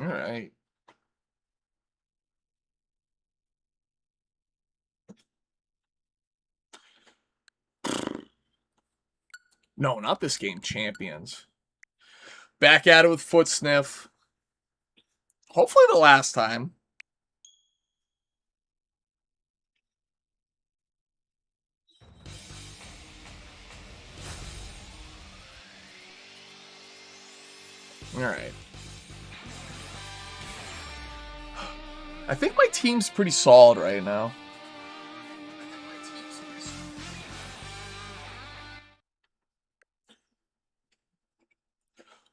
All right. No, not this game. Champions. Back at it with Foot Sniff. Hopefully the last time. All right. I think my team's pretty solid right now.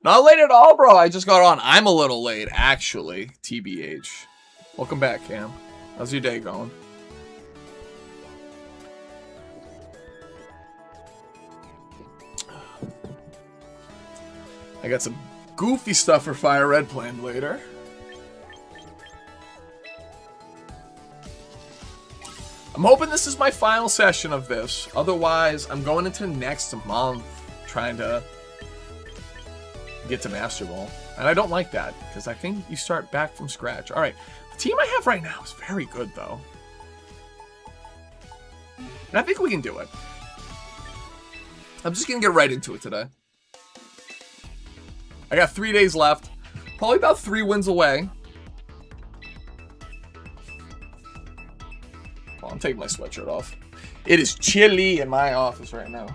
Not late at all, bro. I just got on. I'm a little late, actually. TBH. Welcome back, Cam. How's your day going? I got some goofy stuff for Fire Red planned later. I'm hoping this is my final session of this. Otherwise, I'm going into next month trying to get to Master Ball. And I don't like that, because I think you start back from scratch. Alright, the team I have right now is very good, though. And I think we can do it. I'm just going to get right into it today. I got 3 days left. Probably about 3 wins away. Well, I'm taking my sweatshirt off. It is chilly in my office right now.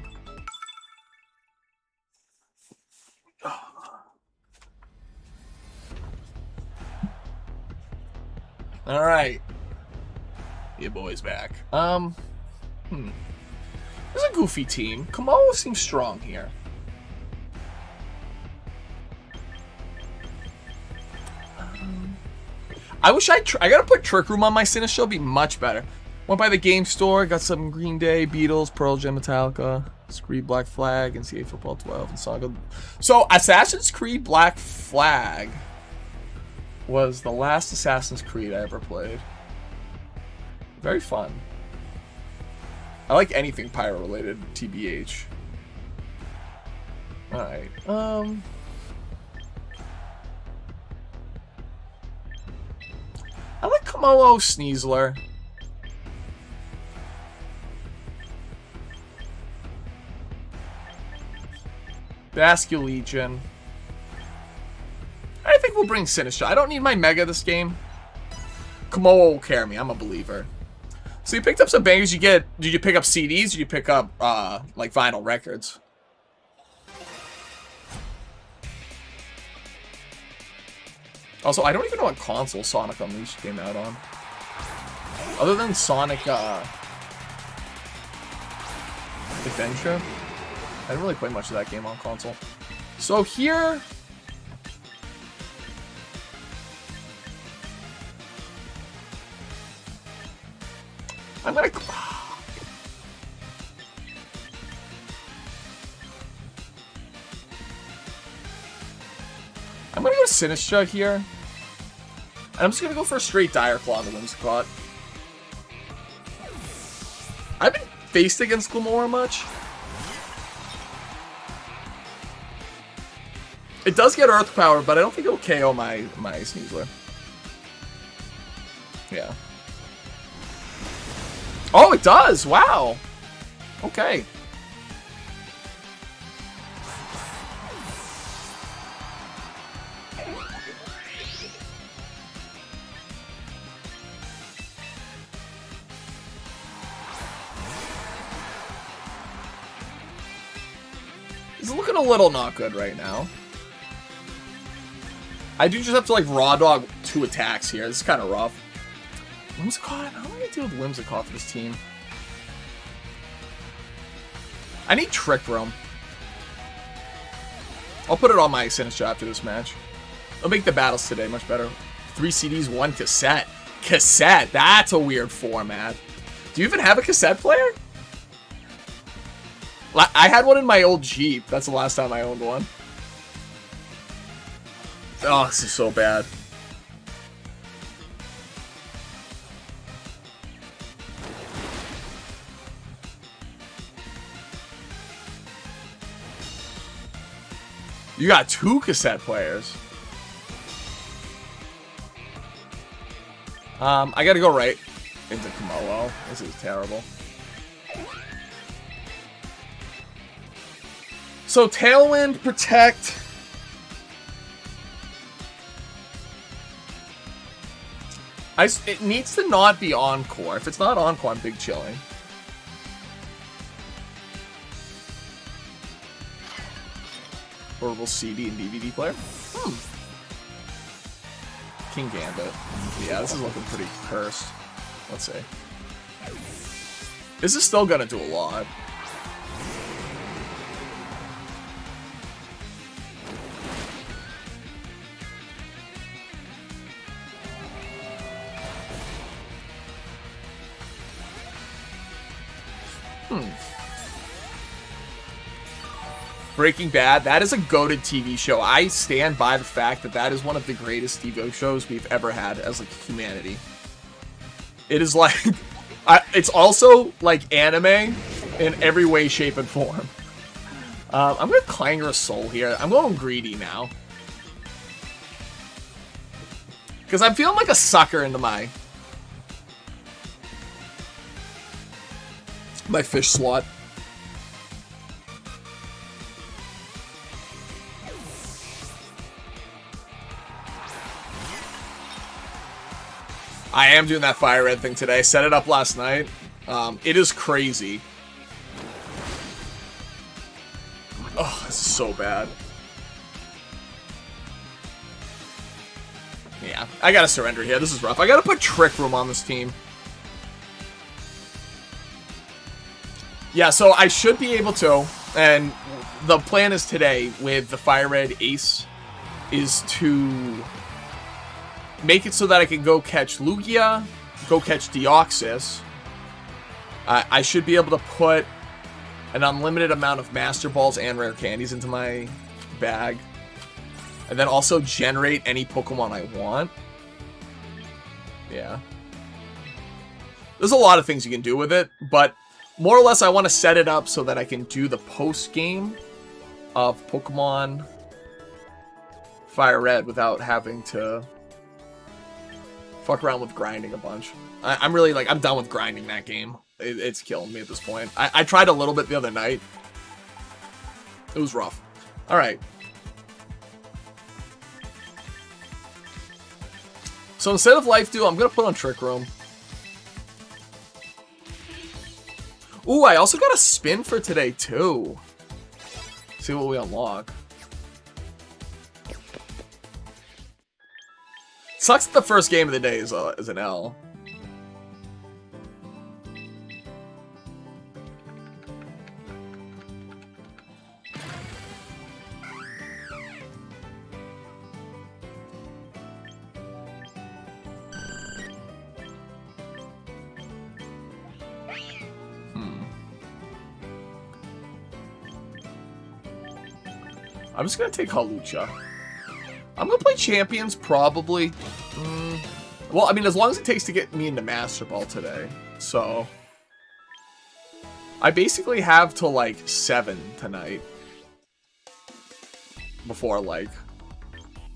All right. Your boy's back. This is a goofy team. Kommo-o seems strong here. I wish I gotta put Trick Room on my Sinistro. Be much better. Went by the game store, got some Green Day, Beatles, Pearl Jam, Metallica, Creed Black Flag, and NCAA Football 12, and Saga. So Assassin's Creed Black Flag was the last Assassin's Creed I ever played. Very fun. I like anything pyro related, TBH. Alright, I like Kommo-o Sneasler. Basculegion. I think we'll bring Sinistro. I don't need my Mega this game. Kommo-o will carry me. I'm a believer. So you picked up some bangers. Did you pick up CDs? Or did you pick up like vinyl records? Also, I don't even know what console Sonic Unleashed came out on. Other than Sonic Adventure. I didn't really play much of that game on console. So here... I'm gonna go Sinistro here. And I'm just gonna go for a straight Dire Claw to Whimsicott. I haven't faced against Kommo-o much. It does get Earth Power, but I don't think it'll KO my Sneasler. Yeah. Oh, it does! Wow! Okay. It's looking a little not good right now. I do just have to, like, raw dog 2 attacks here. This is kind of rough. Whimsicott? How am I going to deal with Whimsicott for this team? I need Trick Room. I'll put it on my Sinistro after this match. It'll make the battles today much better. 3 CDs, 1 cassette. Cassette? That's a weird format. Do you even have a cassette player? I had one in my old Jeep. That's the last time I owned one. Oh, this is so bad. You got 2 cassette players. I gotta go right into Kommo-o. This is terrible. So Tailwind, Protect. It needs to not be Encore. If it's not Encore, I'm big chilling. Portable CD and DVD player. King Gambit. Yeah, this is looking pretty cursed. Let's see. This is still gonna do a lot. Breaking Bad, that is a goated TV show. I stand by the fact that that is one of the greatest TV shows we've ever had as, like, humanity. It is like... it's also, like, anime in every way, shape, and form. I'm going to Clanger a Soul here. I'm going greedy now. Because I'm feeling like a sucker into my fish slot. I am doing that Fire Red thing today. Set it up last night. It is crazy. Oh, this is so bad. Yeah, I gotta surrender here. This is rough. I gotta put Trick Room on this team. Yeah, so I should be able to, and the plan is today with the Fire Red Ace is to make it so that I can go catch Lugia, go catch Deoxys. I should be able to put an unlimited amount of Master Balls and Rare Candies into my bag. And then also generate any Pokemon I want. Yeah. There's a lot of things you can do with it, but more or less I want to set it up so that I can do the post-game of Pokemon Fire Red without having to fuck around with grinding a bunch. I'm really, like, I'm done with grinding that game. It's killing me at this point. I tried a little bit the other night. It was rough. Alright. So instead of Life Dew, I'm going to put on Trick Room. Ooh, I also got a spin for today, too. See what we unlock. Sucks that the first game of the day is an L. I'm just going to take Hawlucha. I'm going to play Champions, probably. Well, I mean, as long as it takes to get me into Master Ball today. So, I basically have till, like, 7 tonight. Before, like,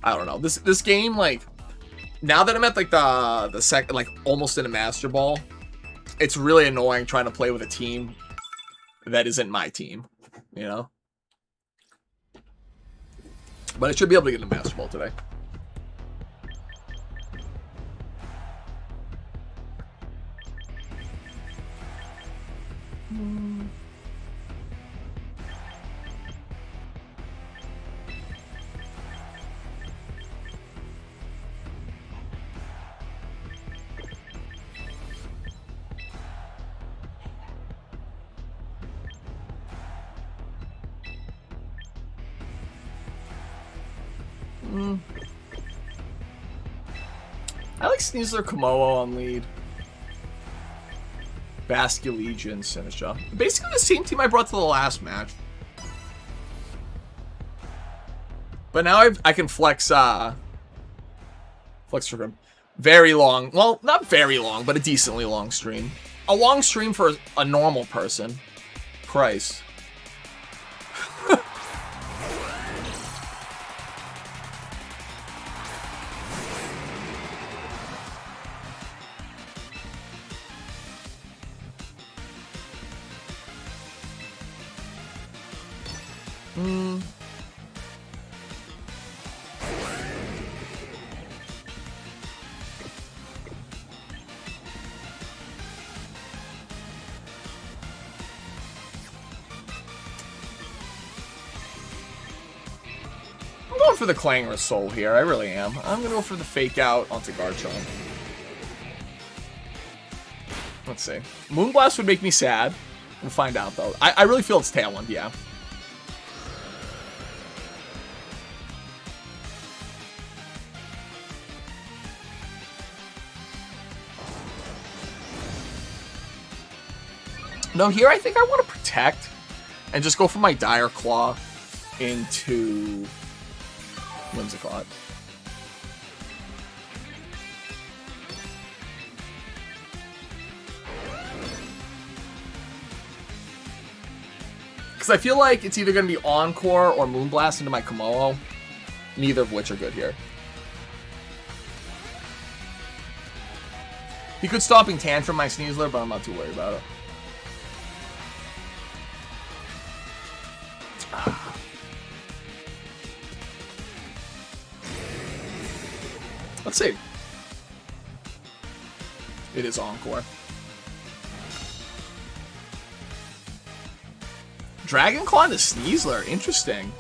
I don't know. This game, like, now that I'm at, like, the second, like, almost in a Master Ball, it's really annoying trying to play with a team that isn't my team, you know? But I should be able to get into Master Ball today. I like Sneasler Kommo-o on lead. Basculegion, Sinistra. Basically the same team I brought to the last match. But now I can flex for him. Very long. Well, not very long, but a decently long stream. A long stream for a normal person. Christ. Hmm. I'm going for the Clangorous Soul here. I really am. I'm going to go for the Fake Out onto Garchomp. Let's see. Moonblast would make me sad. We'll find out, though. I really feel it's Tailwind, yeah. No, here I think I want to Protect and just go for my Dire Claw into Whimsicott. Because I feel like it's either going to be Encore or Moonblast into my Kommo-o, neither of which are good here. He could Stomping Tantrum my Sneasler, but I'm not too worried about it. Let's see. It is Encore. Dragon Claw to Sneasler. Interesting.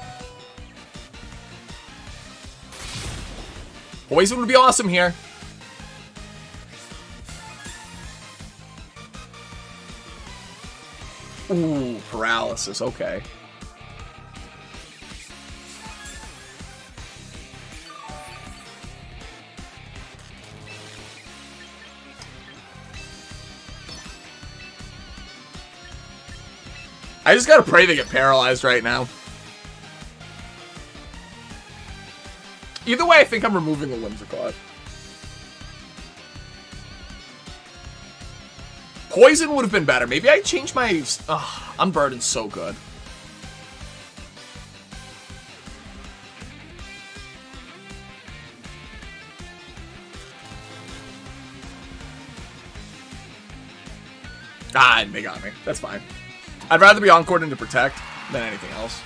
Poison would be awesome here. Ooh, Paralysis. Okay. I just gotta pray they get paralyzed right now. Either way, I think I'm removing the Whimsicott. Poison would have been better. Maybe I change my... Unburden's so good. Ah, they got me. That's fine. I'd rather be Encore than to Protect than anything else.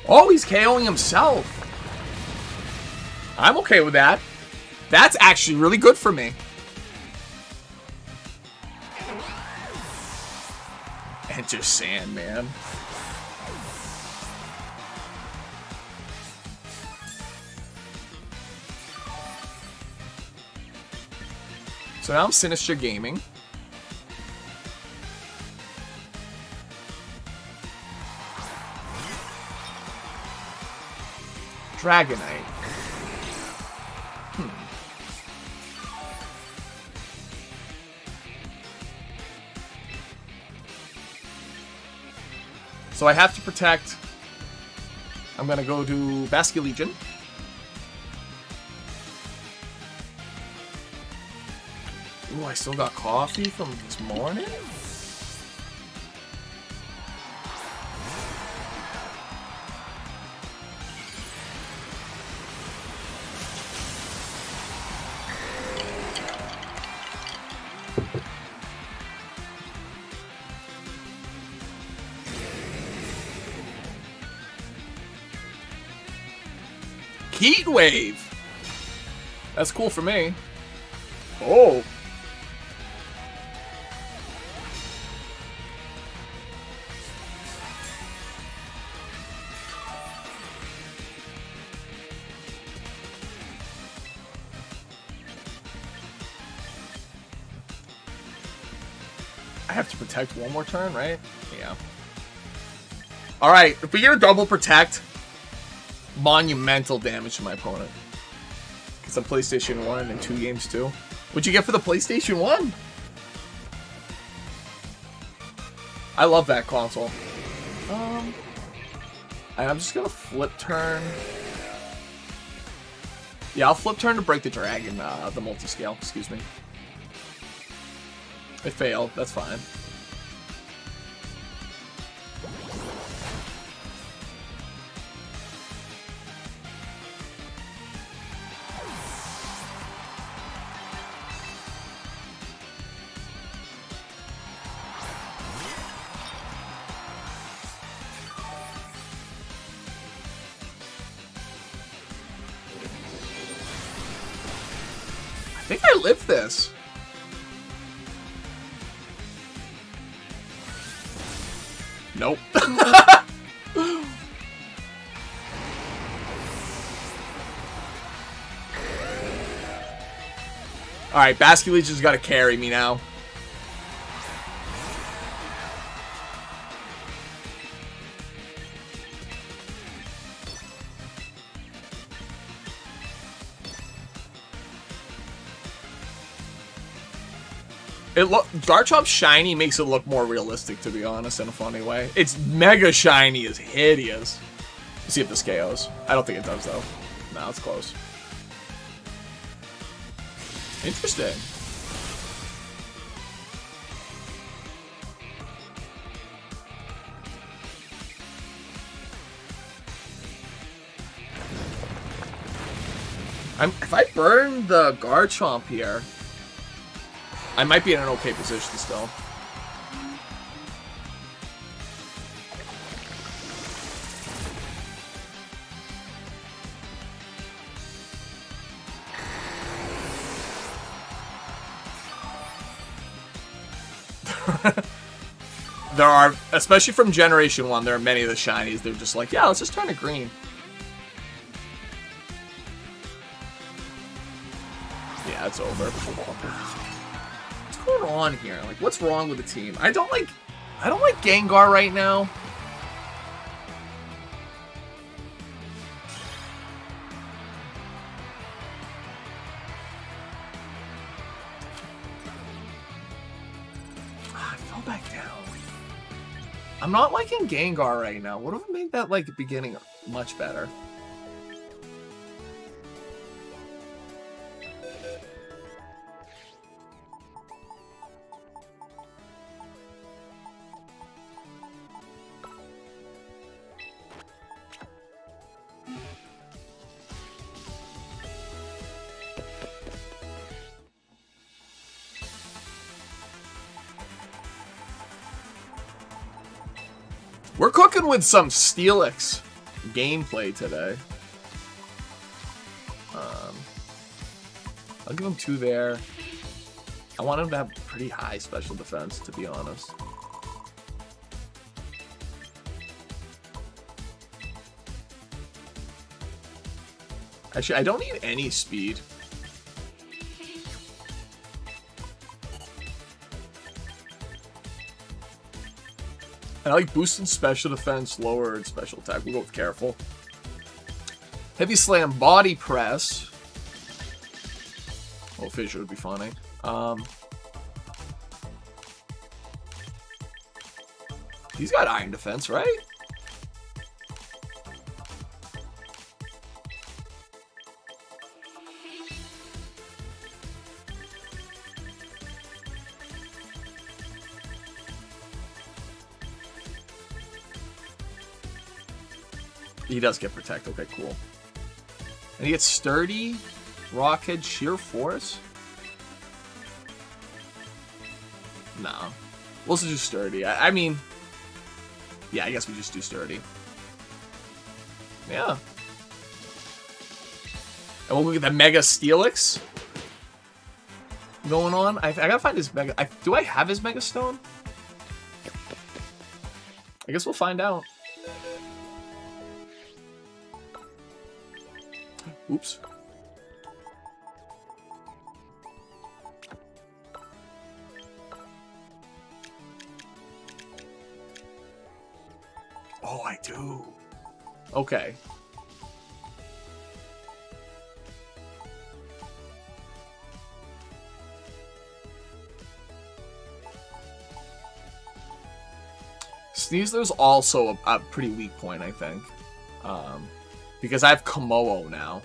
Oh, he's KOing himself. I'm okay with that. That's actually really good for me. Enter Sandman. So now I'm Sinister Gaming. Dragonite. So I have to Protect. I'm gonna go to Basculegion. Ooh, I still got coffee from this morning? Heat Wave! That's cool for me. Oh! I have to Protect one more turn, right? Yeah. Alright, if we get a double Protect, monumental damage to my opponent. It's a PlayStation 1 and 2 games too. What'd you get for the PlayStation 1? I love that console. I'm just gonna Flip Turn. Yeah, I'll Flip Turn to break the dragon, the multi-scale, excuse me. It failed, that's fine. think I lived this. Nope. Alright, Basculegi's got to carry me now. Garchomp's shiny makes it look more realistic, to be honest, in a funny way. It's mega shiny is hideous. Let's see if this KOs. I don't think it does, though. No, it's close. Interesting. If I burn the Garchomp here, I might be in an okay position still. There are, especially from Generation 1, there are many of the shinies, they're just like, yeah, let's just turn it green. Yeah, it's over. What's going on here? Like, what's wrong with the team? I don't like Gengar right now. I fell back down. I'm not liking Gengar right now. What if I made that, like, beginning much better? We're cooking with some Steelix gameplay today. I'll give him 2 there. I want him to have pretty high special defense, to be honest. Actually, I don't need any speed. I like boosting special defense, lowered special attack. We'll go with careful. Heavy slam, body press. Oh, fissure would be funny. He's got iron defense, right? He does get protect. Okay, cool. And he gets sturdy, rockhead, sheer force. No, we'll just do sturdy. I mean, yeah, I guess we just do sturdy. Yeah. And we'll look at the Mega Steelix going on. I gotta find his Mega. Do I have his Mega Stone? I guess we'll find out. Oops. Oh, I do. Okay. Sneasler's also a pretty weak point, I think. Because I have Kommo-o now.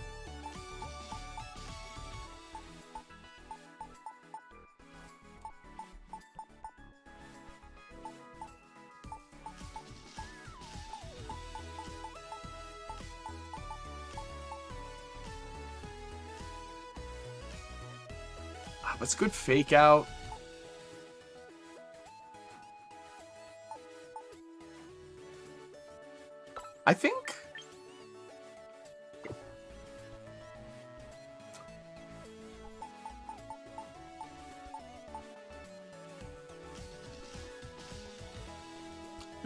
That's good fake out. I think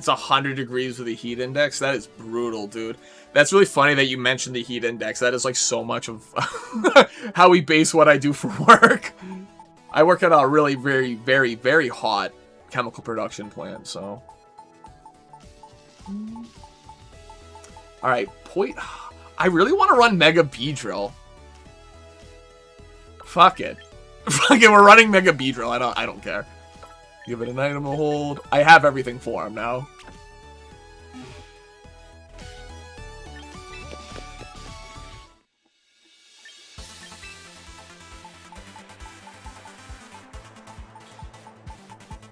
It's 100 degrees with a heat index. That is brutal, dude. That's really funny that you mentioned the heat index. That is like so much of how we base what I do for work. I work at a really very, very, very hot chemical production plant, so. Alright, I really want to run Mega Beedrill. Fuck it. Fuck it, we're running Mega Beedrill. I don't care. Give it an item to hold. I have everything for him now.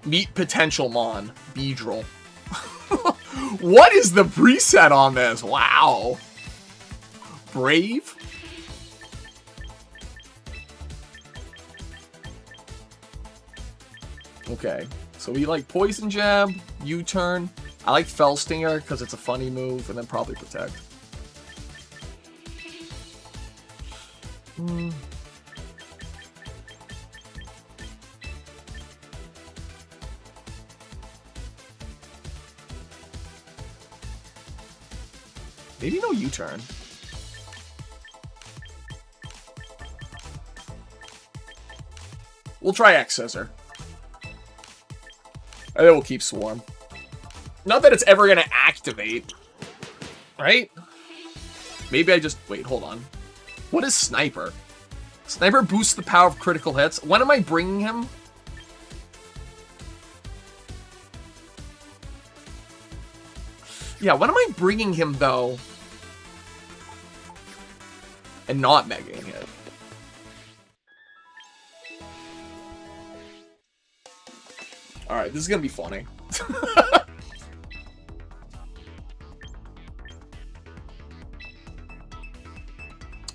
Meet potential Mon. Beedrill. What is the preset on this? Wow. Brave? Okay. So we like Poison Jab, U-Turn. I like Fell Stinger because it's a funny move, and then probably Protect. Maybe no U-Turn. We'll try X-Scissor. And then we'll keep Swarm. Not that it's ever going to activate. Right? Maybe I just... Wait, hold on. What is Sniper? Sniper boosts the power of critical hits. When am I bringing him? Yeah, when am I bringing him, though? And not megaing it? Alright, this is gonna be funny.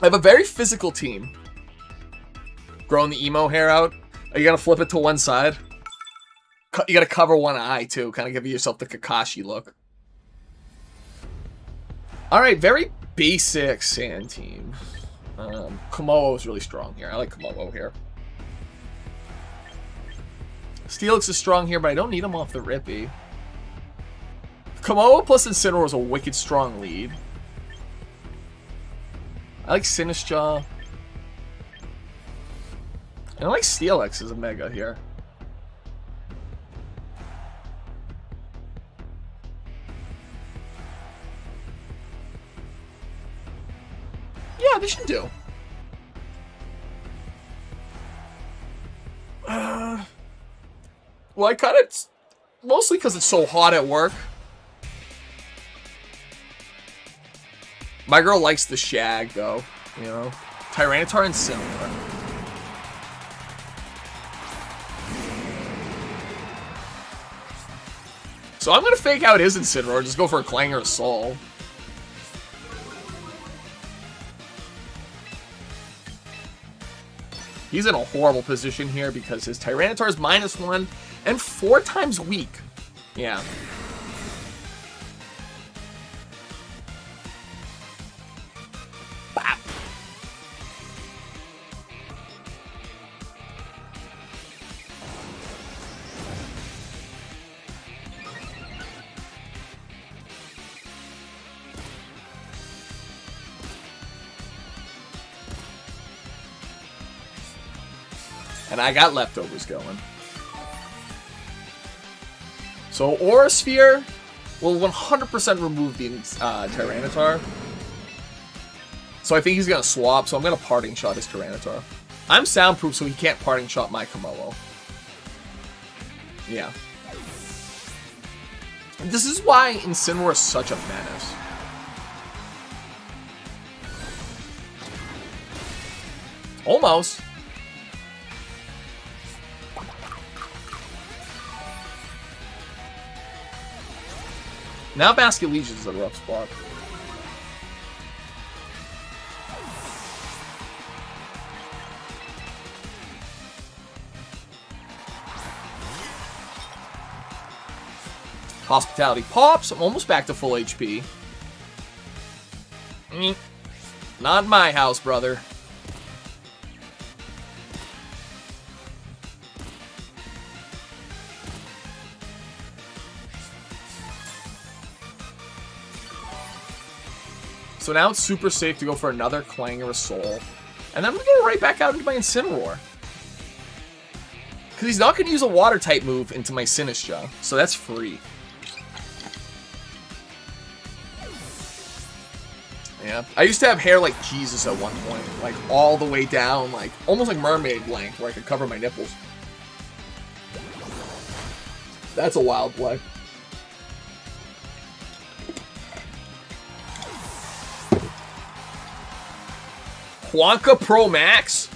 I have a very physical team. Growing the emo hair out. Are you gonna flip it to one side? You gotta cover one eye, too. Kind of give yourself the Kakashi look. Alright, very basic sand team. Kommo-o is really strong here. I like Kommo-o here. Steelix is strong here, but I don't need him off the Rippy. Kommo-o plus Incineroar is a wicked strong lead. I like Sinistcha. And I like Steelix as a Mega here. Yeah, they should do. Well, I cut it mostly because it's so hot at work. My girl likes the shag, though. You know, Tyranitar and Incineroar. So I'm gonna fake out his Incineroar, just go for a Clanger of Soul. He's in a horrible position here because his Tyranitar is -1 and 4 times weak. Yeah. Bap. And I got leftovers going. So Aura Sphere will 100% remove the Tyranitar. So I think he's going to swap, so I'm going to Parting Shot his Tyranitar. I'm soundproof, so he can't Parting Shot my Kommo-o. Yeah. This is why Incineroar is such a menace. Almost. Now Basket Legion is a rough spot. Hospitality pops. I'm almost back to full HP. Not in my house, brother. So now it's super safe to go for another Clangorous Soul. And then I'm going to go right back out into my Incineroar. Because he's not going to use a Water-type move into my Sinistcha. So that's free. Yeah. I used to have hair like Jesus at one point. Like, all the way down. Like, almost like mermaid length, where I could cover my nipples. That's a wild play. Wonka Pro Max?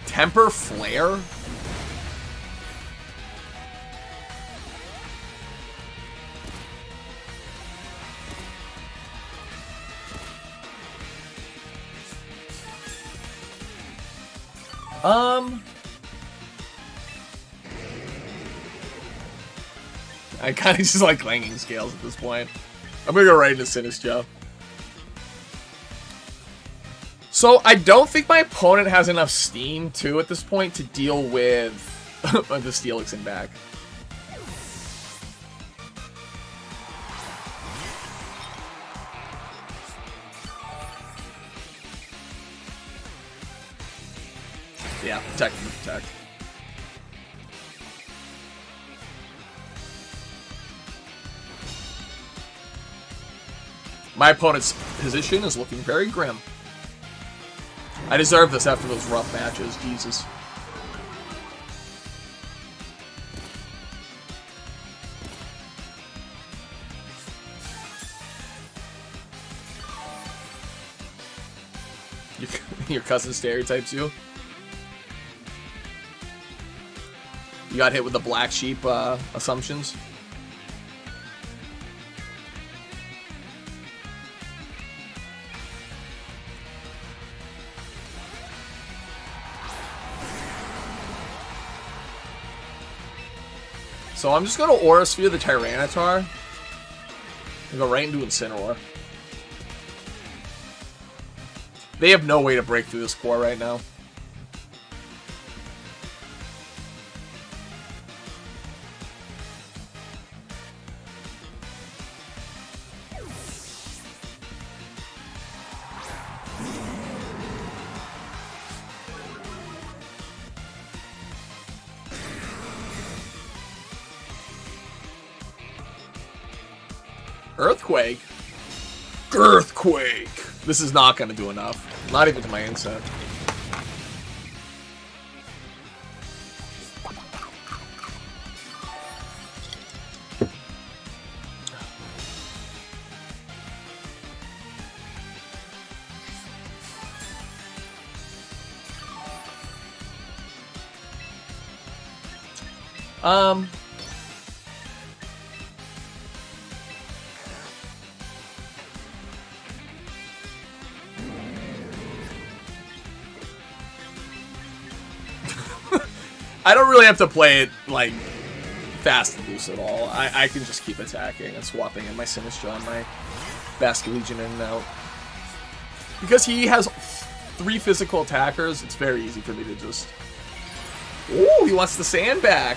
Temper Flare? I kind of just like clanging scales at this point. I'm gonna go right into Sinistcha. So I don't think my opponent has enough steam too at this point to deal with the Steelix in back. Yeah, protect. My opponent's position is looking very grim. I deserve this after those rough matches, Jesus. Your cousin stereotypes you? You got hit with the black sheep assumptions? So I'm just going to Aura Sphere the Tyranitar and go right into Incineroar. They have no way to break through this core right now. Earthquake? Earthquake! This is not going to do enough. Not even to my insect. I don't really have to play it, like, fast and loose at all. I can just keep attacking and swapping in my Sinistcha and my Basculegion in and out. Because he has 3 physical attackers, it's very easy for me to just... Ooh, he wants the sand back!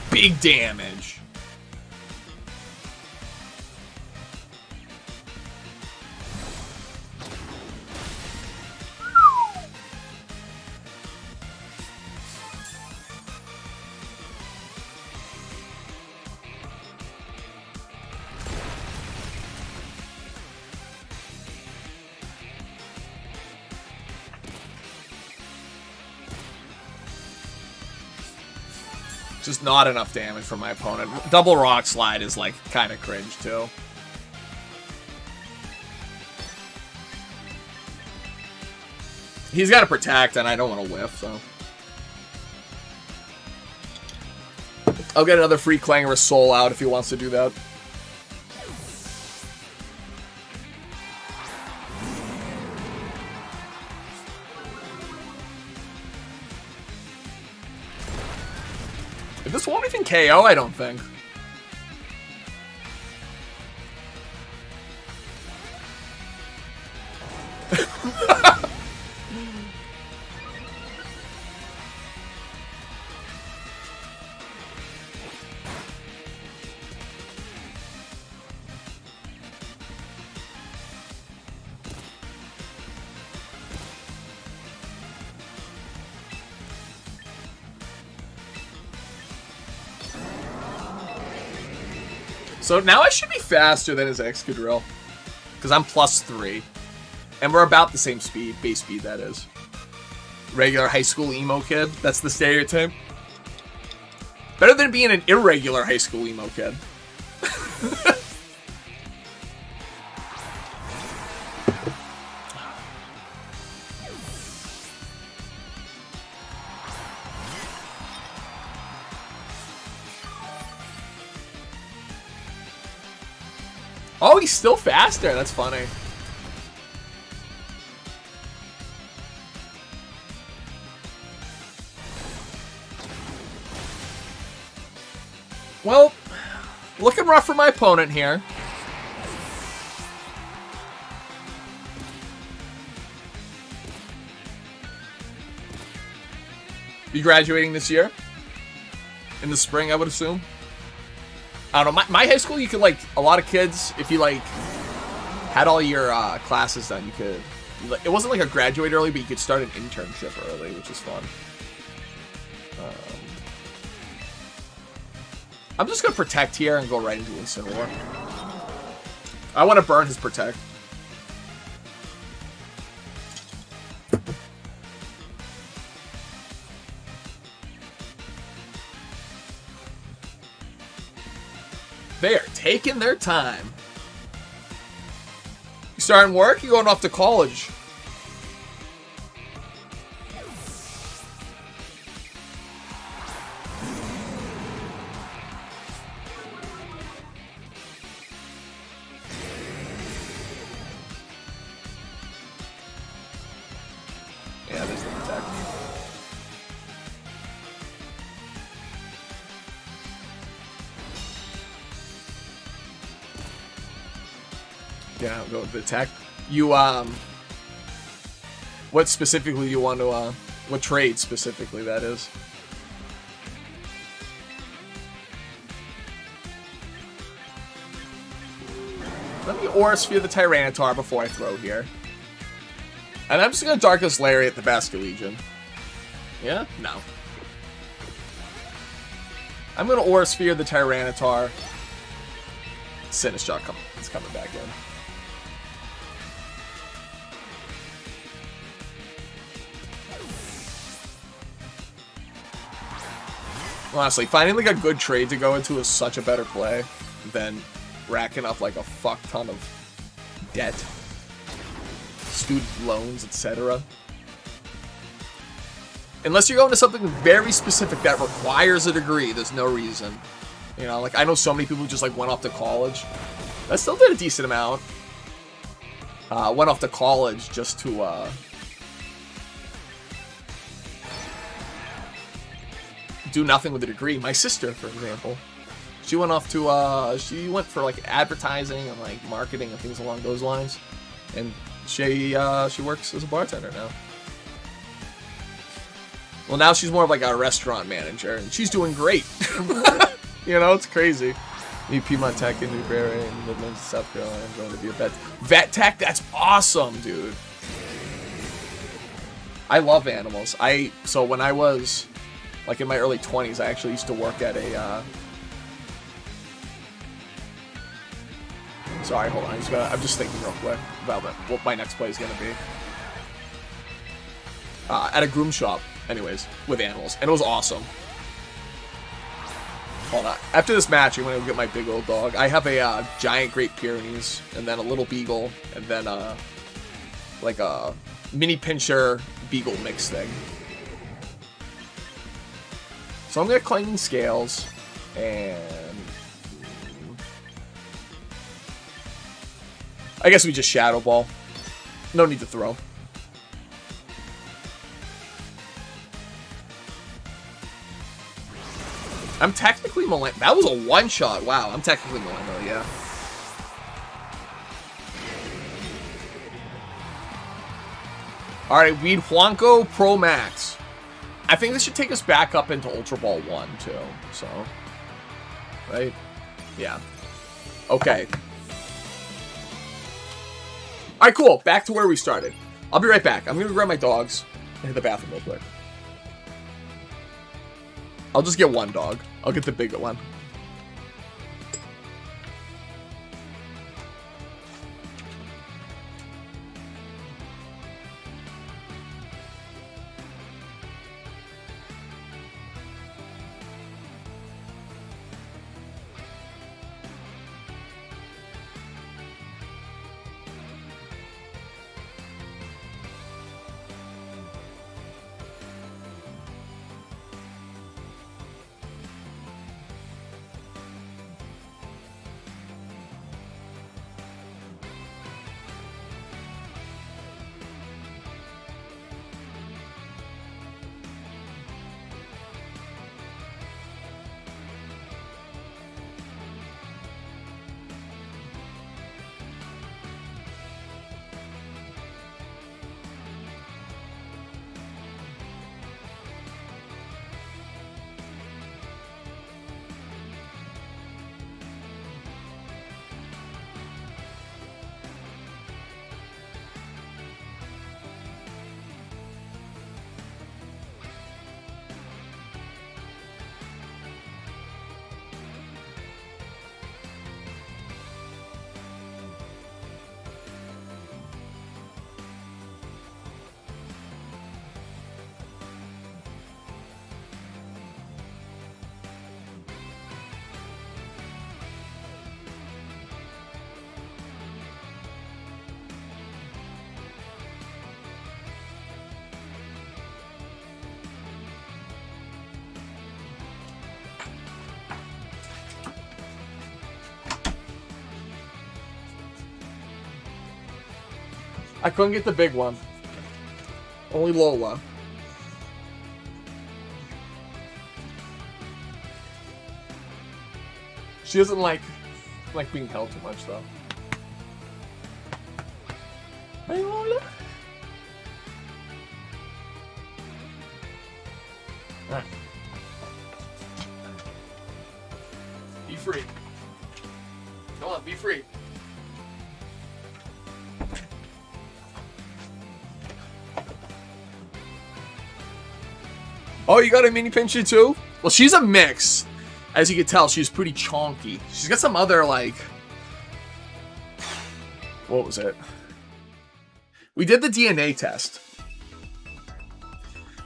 Big damage. Just not enough damage from my opponent. Double Rock Slide is, like, kind of cringe, too. He's got to protect, and I don't want to whiff, so... I'll get another free Clangorous Soul out if he wants to do that. KO, I don't think. So now I should be faster than his Excadrill. Because I'm +3. And we're about the same speed, base speed that is. Regular high school emo kid, that's the stereotype. Better than being an irregular high school emo kid. Oh, he's still faster. That's funny. Well, looking rough for my opponent here. You graduating this year? In the spring, I would assume. I don't know. My high school, you could, like, a lot of kids, if you, like, had all your classes done, you could... It wasn't like a graduate early, but you could start an internship early, which is fun. I'm just going to Protect here and go right into Incineroar. I want to burn his Protect. They are taking their time. You starting work? You going off to college? Yeah, there's the Protect. Yeah, I'll go with the attack. You, what specifically you want to, what trade specifically that is? Let me Aura Sphere the Tyranitar before I throw here. And I'm just going to Darkest Lariat the Basculegion. Yeah? No. I'm going to Aura Sphere the Tyranitar. Sinistcha it's coming back in. Honestly, finding like a good trade to go into is such a better play than racking up like a fuck ton of debt, student loans, etc. Unless you're going to something very specific that requires a degree, there's no reason. You know, like I know so many people who just like went off to college. I still did a decent amount. Went off to college just to do nothing with a degree. My sister, for example, she went off to she went for like advertising and like marketing and things along those lines, and she works as a bartender now. Well, now she's more of like a restaurant manager, and she's doing great. You know, it's crazy. Need Piedmont Tech in Newberry and Midlands, South Carolina. I'm going to be a vet tech. That's awesome, dude. I love animals. So when I was like in my early 20s, I actually used to work at a sorry, hold on. I'm just thinking real quick about what my next play is going to be. At a groom shop, anyways, with animals, and it was awesome. Hold on. After this match, I'm going to go get my big old dog. I have a giant Great Pyrenees, and then a little beagle, and then like a mini pincher beagle mix thing. So I'm going to Clanging Scales, and I guess we just Shadow Ball. No need to throw. I'm technically millennial. That was a one-shot. Wow, I'm technically millennial, yeah. Alright, Weed Huanco Pro Max. I think this should take us back up into Ultra Ball 1, too. So, right? Yeah. Okay. Alright, cool. Back to where we started. I'll be right back. I'm going to grab my dogs and hit the bathroom real quick. I'll just get one dog. I'll get the bigger one. I couldn't get the big one. Only Lola. She doesn't like being held too much, though. Hey, Lola. Alright. Be free. Come on, be free. Oh, you got a mini pinscher too? Well, she's a mix. As you can tell, she's pretty chonky. She's got some other, like... What was it? We did the DNA test.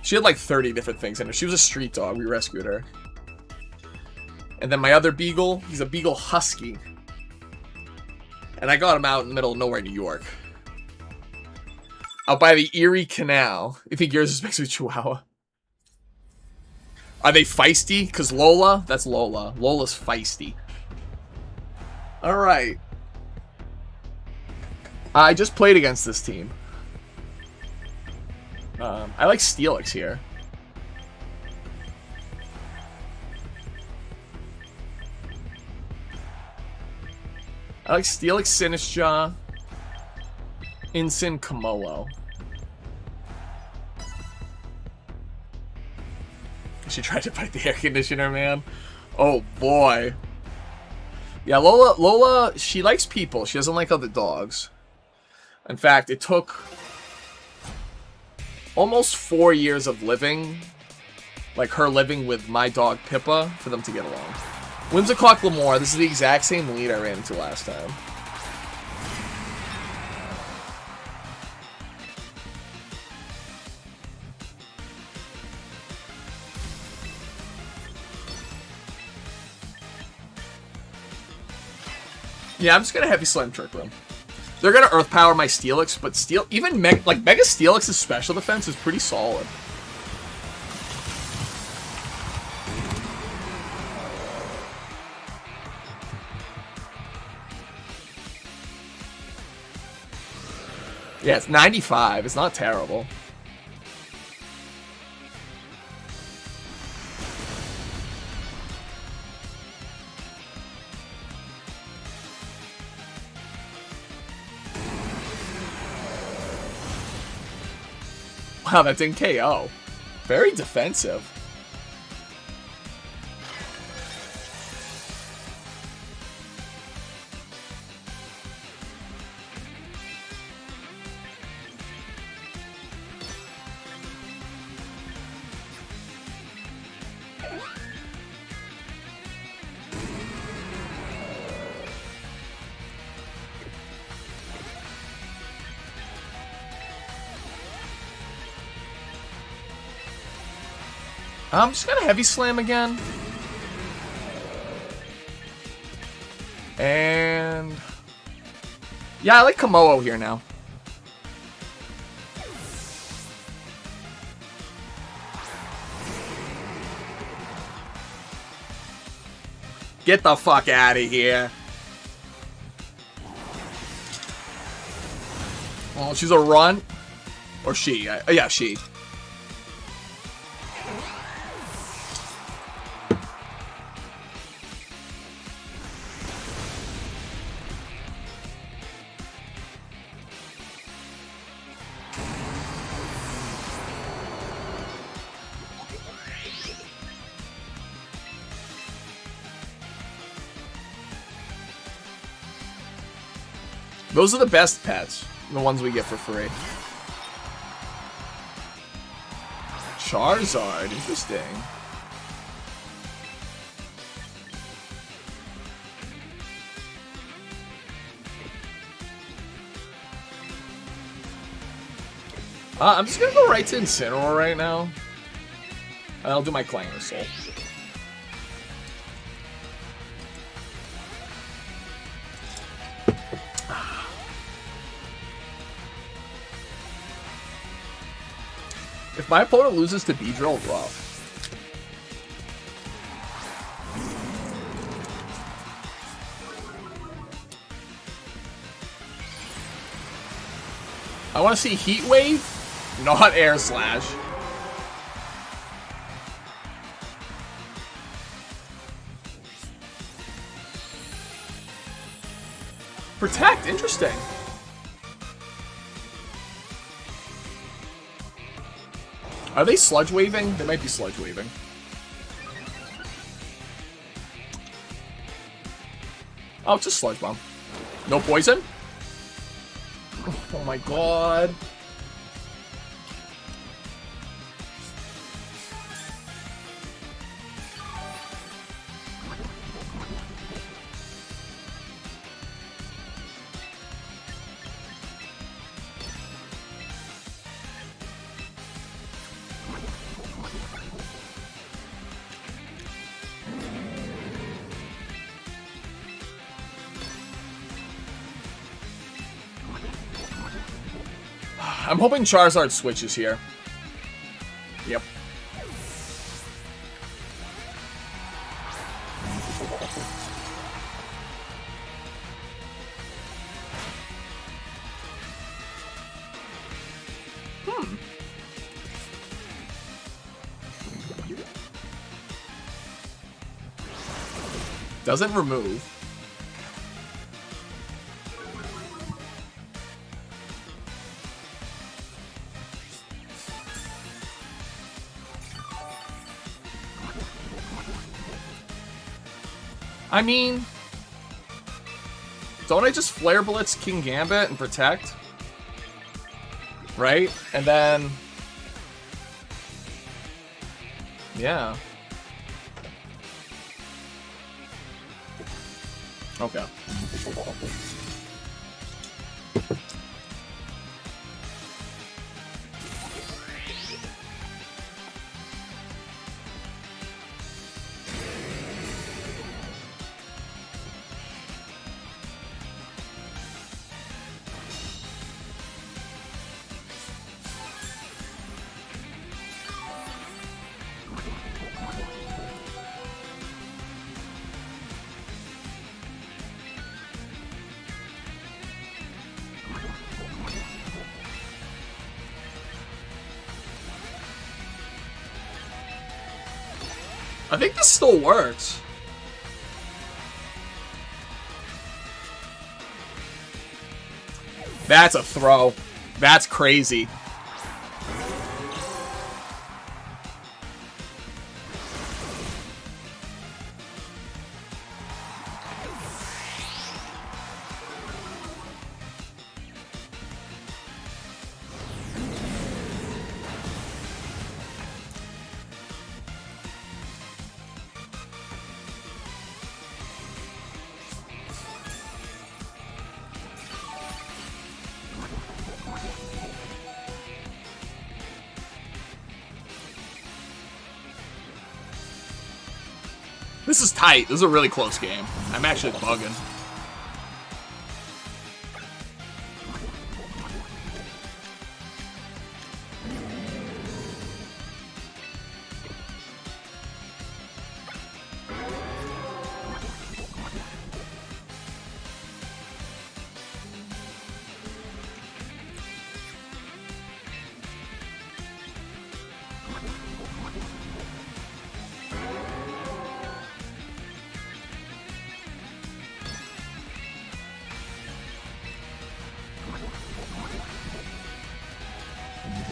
She had like 30 different things in her. She was a street dog. We rescued her. And then my other beagle, he's a beagle husky. And I got him out in the middle of nowhere, New York. Out by the Erie Canal. You think yours is mixed with Chihuahua? Are they feisty? Because Lola, that's Lola. Lola's feisty. Alright. I just played against this team. I like Steelix here. I like Steelix, Sinistcha, Aggron Kommo-o. She tried to fight the air conditioner, man. Oh boy. Yeah, Lola, she likes people. She doesn't like other dogs. In fact, it took almost 4 years of living, like her living with my dog Pippa, for them to get along. Whimsicott Glamour, this is the exact same lead I ran into last time. Yeah, I'm just gonna Heavy Slam Trick Room. They're gonna Earth Power my Steelix, but even Mega Steelix's special defense is pretty solid. Yeah, it's 95. It's not terrible. Wow, that didn't KO. Very defensive. I'm just gonna heavy slam again. And yeah, I like Kommo-o here now. Get the fuck out of here. Oh, she's a runt. Or she. Yeah, she. Those are the best pets. The ones we get for free. Charizard. Interesting. I'm just gonna go right to Incineroar right now. And I'll do my Clangor Soul. If my opponent loses to Beedrill, rough. I want to see Heat Wave, not Air Slash. Protect, interesting. Are they sludge waving? They might be sludge waving. Oh, it's a sludge bomb. No poison? Oh my god. I'm hoping Charizard switches here. Yep. Doesn't remove. I mean, don't I just Flare Blitz King Gambit and protect? Right? And then... yeah. Okay. I think this still works. That's a throw. That's crazy. This is tight. This is a really close game. I'm actually bugging.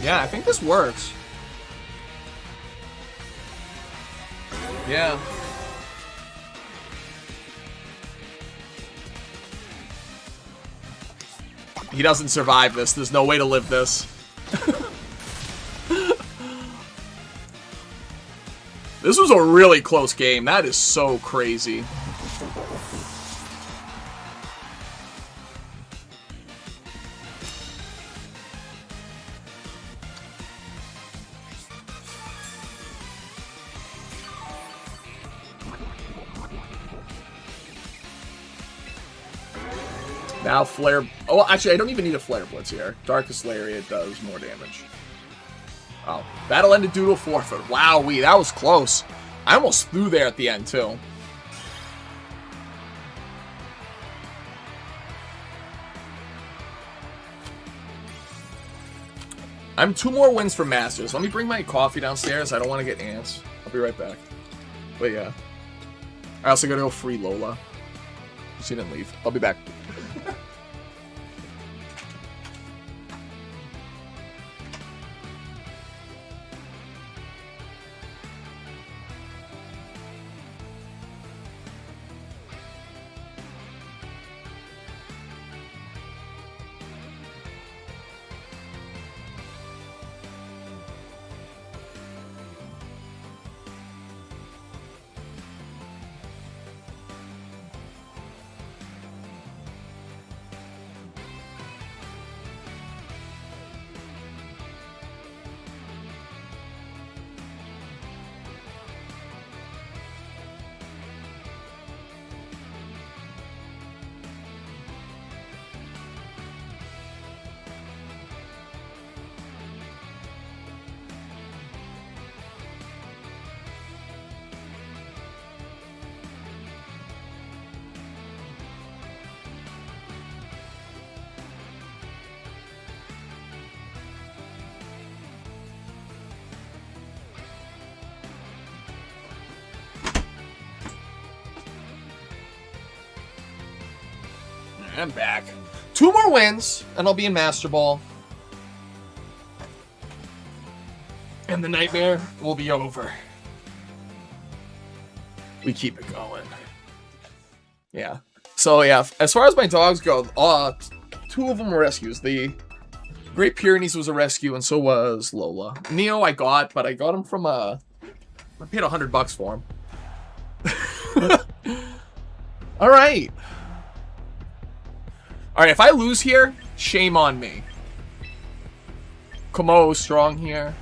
Yeah, I think this works. Yeah. He doesn't survive this. There's no way to live this. This was a really close game. That is so crazy. Now Flare... Oh, actually, I don't even need a Flare Blitz here. Darkest Lariat does more damage. Oh. Battle-ended due to a forfeit. Wowee, that was close. I almost threw there at the end, too. I'm 2 more wins for Masters. Let me bring my coffee downstairs. I don't want to get ants. I'll be right back. But yeah. I also gotta go free Lola. She didn't leave. I'll be back. I'm back. 2 more wins, and I'll be in Master Ball. And the nightmare will be over. We keep it going. Yeah. So, yeah, as far as my dogs go, 2 of them were rescues. The Great Pyrenees was a rescue, and so was Lola. Neo I got, but I got him from I paid $100 for him. All right. Alright, if I lose here, shame on me. Kommo-o strong here.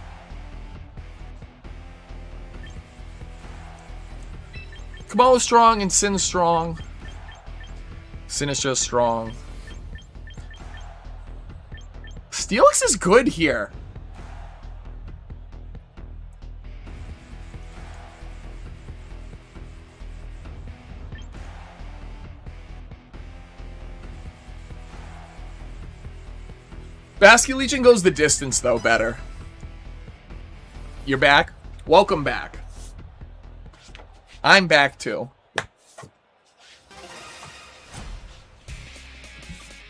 Kommo-o strong and Sin strong. Sinistra strong. Steelix is good here. Basket Legion goes the distance, though, better. You're back? Welcome back. I'm back, too.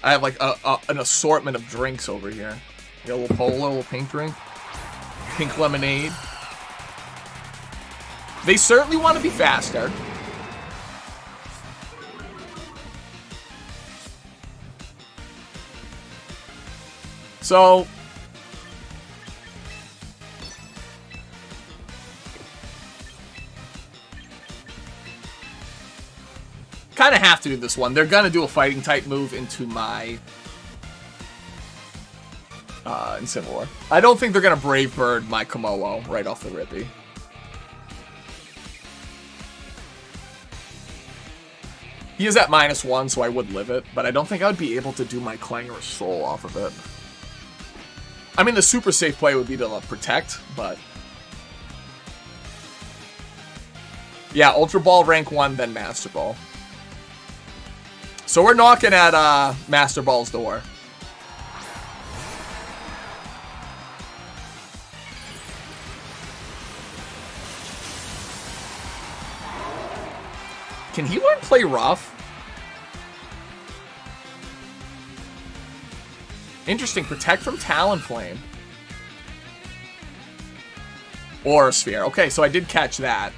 I have, like, an assortment of drinks over here. You got a little polo, a little pink drink. Pink lemonade. They certainly want to be faster. So, kind of have to do this one. They're going to do a fighting type move into my Incineroar. I don't think they're going to Brave Bird my Kommo-o right off the rippy. He is at -1, so I would live it, but I don't think I would be able to do my Clangorous Soul off of it. I mean, the super safe play would be to protect, but... Yeah, Ultra Ball rank 1, then Master Ball. So we're knocking at Master Ball's door. Can he learn Play Rough? Interesting. Protect from Talonflame. Aura Sphere. Okay, so I did catch that.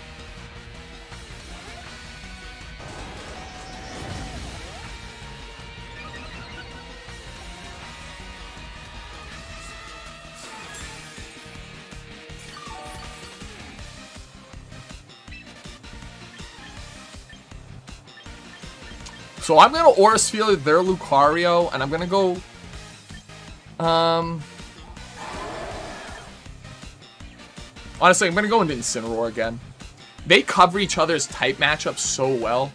So I'm going to Aura Sphere their Lucario, and I'm going to go... Honestly, I'm going to go into Incineroar again. They cover each other's type matchups so well.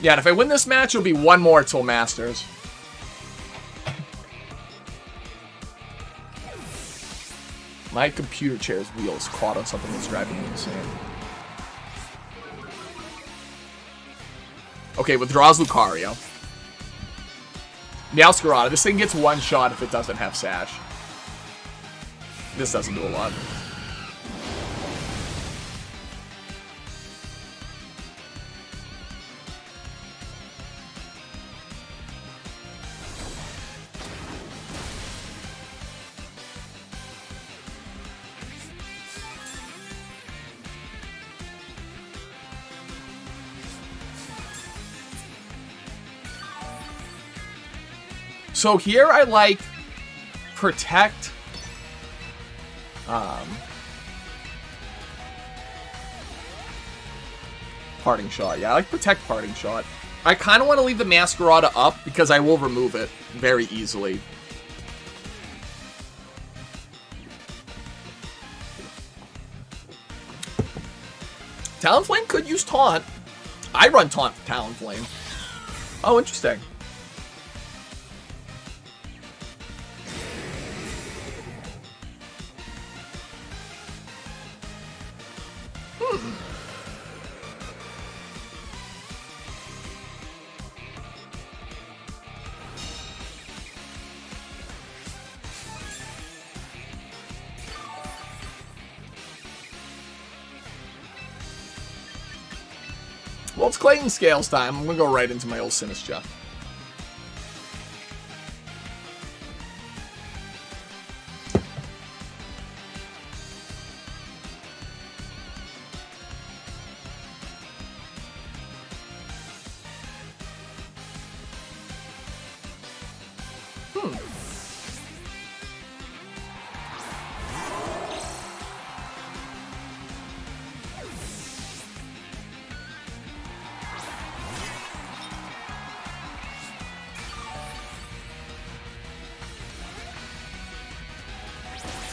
Yeah, and if I win this match, it'll be one more till Masters. My computer chair's wheel is caught on something that's driving me insane. Okay, withdraws Lucario. Meowscarada. This thing gets one shot if it doesn't have Sash. This doesn't do a lot. So here I like Protect. Parting Shot. Yeah, I like Protect Parting Shot. I kind of want to leave the Masquerada up because I will remove it very easily. Talonflame could use Taunt. I run Taunt for Talonflame. Oh, interesting. Well, it's Clayton Scales time. I'm going to go right into my old Sinistcha.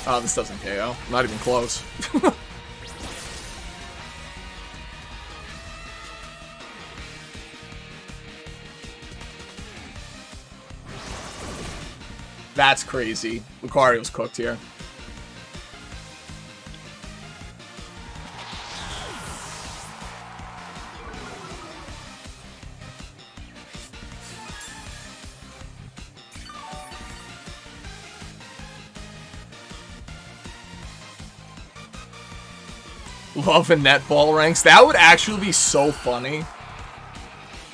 Oh, this doesn't KO. Not even close. That's crazy. Lucario's cooked here. Love and netball ranks. That would actually be so funny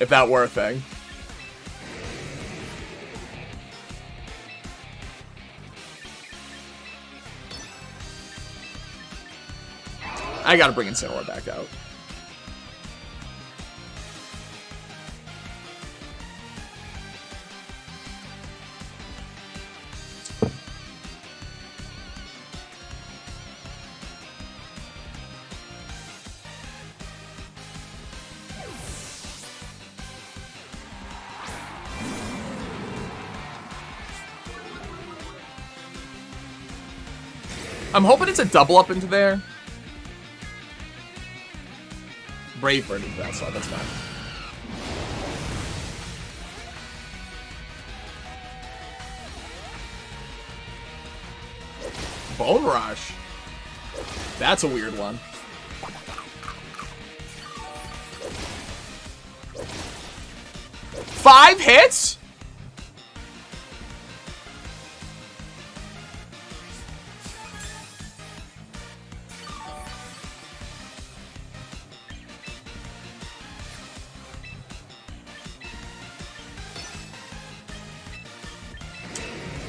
if that were a thing. I gotta bring Incineroar back out. I'm hoping it's a double up into there. Brave Bird into that slot, that's fine. Bone Rush. That's a weird one. Five hits?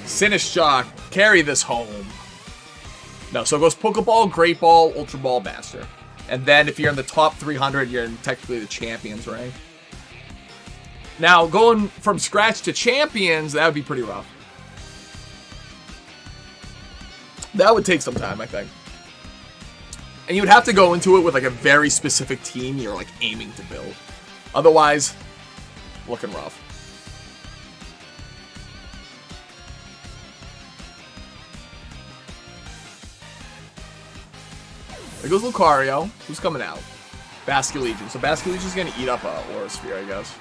Sinistra, carry this home. No, so it goes Pokeball, Great Ball, Ultra Ball, Master. And then if you're in the top 300, you're in technically the Champions, right? Now, going from scratch to Champions, that would be pretty rough. That would take some time, I think. And you would have to go into it with like a very specific team you're like aiming to build. Otherwise, looking rough. There goes Lucario. Who's coming out? Basculegion. So Basculegion's gonna eat up a Aura Sphere, I guess.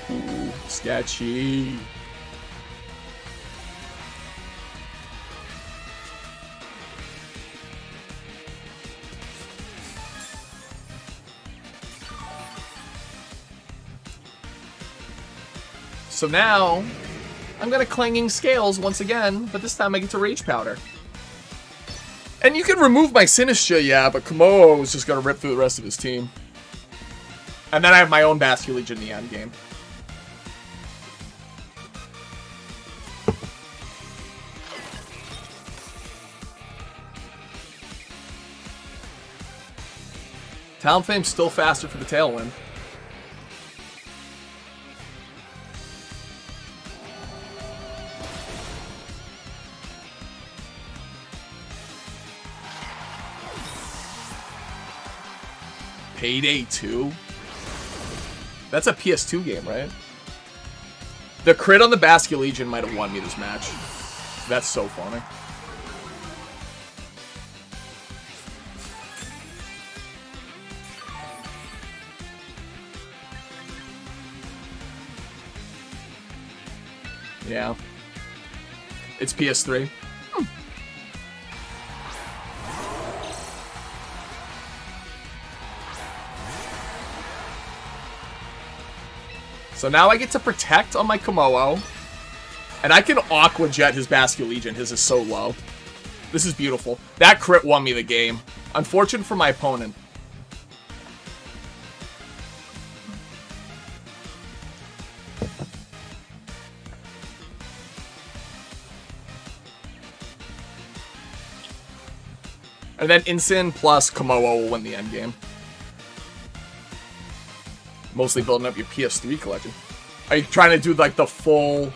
Ooh, sketchy. So now, I'm gonna Clanging Scales once again, but this time I get to Rage Powder. And you can remove my Sinistra, yeah, but Kommo-o is just gonna rip through the rest of his team. And then I have my own Basculegion in the end game. Talonflame's still faster for the Tailwind. Payday 2? That's a PS2 game, right? The crit on the Basculegion might have won me this match. That's so funny. Yeah. It's PS3. So now I get to Protect on my Kommo-o. And I can Aqua Jet his Basculegion. His is so low. This is beautiful. That crit won me the game. Unfortunate for my opponent. And then Incin plus Kommo-o will win the endgame. Mostly building up your PS3 collection. Are you trying to do like the full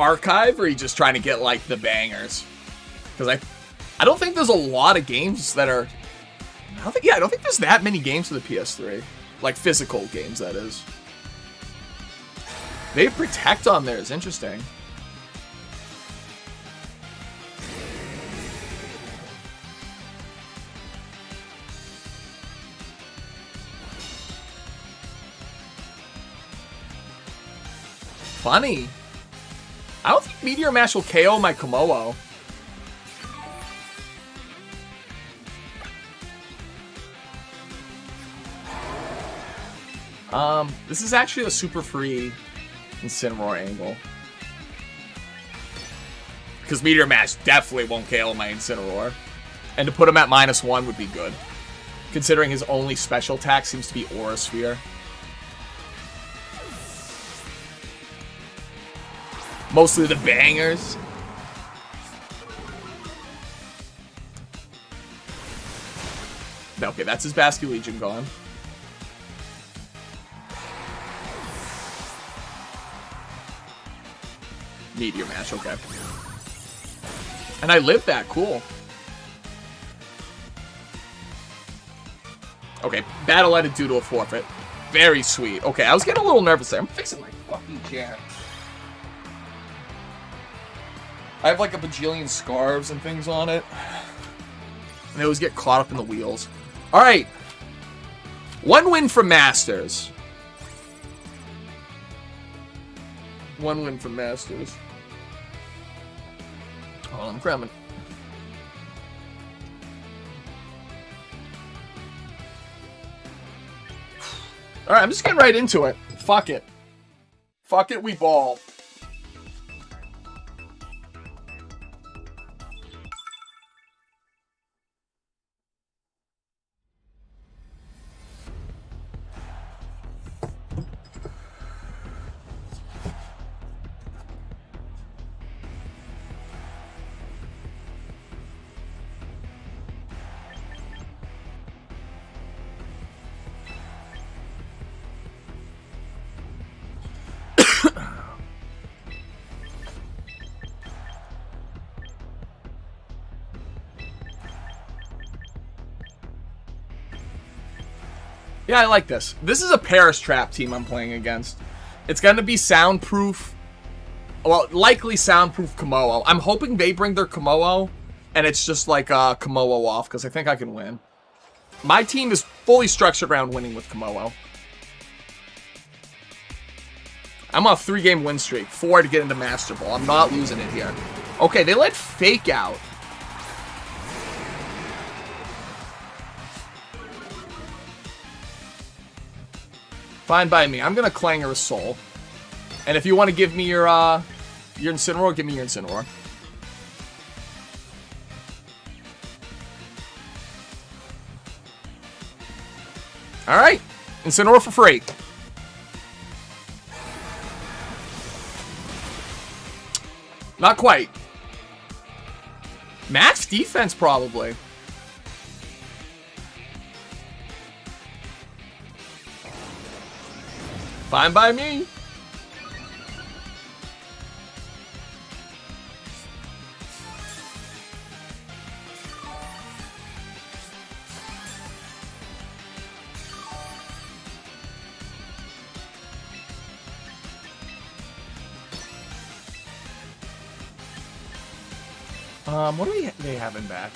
archive, or are you just trying to get like the bangers? Because I don't think there's a lot of games that are... I don't think there's that many games for the PS3. Like physical games, that is. They have Protect on there. It's interesting. Funny. I don't think Meteor Mash will KO my Kommo-o. This is actually a super free Incineroar angle. Because Meteor Mash definitely won't KO my Incineroar. And to put him at -1 would be good. Considering his only special attack seems to be Aura Sphere. Mostly the bangers. Okay, that's his Basculegion gone. Meteor Mash, okay. And I lived that, cool. Okay, battle ended due to a forfeit. Very sweet. Okay, I was getting a little nervous there. I'm fixing my fucking chair. I have like a bajillion scarves and things on it. And they always get caught up in the wheels. Alright. 1 win from Masters. 1 win from Masters. Oh, I'm cramming. Alright, I'm just getting right into it. Fuck it. Fuck it, we ball. Yeah, I like this. This is a Paris Trap team I'm playing against. It's going to be soundproof. Well, likely soundproof Kommo-o. I'm hoping they bring their Kommo-o, and it's just like a Kommo-o off, because I think I can win. My team is fully structured around winning with Kommo-o. I'm on a 3-game win streak. 4 to get into Master Ball. I'm not losing it here. Okay, they let Fake out. Fine by me. I'm gonna Clanger a Soul. And if you want to give me your Incineroar, give me your Incineroar. Alright. Incineroar for free. Not quite. Max defense, probably. Fine by me. What do they have in back?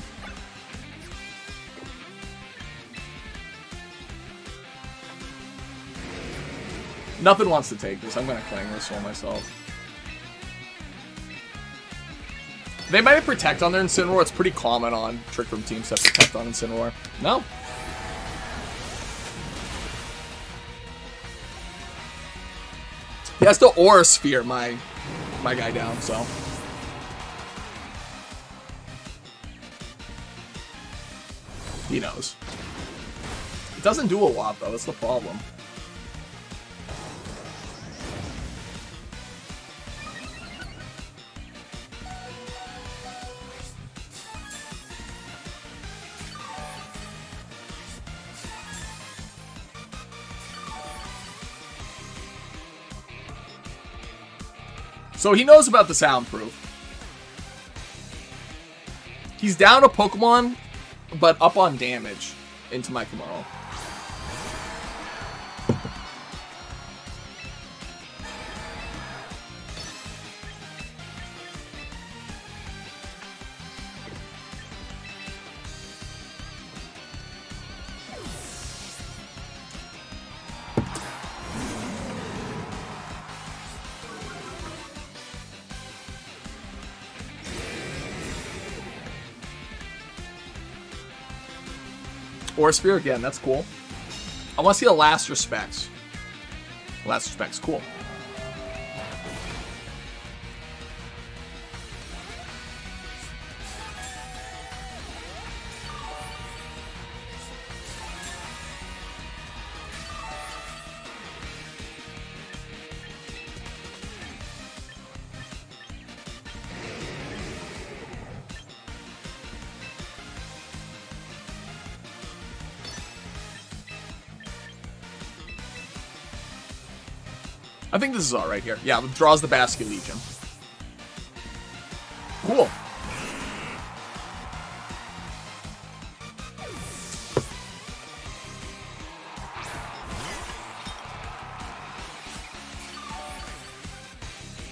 Nothing wants to take this. I'm gonna Clanger Soul myself. They might have Protect on their Incineroar. It's pretty common on Trick Room teams to have Protect on Incineroar. No. He has to Aura Sphere my guy down, so. He knows. It doesn't do a lot, though. That's the problem. So he knows about the soundproof. He's down a Pokemon, but up on damage into my Kommo-o. Aura Sphere again, that's cool. I want to see a Last Respects. Last Respects, cool. I think this is all right here. Yeah, withdraws the Basket Legion. Cool.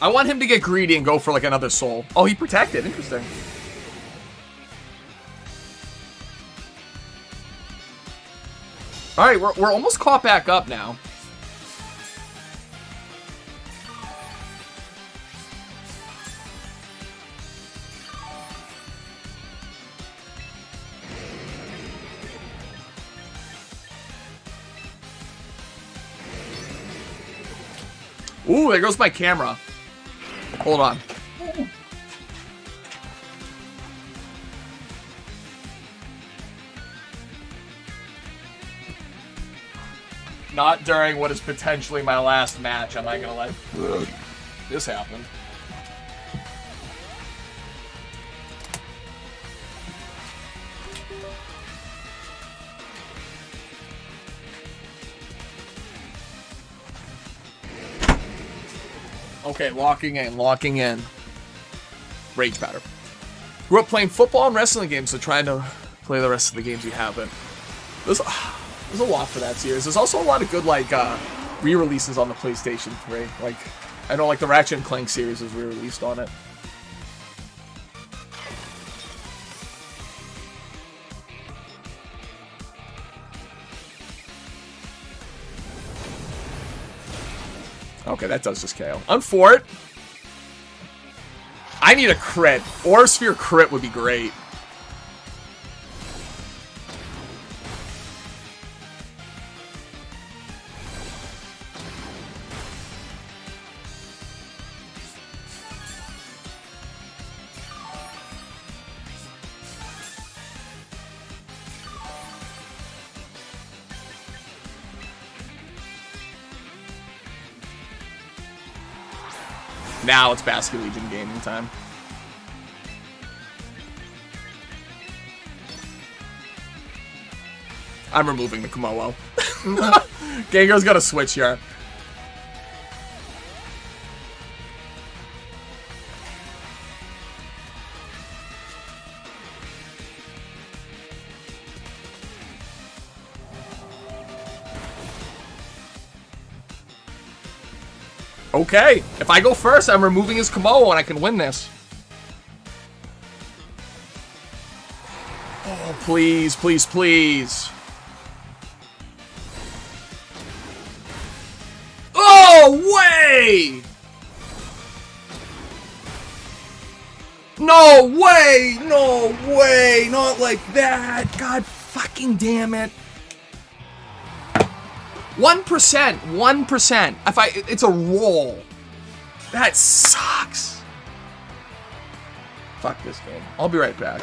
I want him to get greedy and go for like another soul. Oh, he protected. Interesting. All right, we're almost caught back up now. Ooh, there goes my camera. Hold on. Not during what is potentially my last match. Am I gonna let this happen? Okay, locking in, locking in. Rage pattern. Grew up playing football and wrestling games, so trying to play the rest of the games you haven't. There's a lot for that series. There's also a lot of good, like, re-releases on the PlayStation 3. Like, I know, like, the Ratchet and Clank series was re-released on it. Okay, that does just KO. Unfort. I need a crit. Aura Sphere crit would be great. Now it's Basket Legion gaming time. I'm removing the Kommo-o. Gengar's got to switch here. Okay, if I go first, I'm removing his Kommo-o and I can win this. Oh, please, please, please. Oh, way! No way! No way! Not like that! God fucking damn it. 1%, 1%. It's a roll. That sucks. Fuck this game. I'll be right back.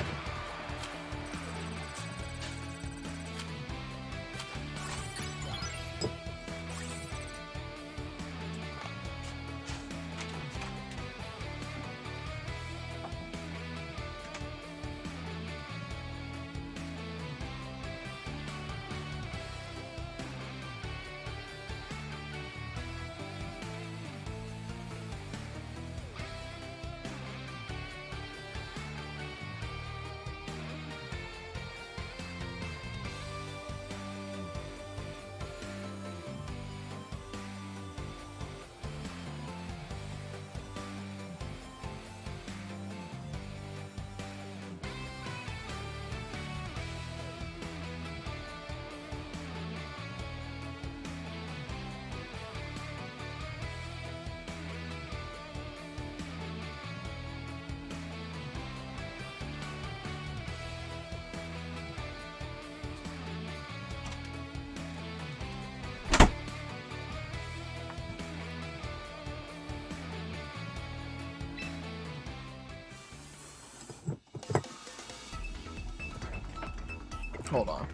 Hold on.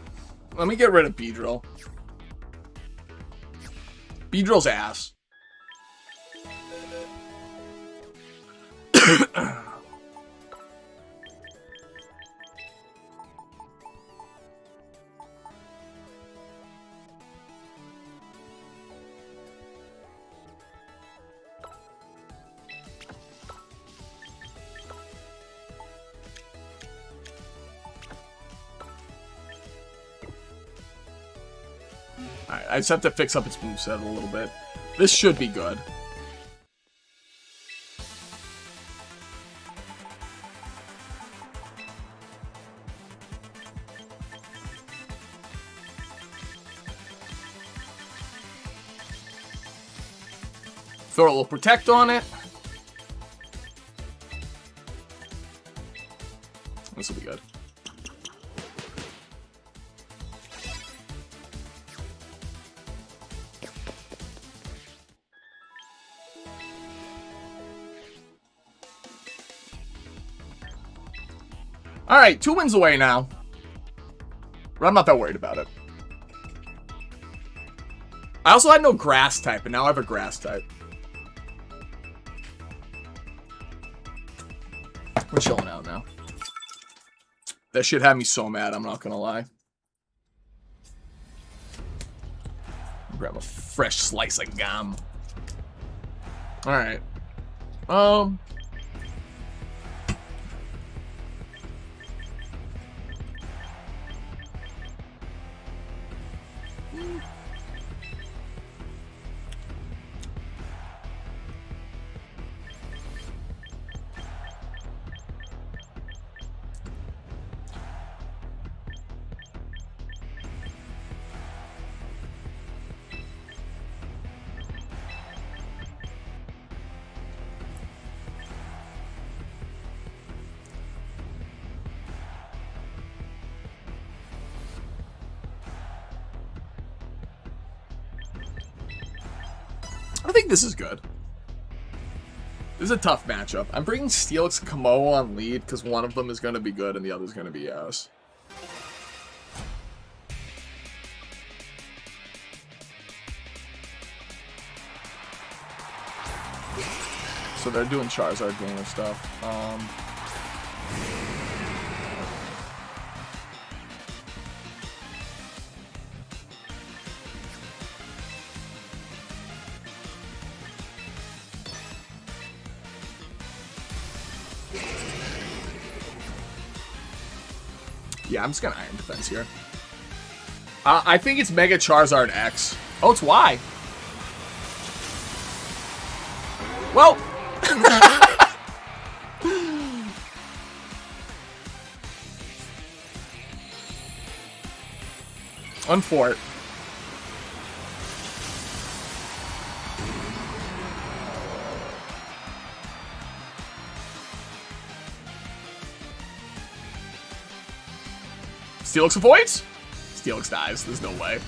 Let me get rid of Beedrill. Beedrill's ass. Alright, I just have to fix up its moveset a little bit. This should be good. Throw a little Protect on it. This will be good. Alright, 2 wins away now. But I'm not that worried about it. I also had no grass type, and now I have a grass type. We're chilling out now. That shit had me so mad, I'm not gonna lie. Grab a fresh slice of gum. Alright. I think this is good. This is a tough matchup. I'm bringing Steelix and Kommo-o on lead because one of them is going to be good and the other is going to be ass. So they're doing Charizard game and stuff. Yeah, I'm just gonna Iron Defense here. I think it's Mega Charizard X. Oh, it's Y. Well. Unfort. Steelix avoids? Steelix dies. There's no way.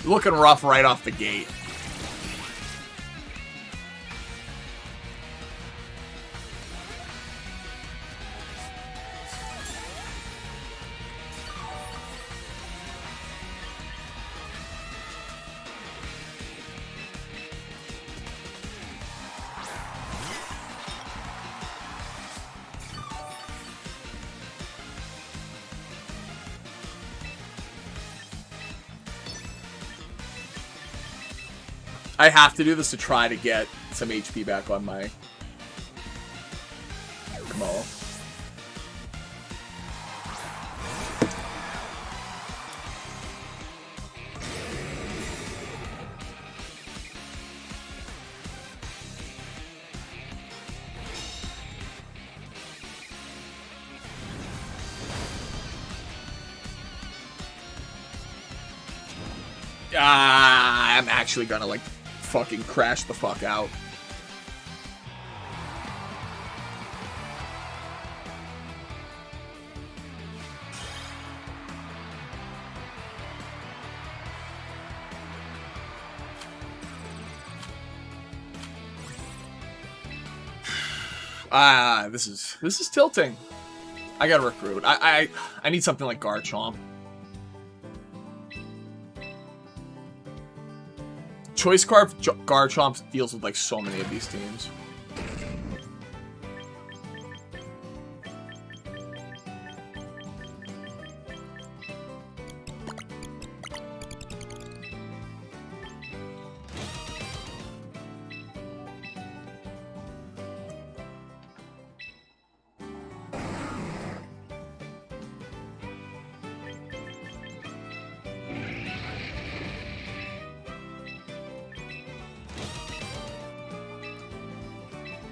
Looking rough right off the gate. I have to do this to try to get some HP back on my Kommo-o. I'm actually gonna like fucking crash the fuck out. This is tilting. I gotta recruit. I need something like Garchomp. Choice Scarf Garchomp deals with like so many of these teams.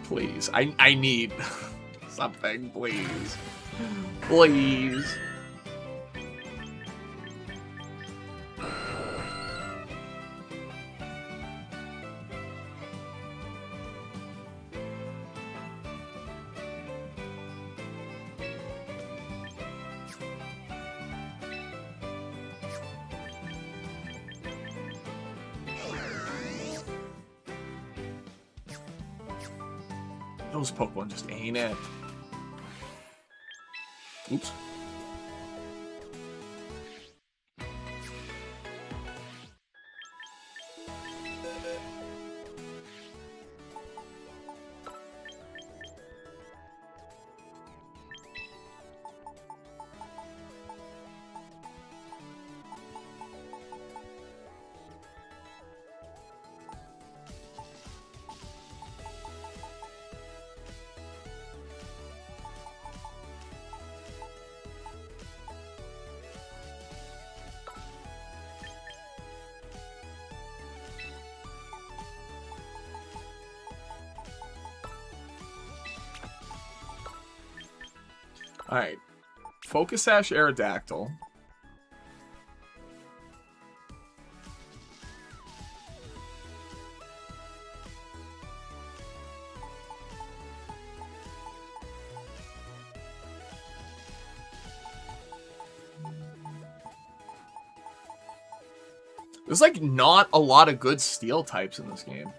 Please. I need something, please. Please. Those Pokemon just ain't it. Oops. Alright. Focus Sash Aerodactyl. There's like not a lot of good steel types in this game.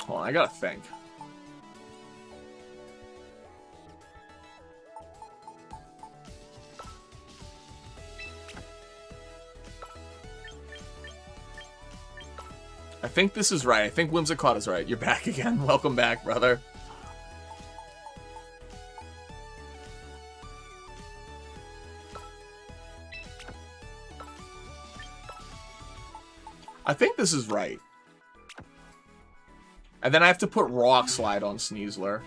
Hold on, I gotta think. I think this is right. I think Whimsicott is right. You're back again. Welcome back, brother. I think this is right. And then I have to put Rock Slide on Sneasler.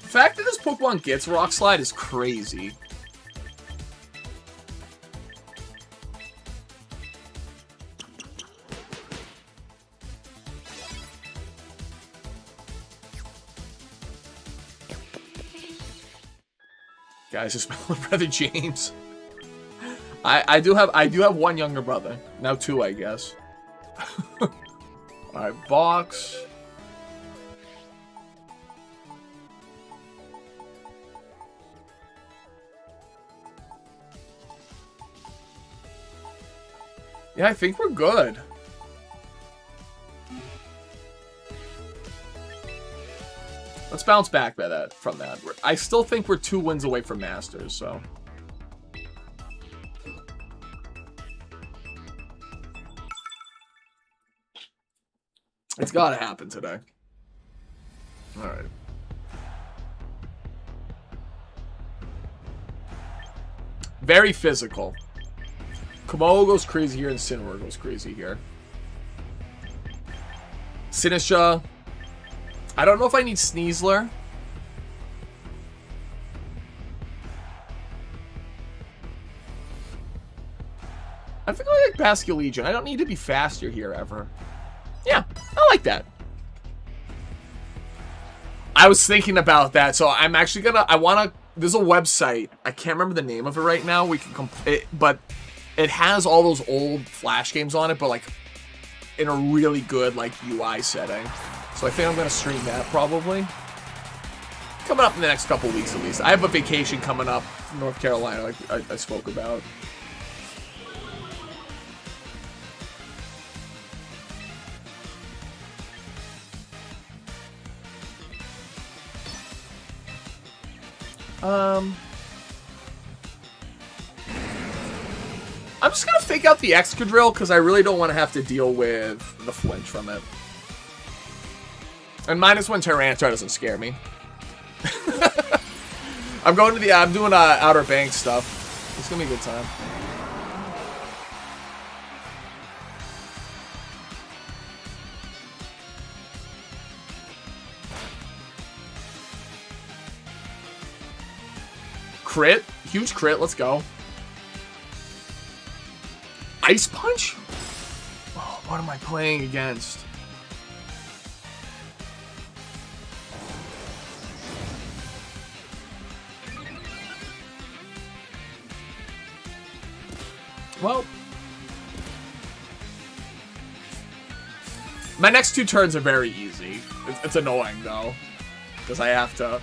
The fact that this Pokemon gets Rock Slide is crazy. Guys, just my brother James. I do have one younger brother. Now two, I guess. Alright, box. Yeah, I think we're good. Let's bounce back by from that. I still think we're 2 wins away from Masters, so. It's gotta happen today. Alright. Very physical. Kommo-o goes crazy here and Incineroar goes crazy here. Sinisha. I don't know if I need Sneasler. I think I like Basculegion. I don't need to be faster here ever. Yeah, I like that. I was thinking about that, so I'm actually gonna. There's a website. I can't remember the name of it right now. We can but it has all those old Flash games on it, but like in a really good like UI setting. So I think I'm gonna stream that probably. Coming up in the next couple weeks at least. I have a vacation coming up from North Carolina, like I spoke about. I'm just gonna fake out the Excadrill because I really don't want to have to deal with the flinch from it. And -1 Tyranitar doesn't scare me. I'm doing Outer Banks stuff. It's gonna be a good time. Crit, huge crit. Let's go. Ice Punch? Oh, what am I playing against? Well, my next 2 turns are very easy. It's annoying, though, because I have to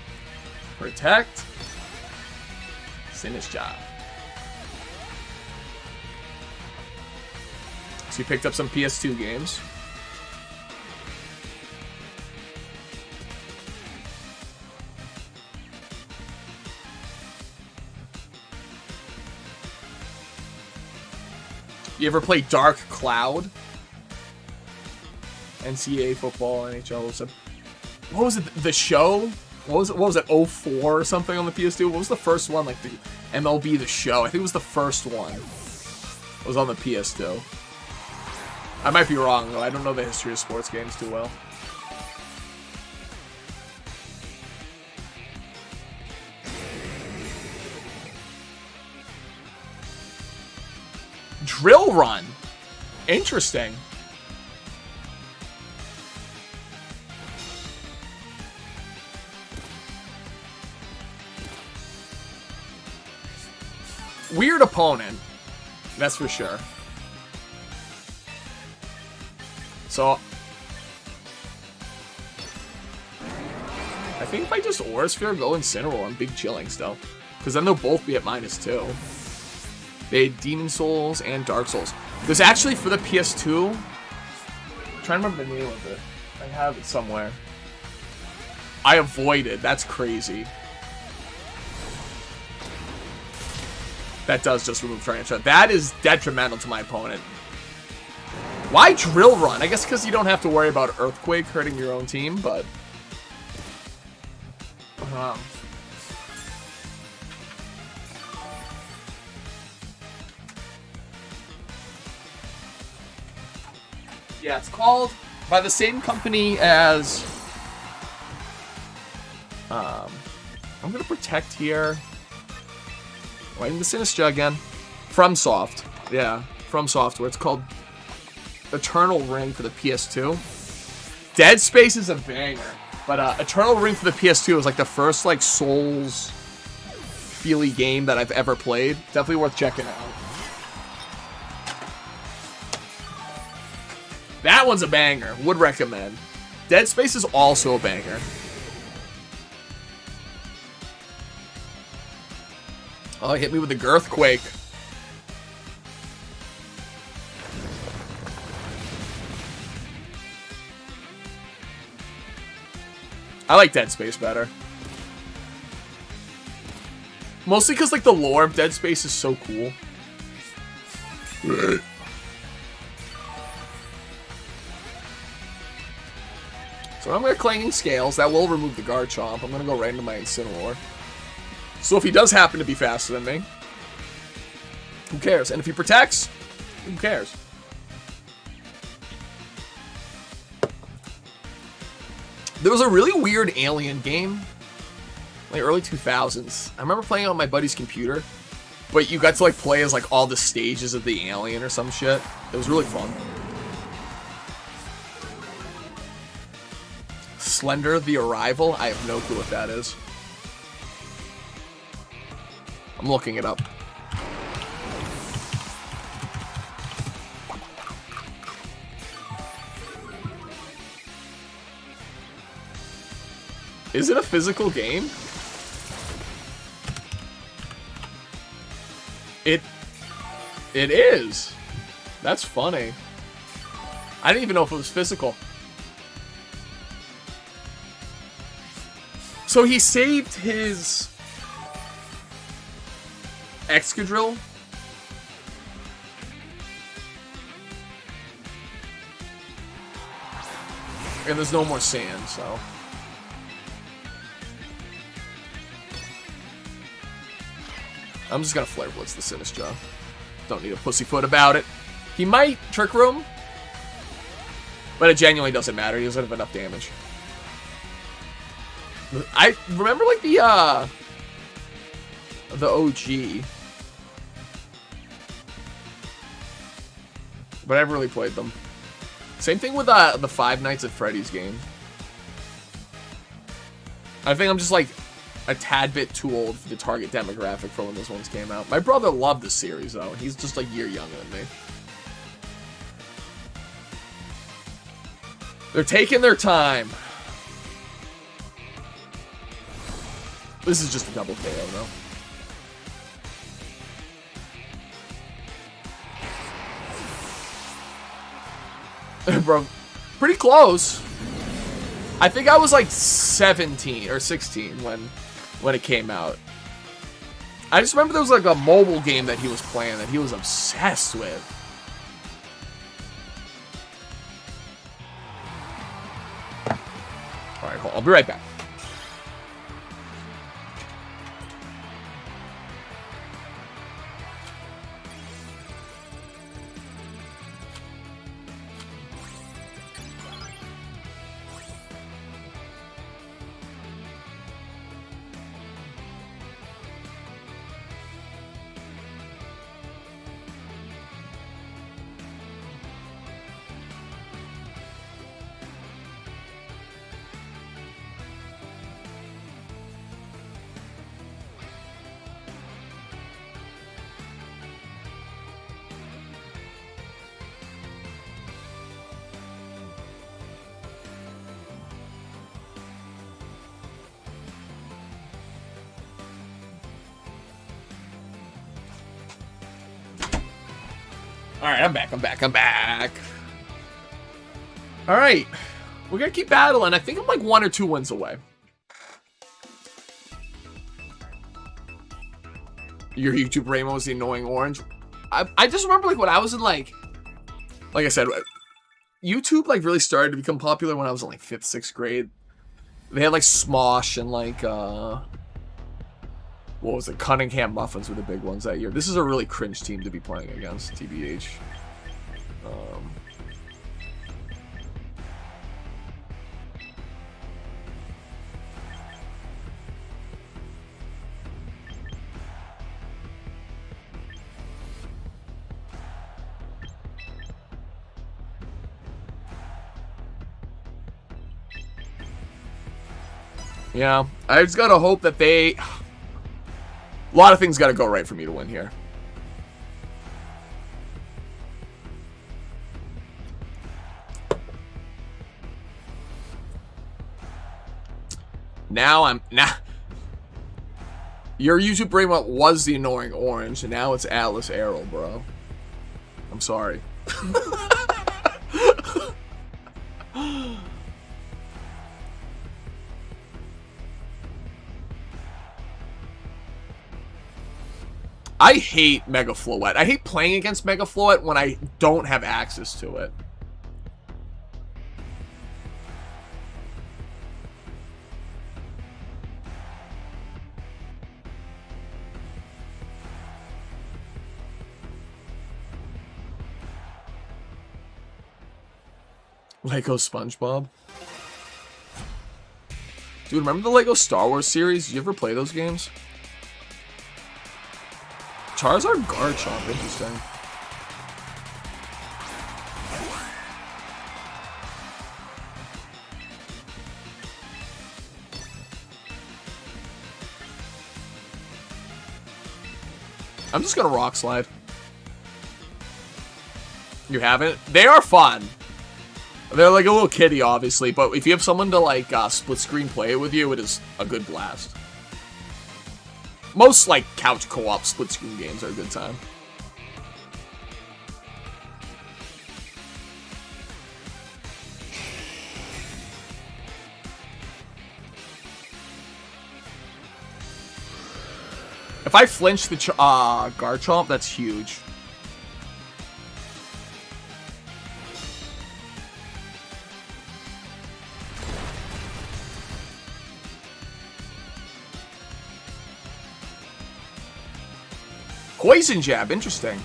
protect, finish job. So you picked up some PS2 games. You ever play Dark Cloud? NCAA football, NHL. What was it? The show? What was it? 04 or something on the PS2? What was the first one? Like the MLB The Show. I think it was the first one. It was on the PS2. I might be wrong though. I don't know the history of sports games too well. Drill Run. Interesting. Weird opponent. That's for sure. So I think if I just Aura Sphere, go Incineroar, I'm big chilling still. Because then they'll both be at -2. They had Demon Souls and Dark Souls. There's actually, for the PS2, I'm trying to remember the name of it. I have it somewhere. I avoided. That's crazy. That does just remove Tyranitar. That is detrimental to my opponent. Why Drill Run? I guess because you don't have to worry about Earthquake hurting your own team, but... Yeah, it's called by the same company as... I'm going to protect here. Why in the Sinistra again? FromSoft. Yeah, From Software. It's called Eternal Ring for the PS2. Dead Space is a banger. But Eternal Ring for the PS2 was like the first like Souls feely game that I've ever played. Definitely worth checking out. That one's a banger. Would recommend. Dead Space is also a banger. Oh, he hit me with the Girthquake. I like Dead Space better. Mostly because like the lore of Dead Space is so cool. So I'm going to Clanging Scales. That will remove the Garchomp. I'm going to go right into my Incineroar. So if he does happen to be faster than me, who cares? And if he protects, who cares? There was a really weird Alien game, like early 2000s. I remember playing it on my buddy's computer, but you got to like play as like all the stages of the alien or some shit. It was really fun. Slender the Arrival? I have no clue what that is. I'm looking it up. Is it a physical game? It is. That's funny. I didn't even know if it was physical. So he saved his Excadrill And there's no more sand, so. I'm just gonna Flare Blitz the Sinistcha. Don't need a pussyfoot about it. He might Trick Room, but it genuinely doesn't matter. He doesn't have enough damage. I remember like the OG, but I haven't really played them. Same thing with the Five Nights at Freddy's game. I think I'm just like a tad bit too old for the target demographic for when those ones came out. My brother loved the series though. He's just like a year younger than me. They're taking their time. This is just a double KO though. Bro, pretty close. I think I was like 17 or 16 when it came out. I just remember there was like a mobile game that he was playing that he was obsessed with. Alright, hold on. I'll be right back. Alright, I'm back. Alright. We're gonna keep battling. I think I'm like 1 or 2 wins away. Your YouTube Rainbow is the annoying orange. I just remember like when I was in like I said, YouTube like really started to become popular when I was in like 5th, 6th grade. They had like Smosh and like what was it? Cunningham Muffins were the big ones that year. This is a really cringe team to be playing against, TBH. Yeah, I just gotta hope that they... A lot of things gotta go right for me to win here. Now your YouTube brain was the annoying orange, and now it's Atlas Arrow, bro. I'm sorry. I hate Mega Flowette. I hate playing against Mega Flowette when I don't have access to it. Lego SpongeBob. Dude, remember the Lego Star Wars series? Did you ever play those games? Charizard Garchomp, interesting. I'm just gonna Rock Slide. You haven't? They are fun. They're like a little kitty, obviously, but if you have someone to like split screen play it with you, it is a good blast. Most, like, couch co-op split-screen games are a good time. If I flinch the Garchomp, that's huge. Poison Jab, interesting.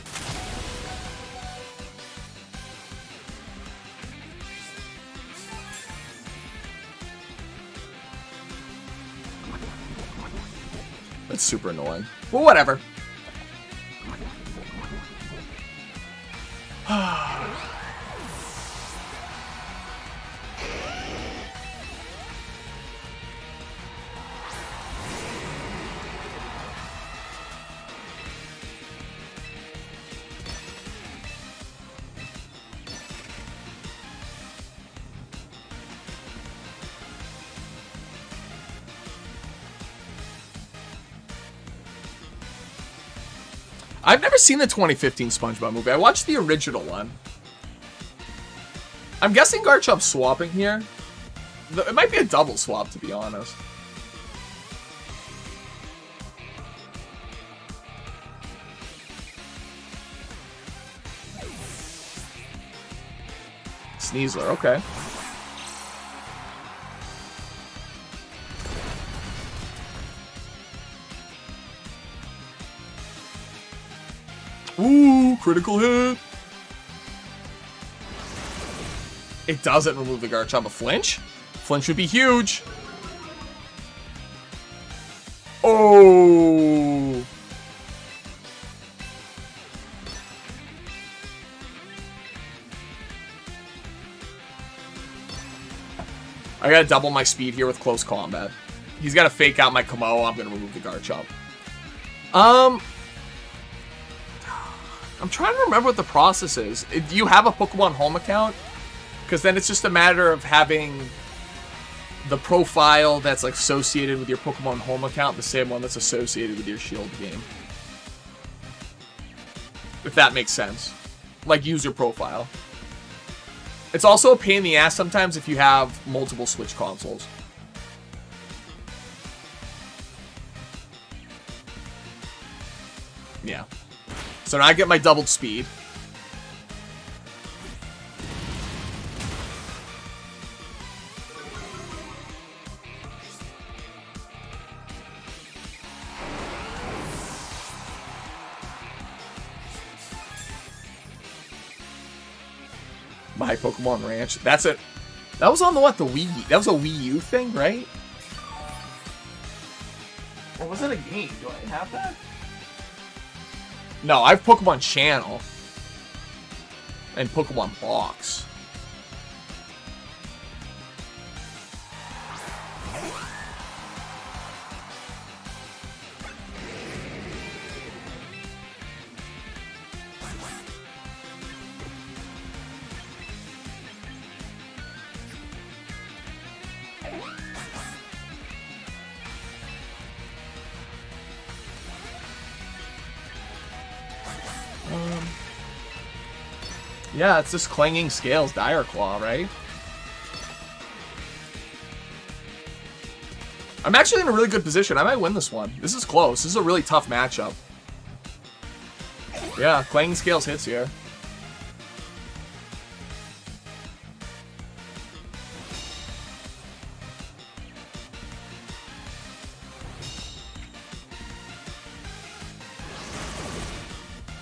That's super annoying. Well, whatever. I've never seen the 2015 SpongeBob movie. I watched the original one. I'm guessing Garchomp's swapping here. It might be a double swap, to be honest. Sneasler, okay. Ooh, critical hit. It doesn't remove the Garchomp. A flinch? Flinch would be huge. Oh. I gotta double my speed here with close combat. He's gotta fake out my Kommo-o. I'm gonna remove the Garchomp. I'm trying to remember what the process is. Do you have a Pokemon Home account? Because then it's just a matter of having the profile that's like associated with your Pokemon Home account, the same one that's associated with your Shield game. If that makes sense. Like, use your profile. It's also a pain in the ass sometimes if you have multiple Switch consoles. Yeah. So now I get my doubled speed. My Pokemon Ranch. That's it. That was on the what? The Wii. That was a Wii U thing, right? Or was it a game? Do I have that? No, I have Pokemon Channel. And Pokemon Box. Yeah, it's this Clanging Scales Dire Claw, right? I'm actually in a really good position. I might win this one. This is close. This is a really tough matchup. Yeah, Clanging Scales hits here.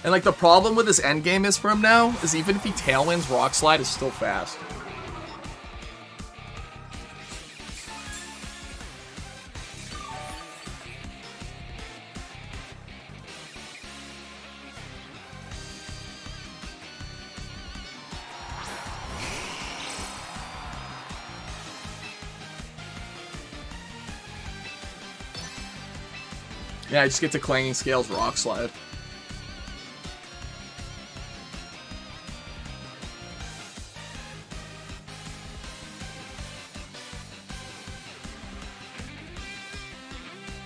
And like the problem with this endgame is for him now is even if he Tailwinds, Rock Slide is still fast. Yeah, I just get to Clanging Scales, Rock Slide.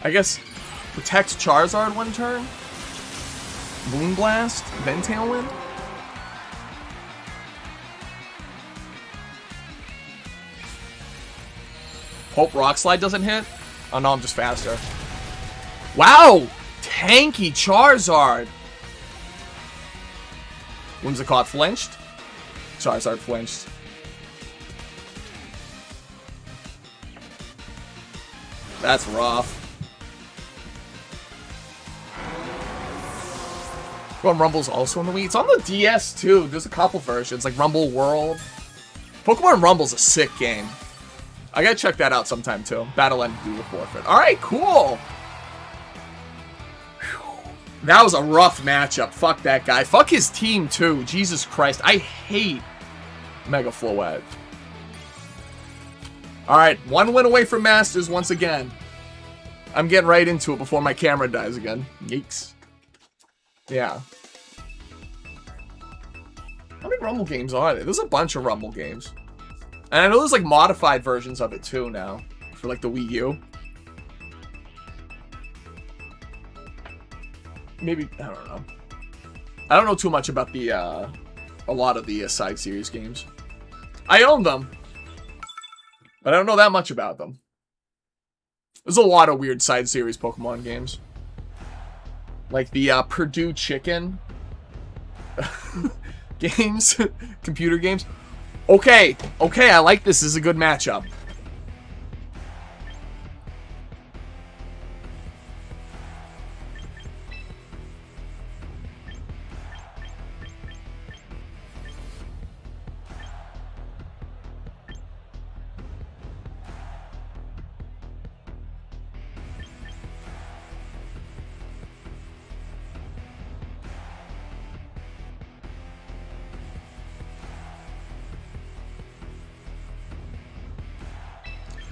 I guess protect Charizard one turn. Moonblast, then Tailwind. Hope Rock Slide doesn't hit. Oh no, I'm just faster. Wow! Tanky Charizard! Whimsicott flinched. Charizard flinched. That's rough. Pokemon Rumble's also on the Wii. It's on the DS too. There's a couple versions, like Rumble World. Pokemon Rumble's a sick game. I gotta check that out sometime too. Battle ended due to forfeit. Alright, cool. Whew. That was a rough matchup. Fuck that guy. Fuck his team too. Jesus Christ. I hate Mega Flowette. Alright, one win away from Masters once again. I'm getting right into it before my camera dies again. Yikes. Yeah. How many Rumble games are there? There's a bunch of Rumble games. And I know there's like modified versions of it too now. For like the Wii U. Maybe, I don't know. I don't know too much about the, a lot of the side series games. I own them. But I don't know that much about them. There's a lot of weird side series Pokemon games. Like the Purdue Chicken games. Computer games. Okay. Okay, I like this. This is a good matchup.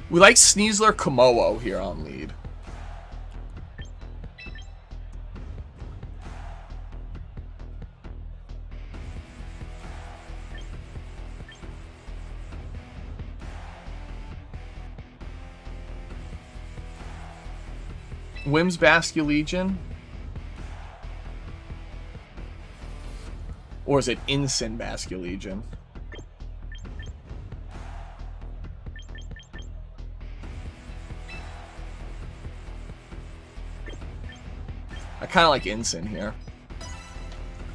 We like Sneasler Kommo-o here on lead. Wims Basculegion? Or is it Ensign Basculegion? I kind of like Ensign here.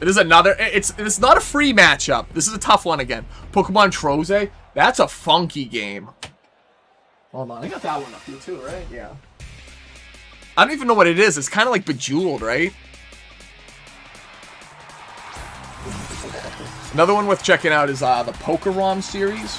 It is another... It's not a free matchup. This is a tough one again. Pokemon Troze? That's a funky game. Hold on. I got that one up here too, right? Yeah. I don't even know what it is. It's kind of like Bejeweled, right? Another one worth checking out is the Pokerom series.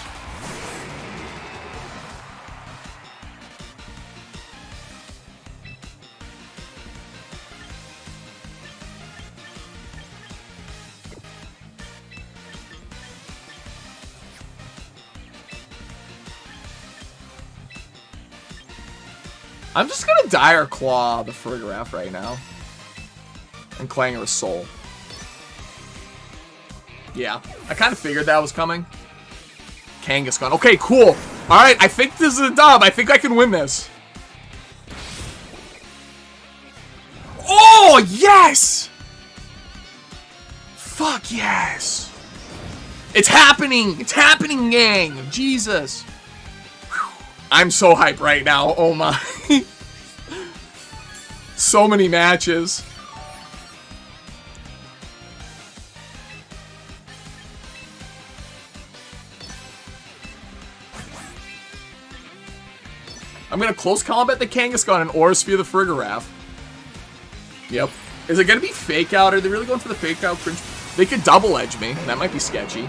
I'm just gonna Dire Claw the Farigiraf right now. And Clangorous Soul. Yeah, I kind of figured that was coming. Kangaskhan. Okay, cool. Alright, I think this is a dub. I think I can win this. Oh, yes! Fuck yes! It's happening! It's happening, gang! Jesus! I'm so hyped right now. Oh my. So many matches. I'm gonna close combat the Kangaskhan and Aura Sphere the Farigiraf. Yep. Is it gonna be fake out? Are they really going for the fake out cringe? They could double edge me. That might be sketchy.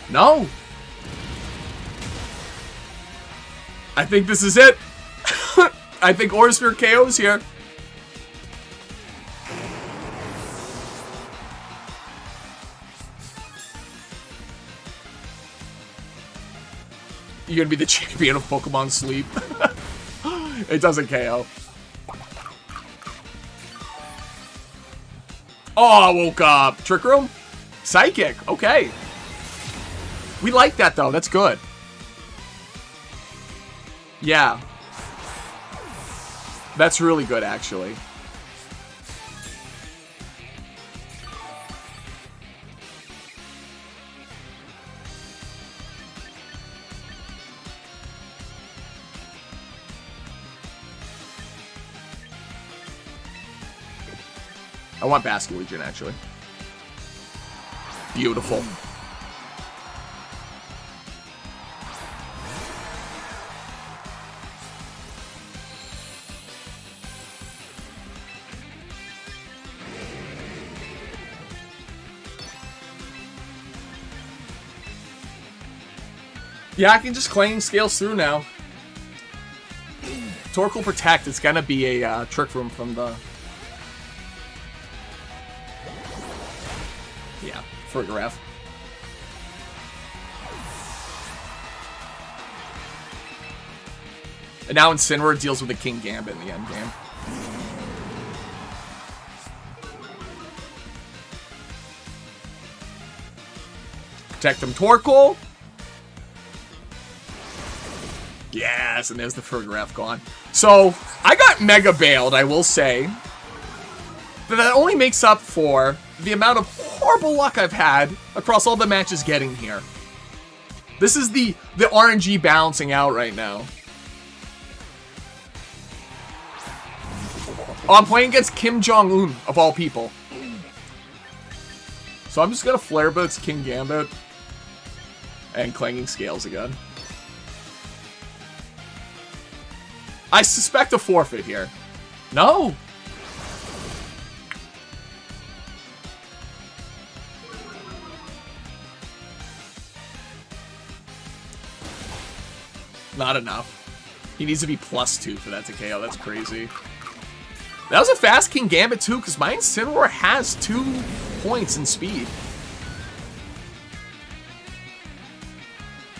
No. I think this is it. I think Aura Sphere KO's here. You're gonna be the champion of Pokemon Sleep. It doesn't KO. Oh, I woke up. Trick Room? Psychic. Okay. We like that, though. That's good. Yeah. That's really good, actually. I want Basculegion, actually. Beautiful. Yeah, I can just claim scales through now. Torkoal Protect is gonna be a Trick Room from the... Yeah, Farigiraf. And now Incineroar deals with the King Gambit in the end game. Protect him, Torkoal. Yes, and there's the Farigiraf gone. So, I got mega bailed, I will say. But that only makes up for the amount of horrible luck I've had across all the matches getting here. This is the RNG balancing out right now. Oh, I'm playing against Kim Jong-un, of all people. So I'm just gonna Flare Blitz King Gambit and Clanging Scales again. I suspect a forfeit here. No! Not enough. He needs to be +2 for that to KO. That's crazy. That was a fast King Gambit too, because my Incineroar has 2 points in speed.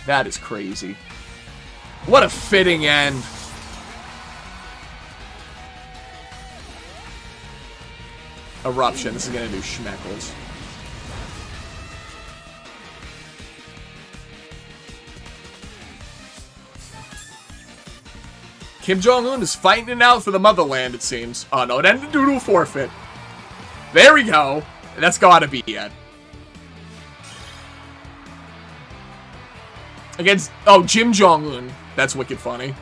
That is crazy. What a fitting end. Eruption. This is gonna do schmeckles. Kim Jong-un is fighting it out for the motherland, it seems. Oh no, it ended due to a forfeit. There we go. That's gotta be it. Against, oh, Jim Jong-un. That's wicked funny.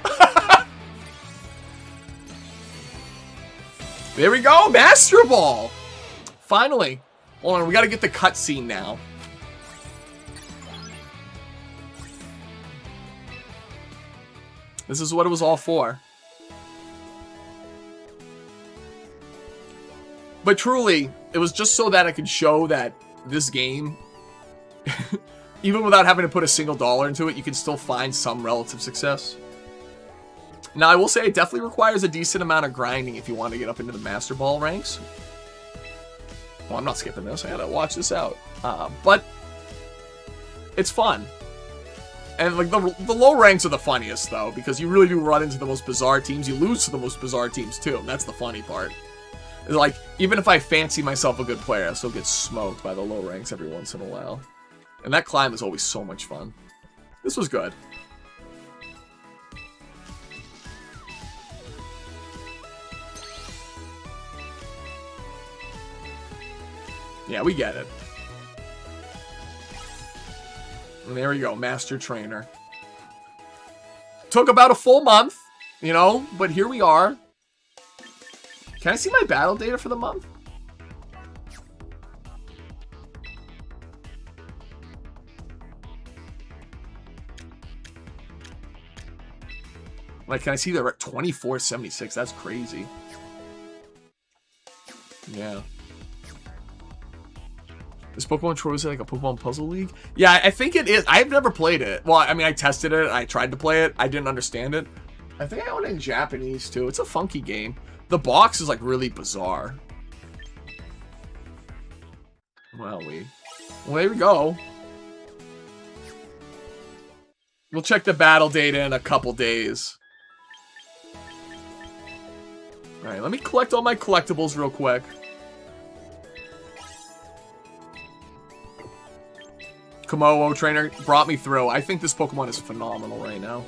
There we go, Master Ball. Finally. Hold on, we gotta get the cutscene now. This is what it was all for. But truly, it was just so that I could show that this game, even without having to put a single dollar into it, you can still find some relative success. Now, I will say it definitely requires a decent amount of grinding if you want to get up into the Master Ball ranks. Well, I'm not skipping this. I gotta watch this out. But it's fun. And like the low ranks are the funniest though, because you really do run into the most bizarre teams. You lose to the most bizarre teams too. That's the funny part. It's like, even if I fancy myself a good player, I still get smoked by the low ranks every once in a while. And that climb is always so much fun. This was good. Yeah, we get it. And there we go, Master Trainer. Took about a full month, you know, but here we are. Can I see my battle data for the month? Like, can I see the 2476? That's crazy. Yeah. Is Pokemon Troy like a Pokemon Puzzle League? Yeah, I think it is. I've never played it. Well, I mean, I tested it. I tried to play it. I didn't understand it. I think I own it in Japanese, too. It's a funky game. The box is, like, really bizarre. Well, there we go. We'll check the battle data in a couple days. Alright, let me collect all my collectibles real quick. Kommo-o trainer brought me through. I think this Pokemon is phenomenal right now.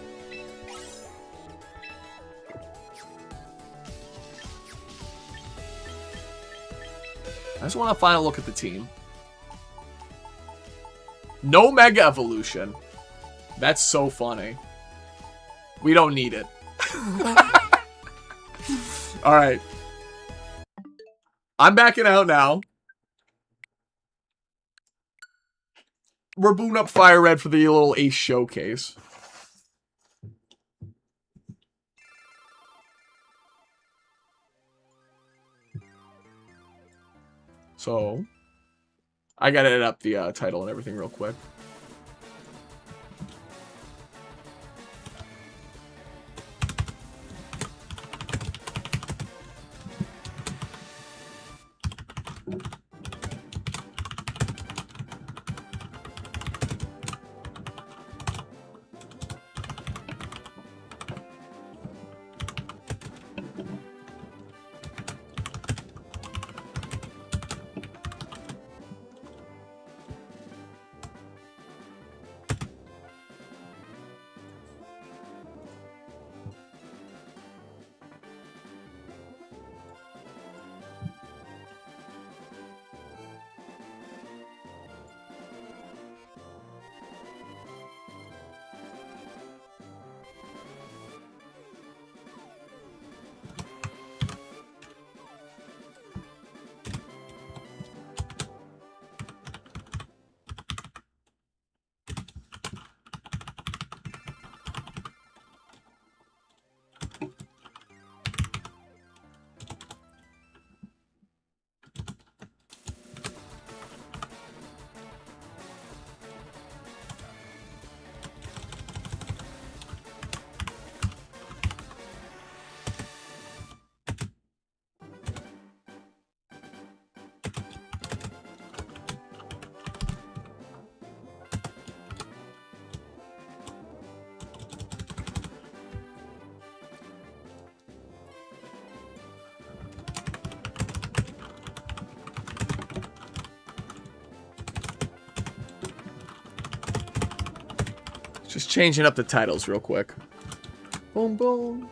I just want to final look at the team. No Mega Evolution. That's so funny. We don't need it. Alright. I'm backing out now. We're booting up Fire Red for the little Ace Showcase. So, I gotta edit up the title and everything real quick. Just changing up the titles real quick. Boom, boom.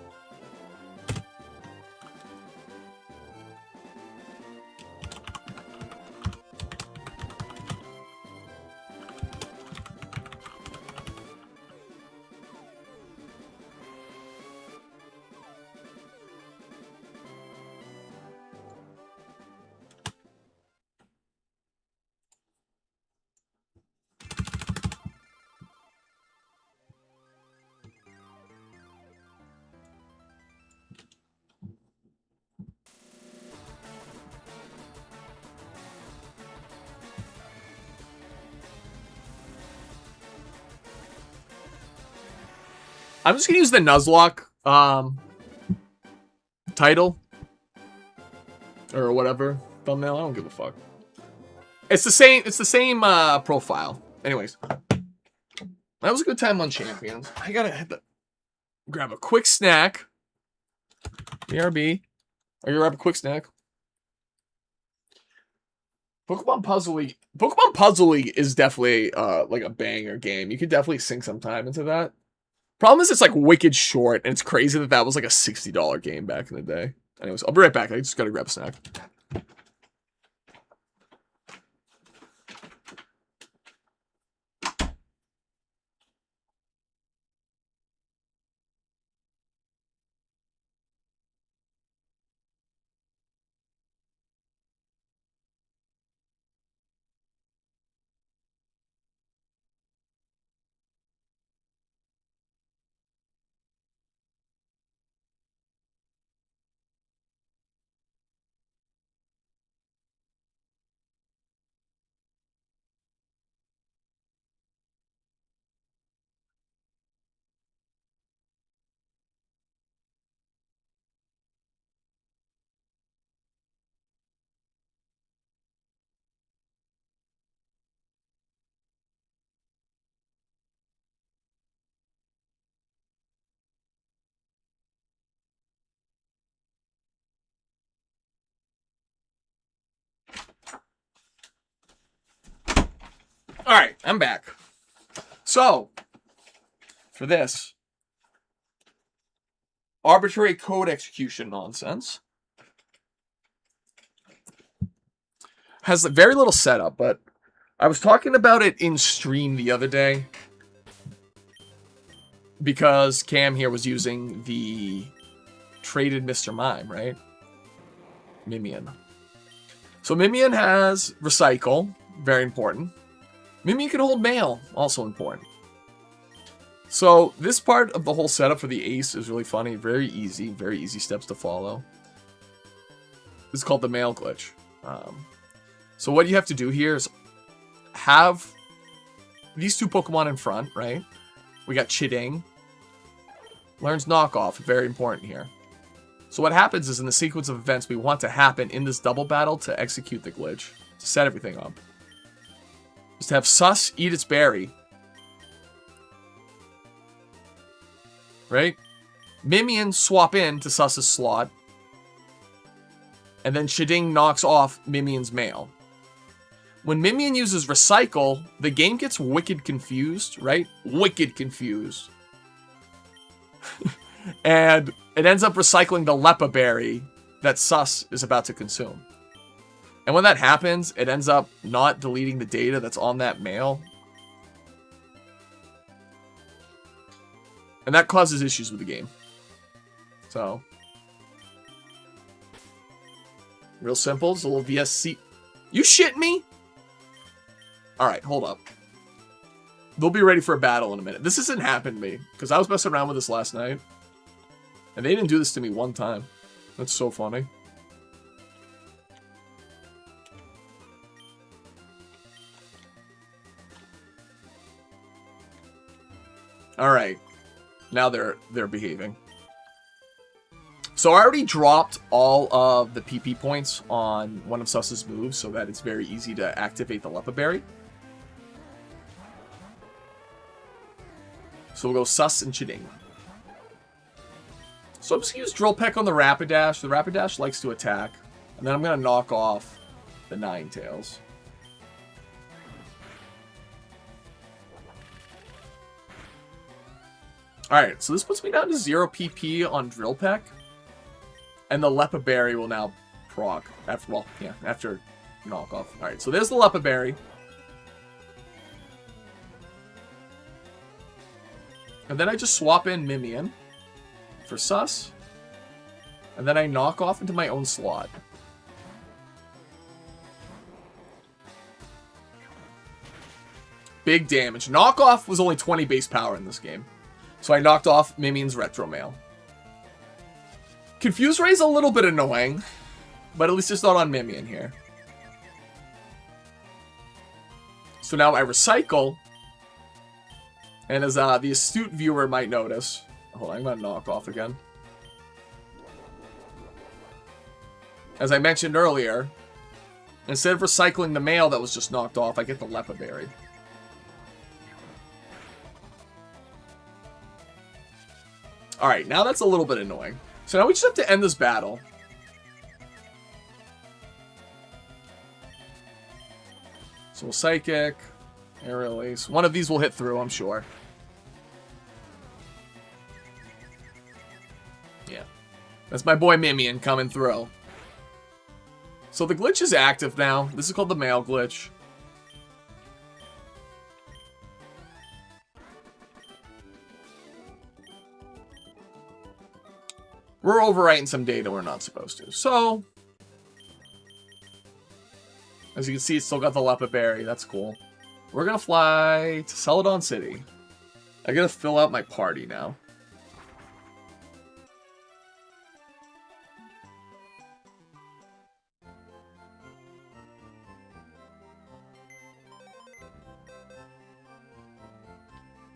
I'm just gonna use the Nuzlocke title or whatever thumbnail. I don't give a fuck. It's the same. It's the same profile. Anyways, that was a good time on Champions. I gotta have to grab a quick snack. BRB. Are you grab a quick snack? Pokemon Puzzle League. Pokemon Puzzle League is definitely like a banger game. You could definitely sink some time into that. Problem is, it's like wicked short, and it's crazy that that was like a $60 game back in the day. Anyways, I'll be right back. I just gotta grab a snack. All right, I'm back. So, for this arbitrary code execution nonsense, has very little setup, but I was talking about it in stream the other day because Cam here was using the traded Mr. Mime, right? Mimian. So Mimian has Recycle, very important. Mimian can hold Mail, also important. So this part of the whole setup for the Ace is really funny. Very easy steps to follow. This is called the Mail glitch. So what you have to do here is have these two Pokemon in front, right? We got Chiding. Learns Knockoff, very important here. So what happens is in the sequence of events we want to happen in this double battle to execute the glitch, to set everything up, is to have Sus eat its berry. Right? Mimian swap in to Sus's slot. And then Chiding knocks off Mimian's Mail. When Mimian uses Recycle, the game gets wicked confused, right? Wicked confused. And it ends up recycling the Lepa Berry that Sus is about to consume. And when that happens, it ends up not deleting the data that's on that mail. And that causes issues with the game. So, real simple. It's a little VSC. You shit me? Alright, hold up. They'll be ready for a battle in a minute. This hasn't happened to me, because I was messing around with this last night. And they didn't do this to me one time. That's so funny. Alright. Now they're behaving. So I already dropped all of the PP points on one of Sus's moves so that it's very easy to activate the Lepa Berry. So we'll go Sus and Chiding. So I'm just going to use Drill Peck on the Rapidash. The Rapidash likes to attack. And then I'm going to knock off the Ninetales. Alright, so this puts me down to 0 PP on Drill Peck. And the Lepa Berry will now proc. After, well, yeah, after knockoff. Alright, so there's the Lepa Berry. And then I just swap in Mimian for Sus. And then I knock off into my own slot. Big damage. Knockoff was only 20 base power in this game. So I knocked off Mimian's Retro Mail. Confuse Ray is a little bit annoying. But at least it's not on Mimian here. So now I recycle. And as the astute viewer might notice... Hold on, I'm going to knock off again. As I mentioned earlier, instead of recycling the mail that was just knocked off, I get the Lepa Berry. Alright, now that's a little bit annoying. So now we just have to end this battle. So we'll Psychic, Air Release. One of these will hit through, I'm sure. Yeah. That's my boy Mimian coming through. So the glitch is active now. This is called the mail glitch. We're overwriting some data we're not supposed to. So, as you can see, it's still got the Lepa Berry. That's cool. We're going to fly to Celadon City. I got to fill out my party now.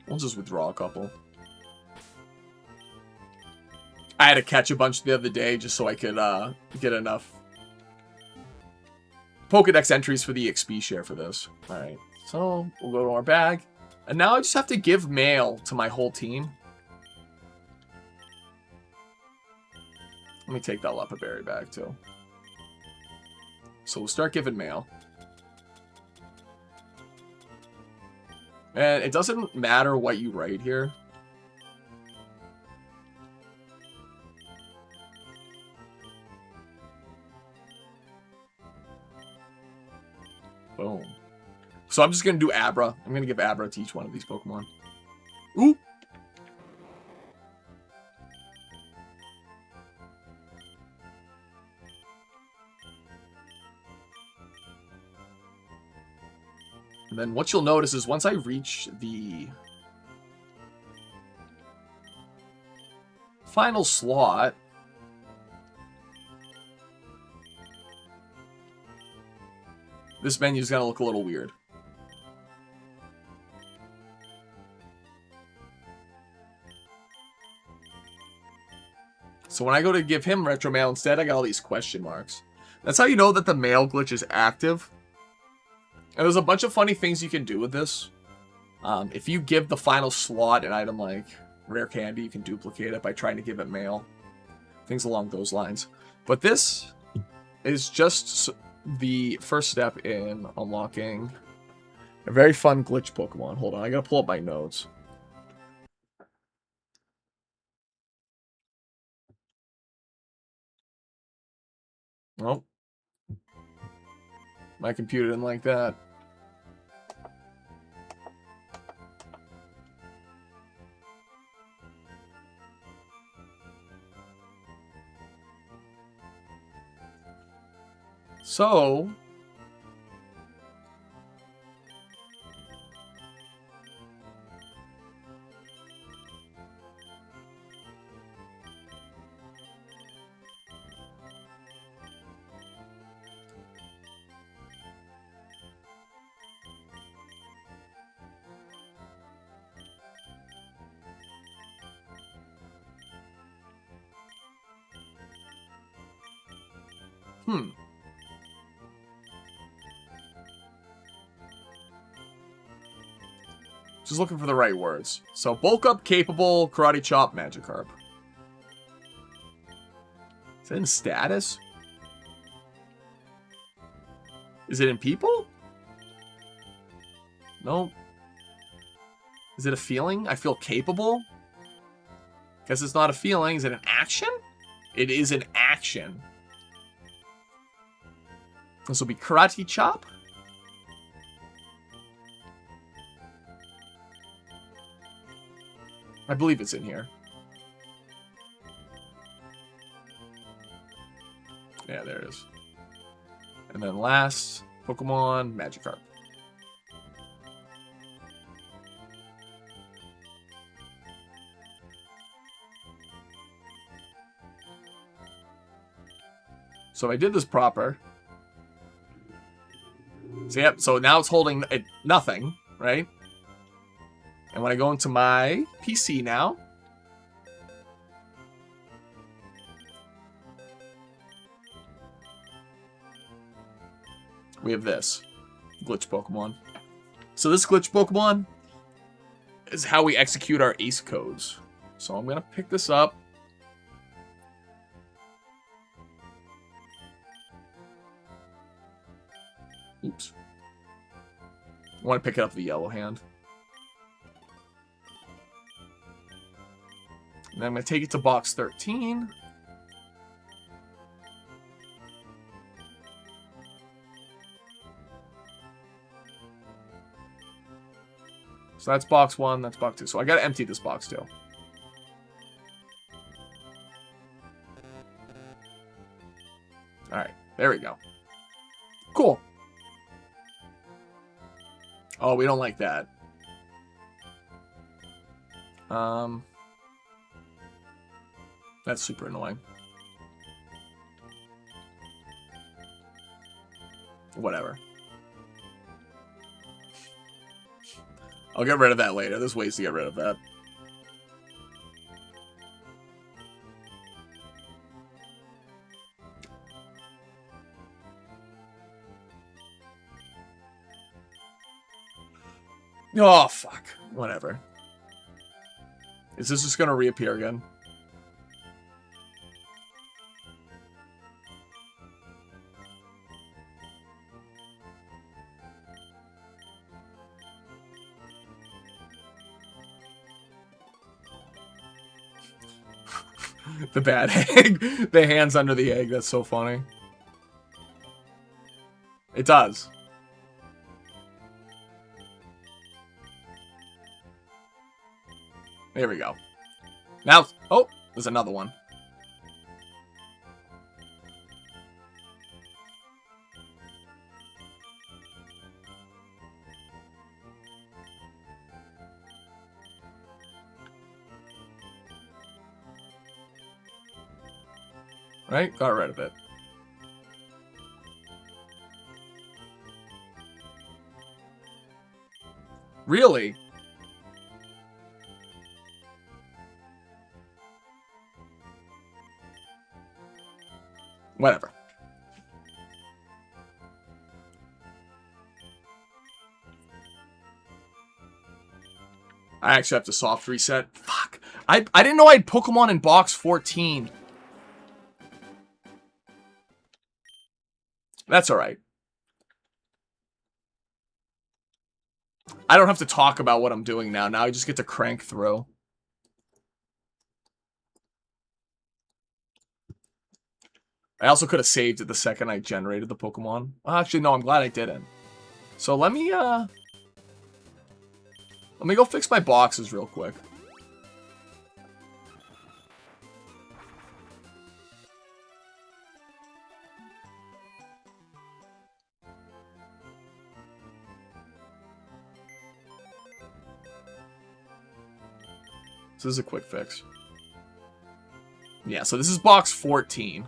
We'll just withdraw a couple. I had to catch a bunch the other day just so I could get enough Pokedex entries for the XP share for this. Alright, so we'll go to our bag. And now I just have to give mail to my whole team. Let me take that Lepa Berry bag too. So we'll start giving mail. And it doesn't matter what you write here. Boom. So I'm just going to do Abra. I'm going to give Abra to each one of these Pokemon. Ooh! And then what you'll notice is once I reach the final slot, this menu's gonna look a little weird. So when I go to give him Retro Mail instead, I got all these question marks. That's how you know that the mail glitch is active. And there's a bunch of funny things you can do with this. If you give the final slot an item like Rare Candy, you can duplicate it by trying to give it mail. Things along those lines. But this is just the first step in unlocking a very fun glitch Pokemon. Hold on, I gotta pull up my notes. Oh. My computer didn't like that. So, just looking for the right words. So, bulk up, capable, karate chop, Magikarp. Is it in status? Is it in people? No. Is it a feeling? I feel capable? Guess it's not a feeling. Is it an action? It is an action. This will be Karate Chop. I believe it's in here. Yeah, there it is. And then last Pokemon, Magikarp. So if I did this proper. So yep, so now it's holding nothing, right? And when I go into my PC now, we have this glitch Pokemon. So this glitch Pokemon is how we execute our ace codes. So I'm gonna pick this up. Oops. I want to pick it up the yellow hand. And then I'm going to take it to box 13. So that's box 1, that's box 2. So I got to empty this box too. Alright, there we go. Cool. Oh, we don't like that. That's super annoying. Whatever. I'll get rid of that later. There's ways to get rid of that. Oh, fuck. Whatever. Is this just gonna reappear again? The bad egg. The hands under the egg. That's so funny. It does. There we go. Now, oh, there's another one. Right? Got rid of it. Really? Whatever. I actually have to soft reset. Fuck. I didn't know I had Pokemon in box 14. That's alright. I don't have to talk about what I'm doing now. Now I just get to crank through. I also could have saved it the second I generated the Pokemon. Actually, no, I'm glad I didn't. So let me go fix my boxes real quick. So this is a quick fix. Yeah, so this is box 14.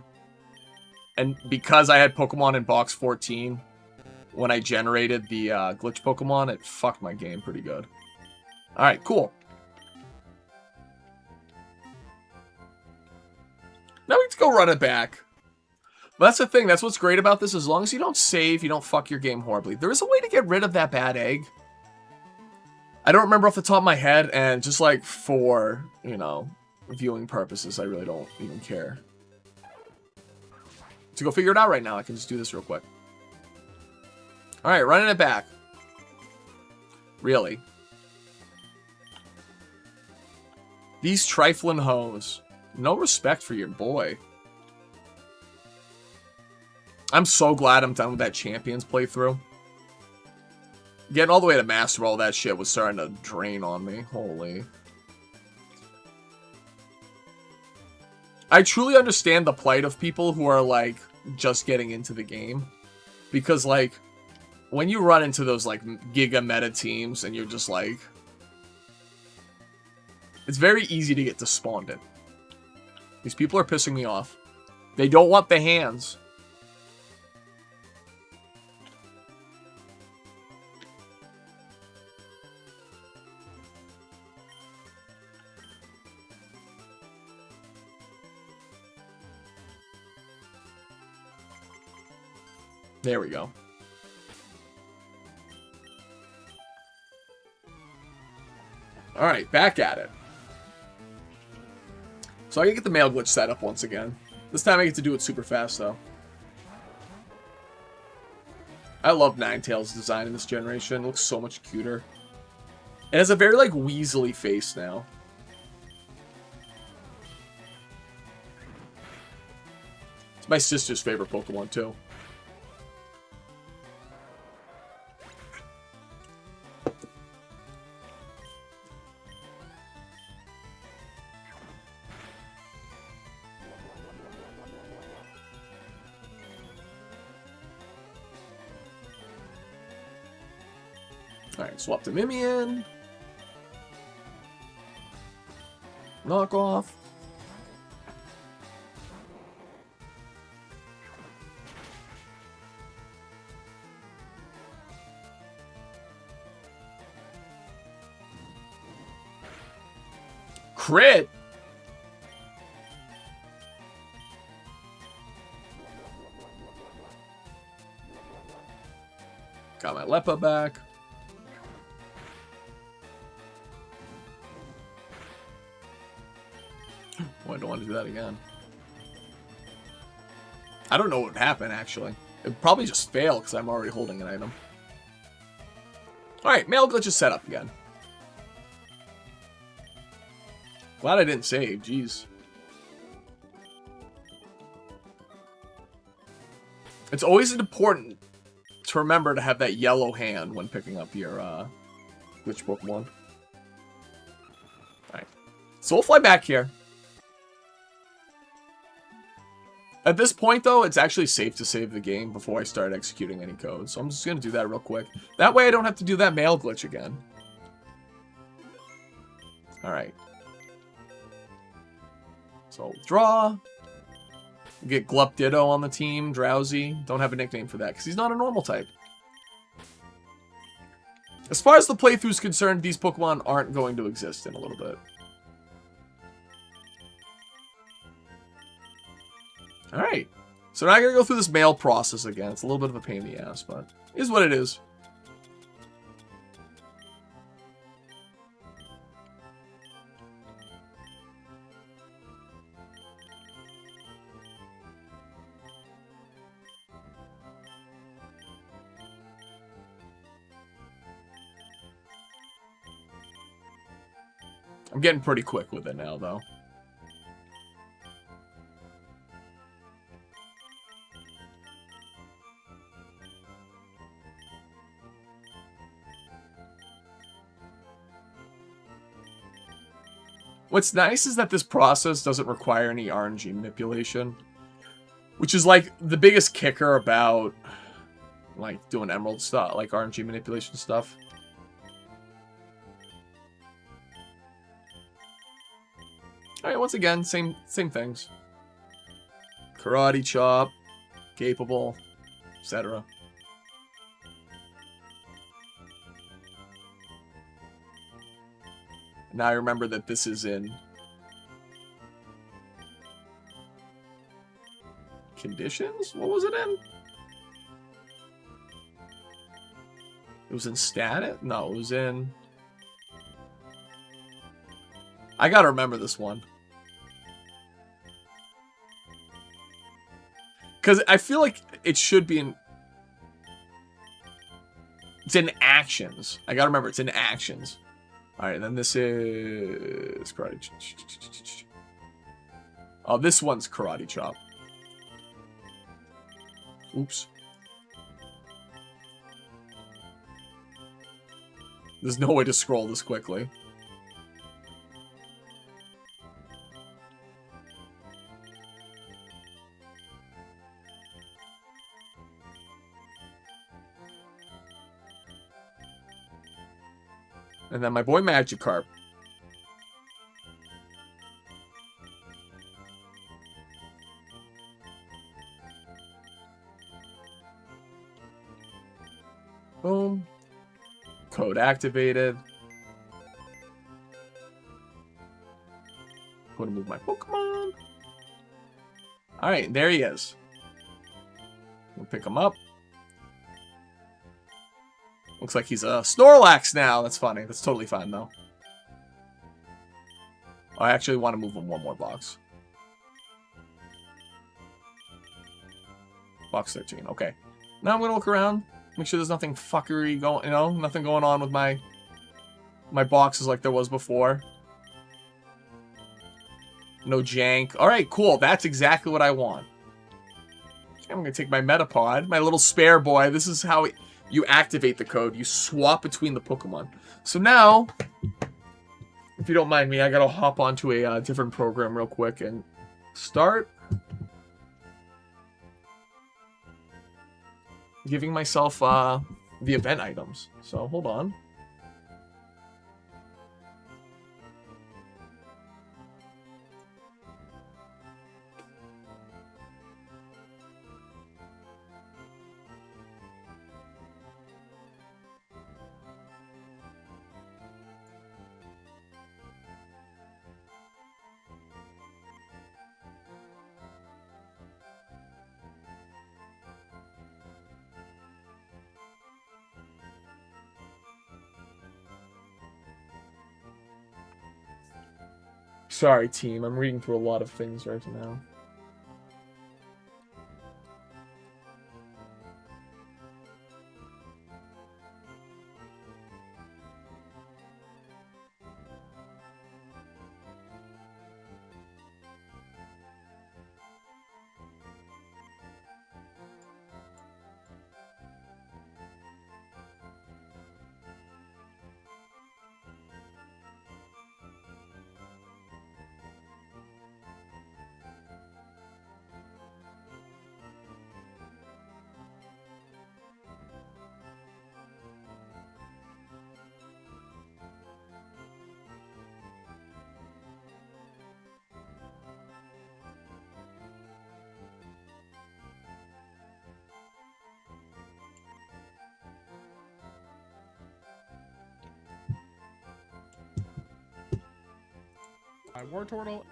And because I had Pokemon in box 14, when I generated the glitch Pokemon, it fucked my game pretty good. Alright, cool. Now we have to go run it back. But that's the thing, that's what's great about this. As long as you don't save, you don't fuck your game horribly. There is a way to get rid of that bad egg. I don't remember off the top of my head, and just like for, you know, viewing purposes, I really don't even care. To go figure it out right now, I can just do this real quick. Alright, running it back. Really? These trifling hoes. No respect for your boy. I'm so glad I'm done with that Champions playthrough. Getting all the way to Master, all that shit was starting to drain on me. Holy. I truly understand the plight of people who are, like, just getting into the game. Because, like, when you run into those, like, giga meta teams and you're just, like... It's very easy to get despondent. These people are pissing me off. They don't want the hands. There we go. Alright, back at it. So I can get the mail glitch set up once again. This time I get to do it super fast, though. I love Ninetales' design in this generation. It looks so much cuter. It has a very, like, weaselly face now. It's my sister's favorite Pokemon, too. Alright, swap to Mimian. Knock off. Crit. Got my Leppa back. Oh, I don't want to do that again. I don't know what would happen, actually. It would probably just fail, because I'm already holding an item. Alright, mail glitch is set up again. Glad I didn't save, jeez. It's always important to remember to have that yellow hand when picking up your glitch Pokemon. Alright. So we'll fly back here. At this point, though, it's actually safe to save the game before I start executing any code. So I'm just going to do that real quick. That way I don't have to do that mail glitch again. Alright. So, draw. Get Glup Ditto on the team. Drowsy. Don't have a nickname for that, because he's not a normal type. As far as the playthrough is concerned, these Pokemon aren't going to exist in a little bit. Alright, so now I gotta go through this mail process again. It's a little bit of a pain in the ass, but it is what it is. I'm getting pretty quick with it now, though. What's nice is that this process doesn't require any RNG manipulation, which is like the biggest kicker about like doing Emerald stuff, like RNG manipulation stuff. Alright, once again, same things. Karate chop, capable, etc. Now I remember that this is in conditions? What was it in? It was in status? No, it was in... I gotta remember this one. Because I feel like it should be in... It's in actions. I gotta remember, it's in actions. Alright, then this is karate. Oh, this one's karate chop. Oops. There's no way to scroll this quickly. And then my boy Magikarp. Boom. Code activated. Going to move my Pokemon. Alright, there he is. We'll pick him up. Looks like he's a Snorlax now. That's funny. That's totally fine, though. I actually want to move him one more box. Box 13. Okay. Now I'm going to look around. Make sure there's nothing fuckery going, nothing going on with my boxes like there was before. No jank. Alright, cool. That's exactly what I want. I'm going to take my Metapod, my little spare boy. This is how you activate the code. You swap between the Pokemon. So now, if you don't mind me, I got to hop onto a different program real quick and start giving myself the event items. So hold on. Sorry, team. I'm reading through a lot of things right now. Wartortle.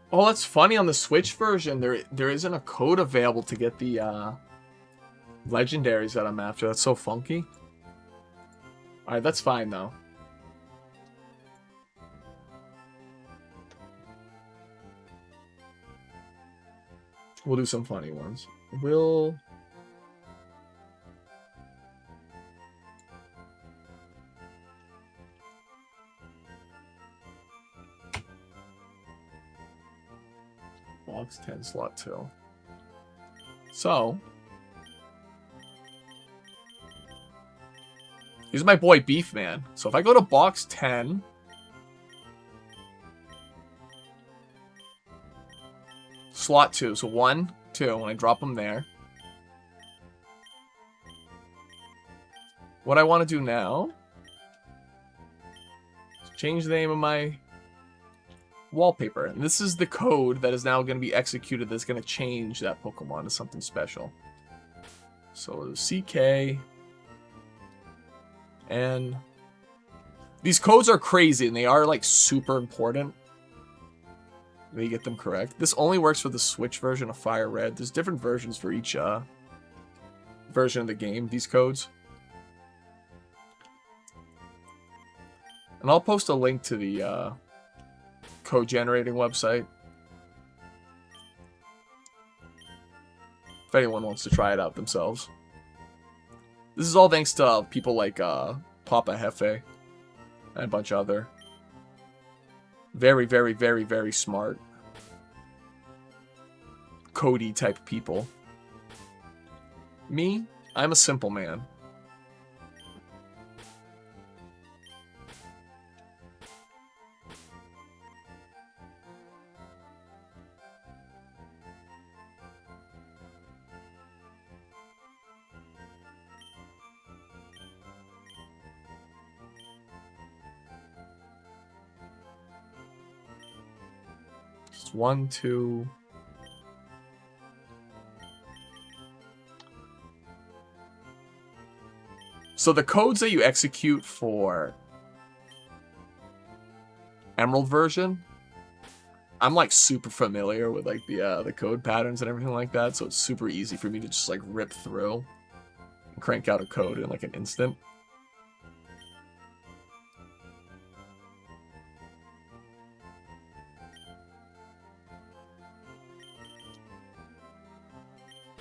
Oh, that's funny. On the Switch version, there isn't a code available to get the legendaries that I'm after. That's so funky. Alright, that's fine, though. We'll do some funny ones. We'll... Box 10, slot 2. So... here's my boy Beef Man. So if I go to box 10... slot 2. So 1, 2, and I drop them there. What I want to do now... is change the name of my wallpaper. And this is the code that is now going to be executed that's going to change that Pokemon to something special. So CK and these codes are crazy and they are like super important. They get them correct. This only works for the Switch version of Fire Red. There's different versions for each version of the game, these codes. And I'll post a link to the code generating website if anyone wants to try it out themselves. This is all thanks to people like Papa Hefe and a bunch of other very, very, very, very smart Cody type people. Me, I'm a simple man. Just 1, 2. So the codes that you execute for Emerald version, I'm like super familiar with like the code patterns and everything like that, so it's super easy for me to just like rip through and crank out a code in like an instant.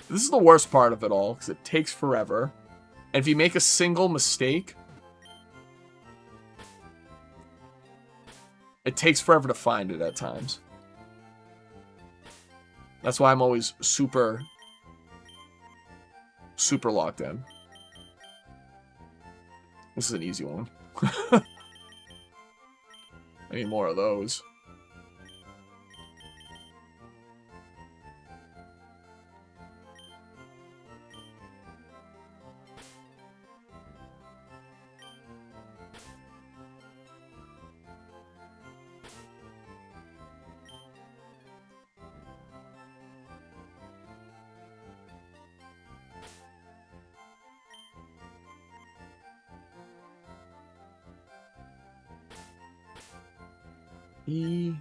This is the worst part of it all, because it takes forever. And if you make a single mistake, it takes forever to find it at times. That's why I'm always super, super locked in. This is an easy one. I need more of those. E.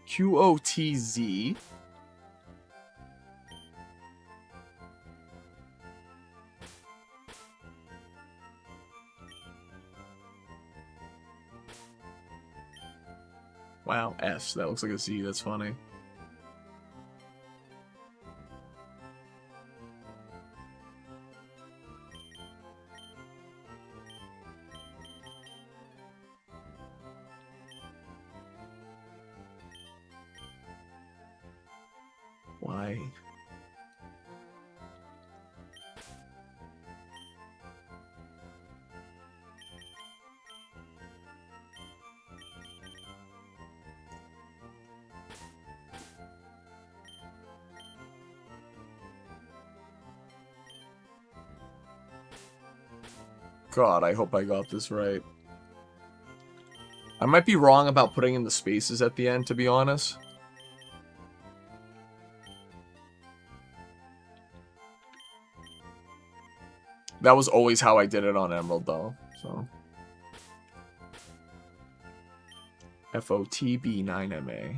QOTZ. Wow, S. That looks like a Z. That's funny. Why? God, I hope I got this right. I might be wrong about putting in the spaces at the end, to be honest. That was always how I did it on Emerald, though, so. FOTB9MA.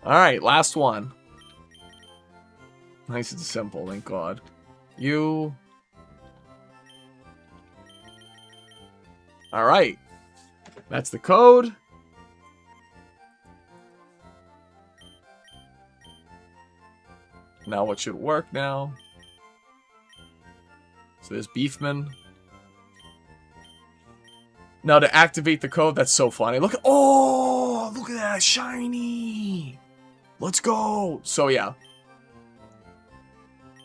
Alright, last one. Nice and simple, thank God. You... Alright. That's the code. Now what should work now? So there's Beefman. Now to activate the code, that's so funny. Look at, oh, look at that, shiny. Let's go. So yeah.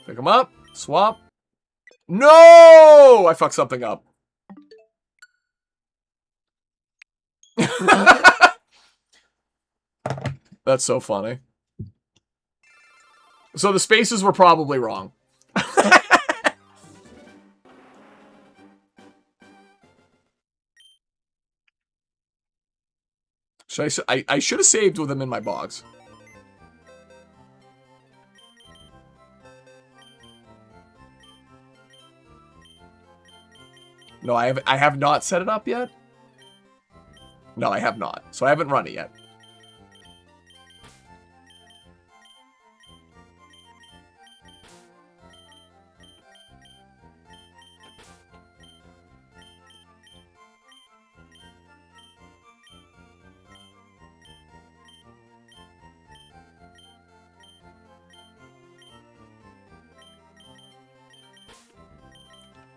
Pick him up, swap. No, I fucked something up. That's so funny. So the spaces were probably wrong. I should have saved with them in my box. No, I have not set it up yet. No, I have not. So I haven't run it yet.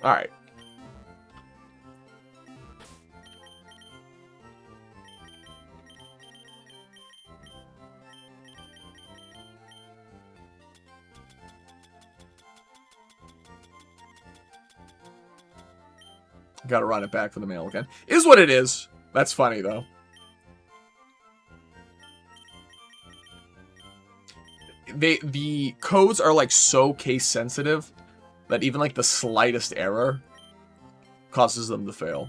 All right. Gotta run it back for the mail again. Is what it is. That's funny, though. The codes are, like, so case sensitive that even, like, the slightest error causes them to fail.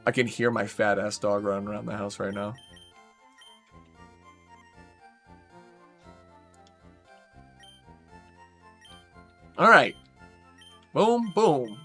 I can hear my fat-ass dog running around the house right now. All right. Boom, boom.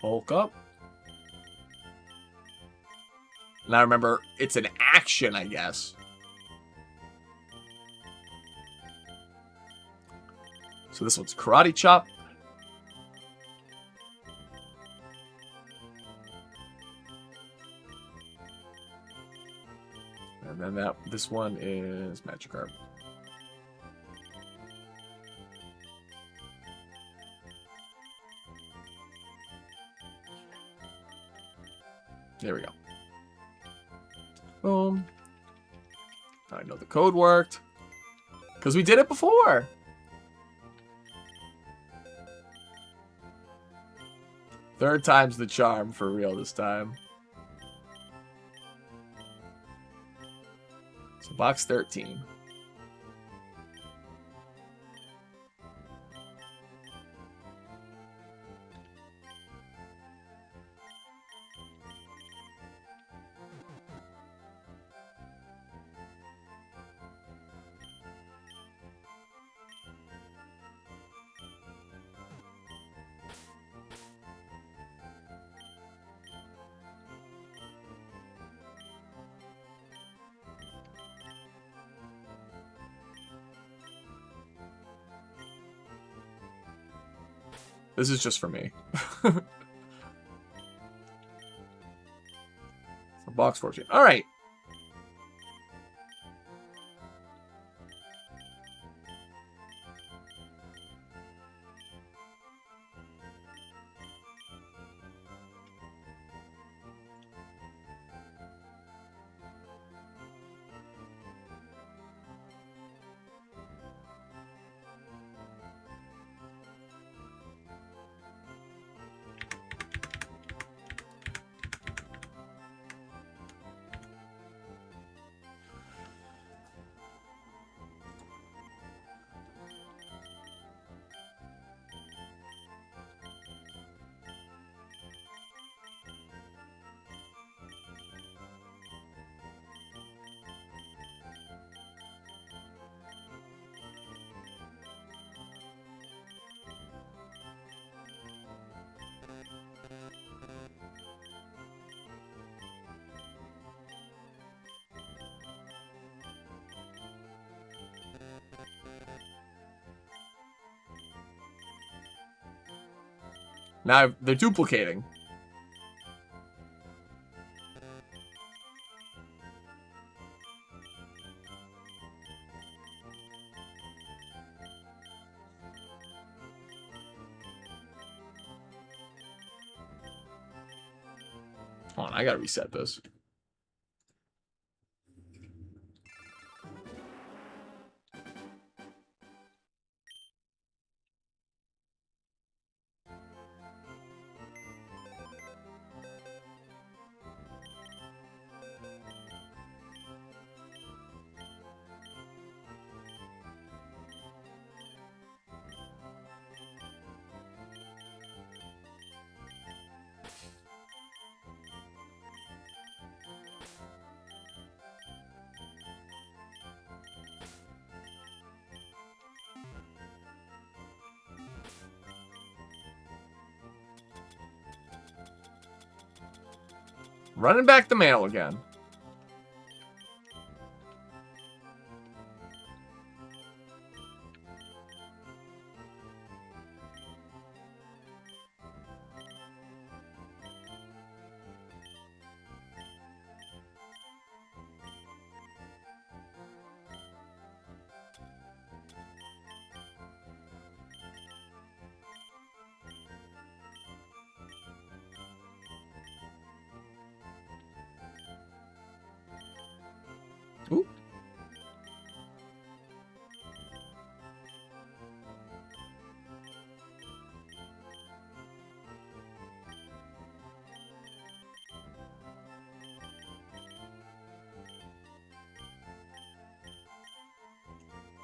Hulk up. Now remember, it's an action, I guess. So this one's Karate Chop. And then this one is Magikarp. There we go. Boom. I know the code worked. Because we did it before. Third time's the charm for real this time. So box 13. This is just for me. So box 14. All right. Now they're duplicating. Hold on, I gotta reset this. Running back the mail again. Ooh.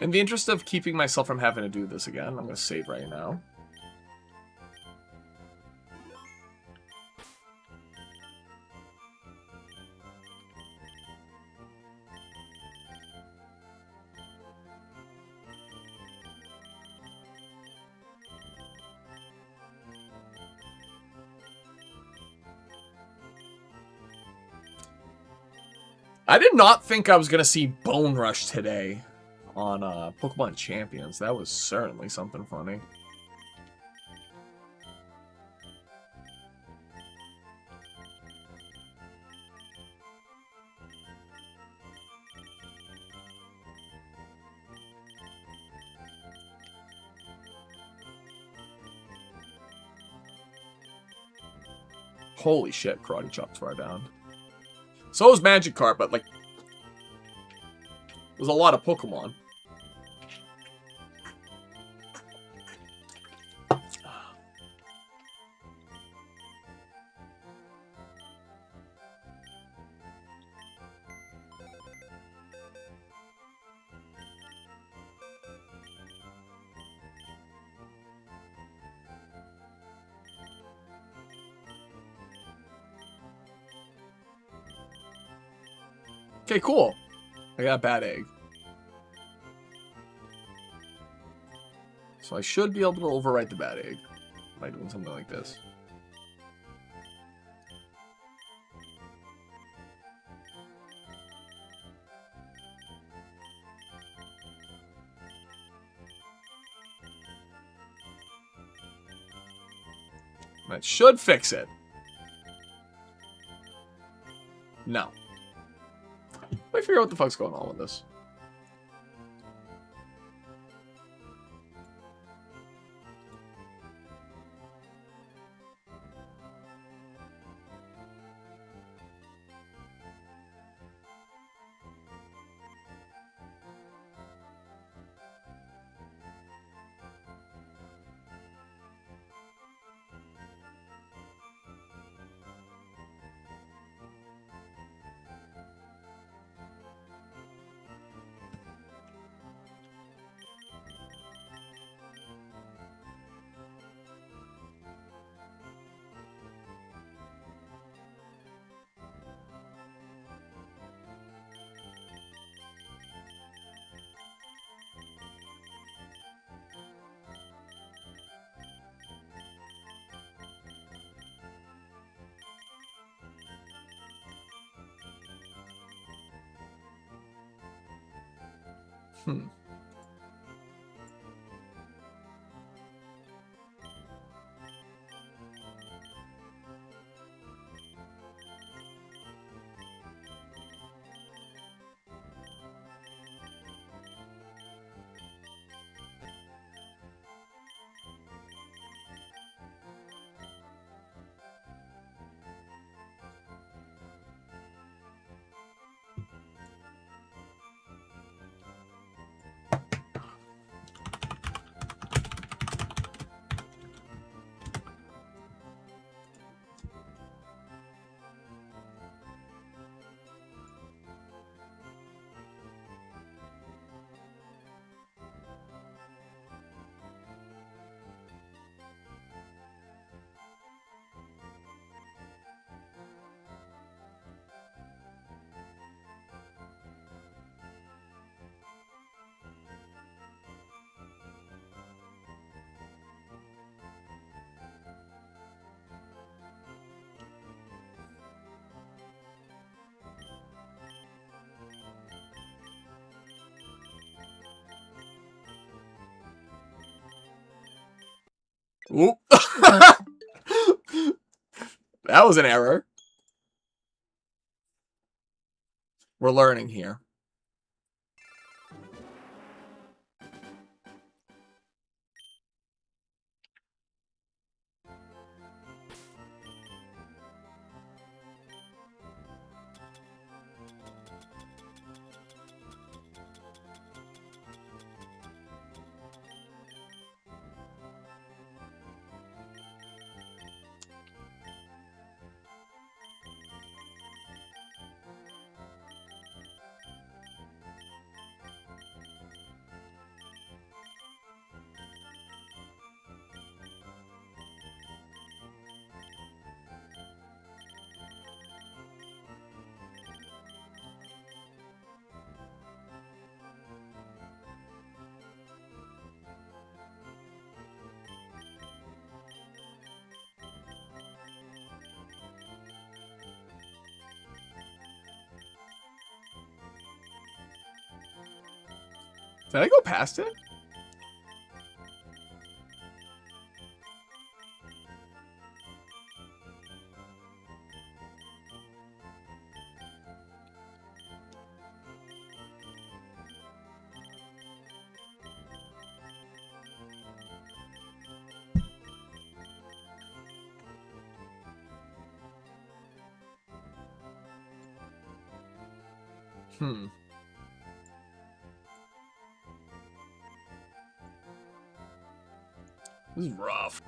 In the interest of keeping myself from having to do this again, I'm going to save right now. I did not think I was going to see Bone Rush today on Pokemon Champions. That was certainly something funny. Holy shit, Karate Chop's far down. So is Magikarp, but like, there's a lot of Pokemon. Okay, cool. I got a bad egg. So I should be able to overwrite the bad egg by doing something like this. That should fix it. No. Let me figure out what the fuck's going on with this. Oop. That was an error. We're learning here. Did I go past it? This is rough.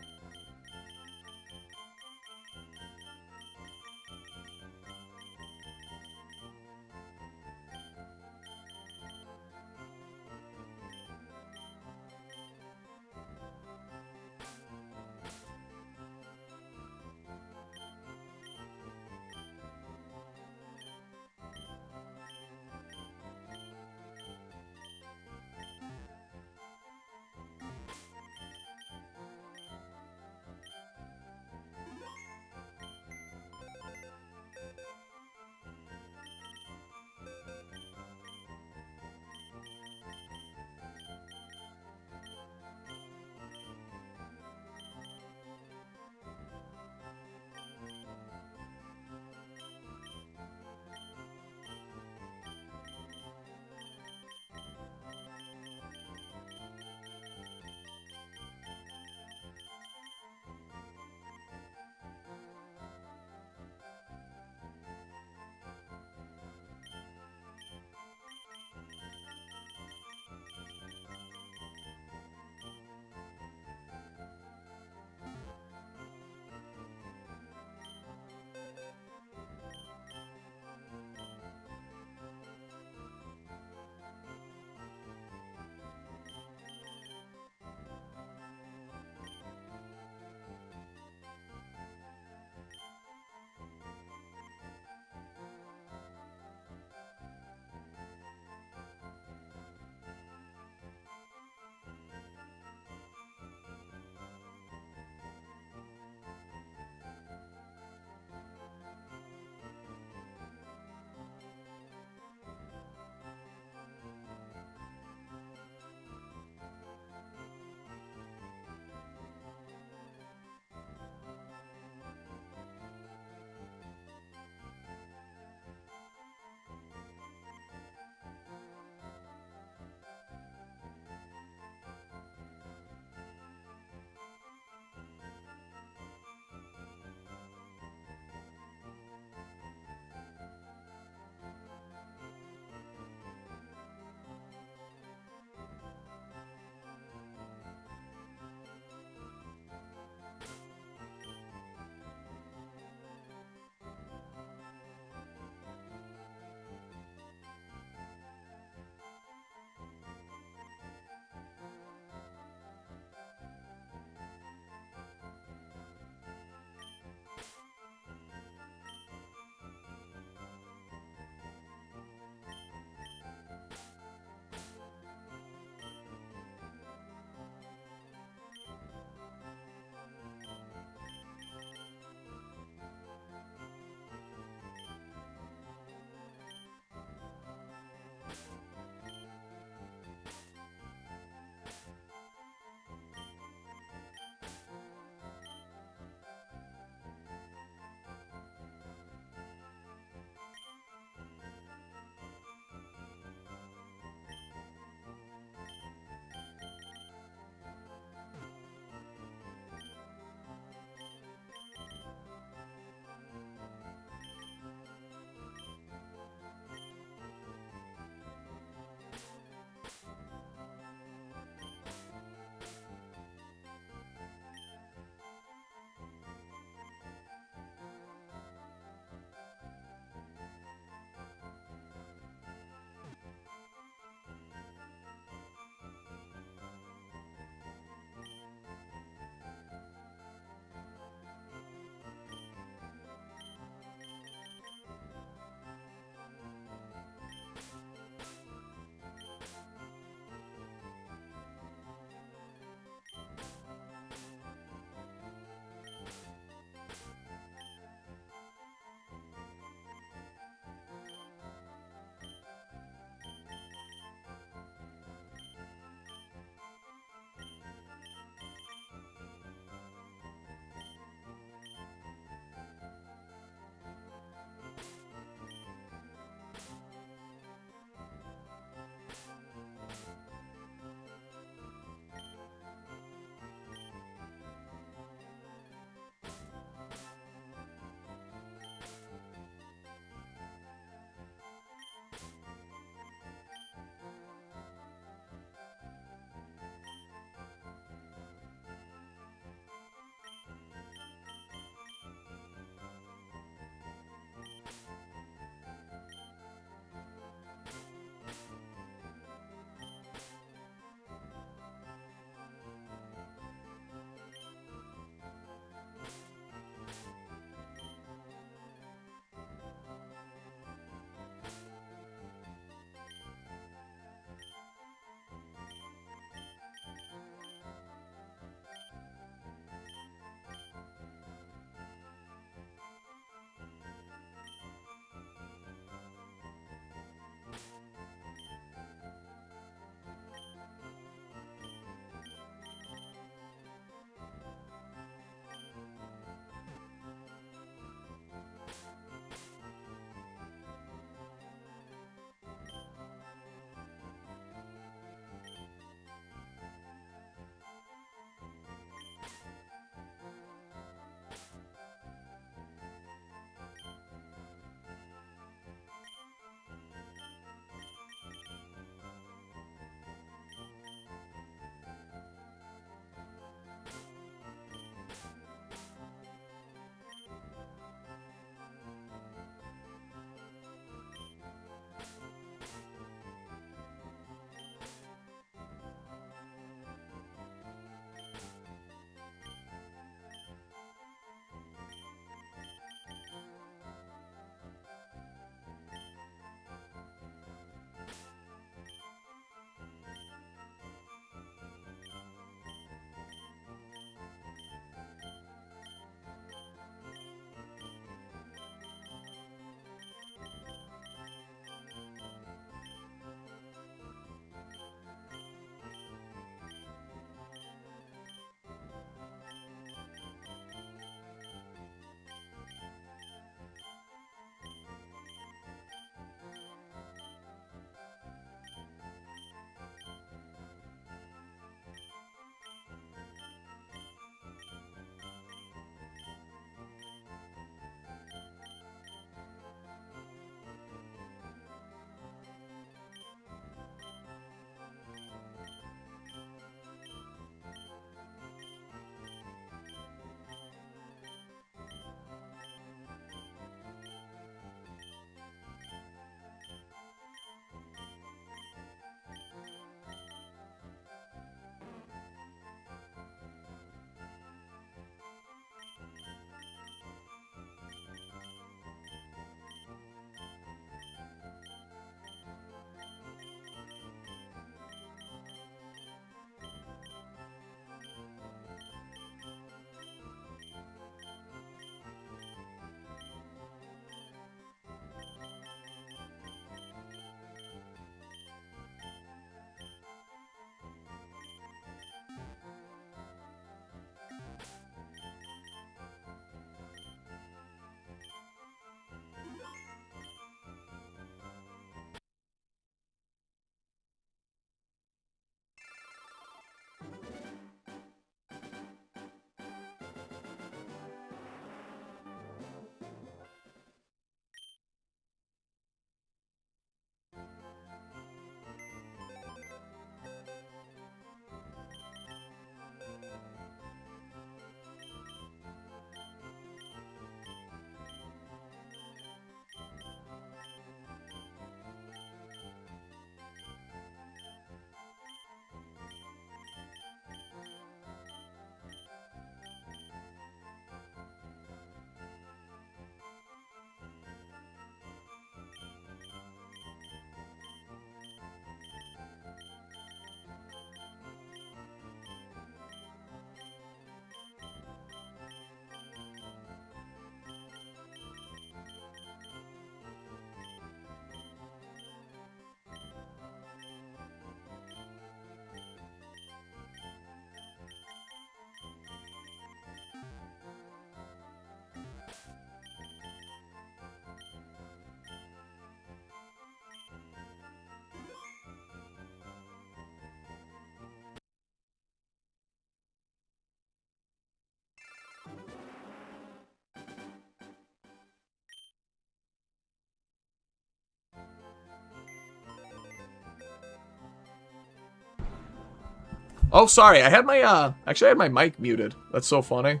Oh, sorry. I had my, actually I had my mic muted. That's so funny.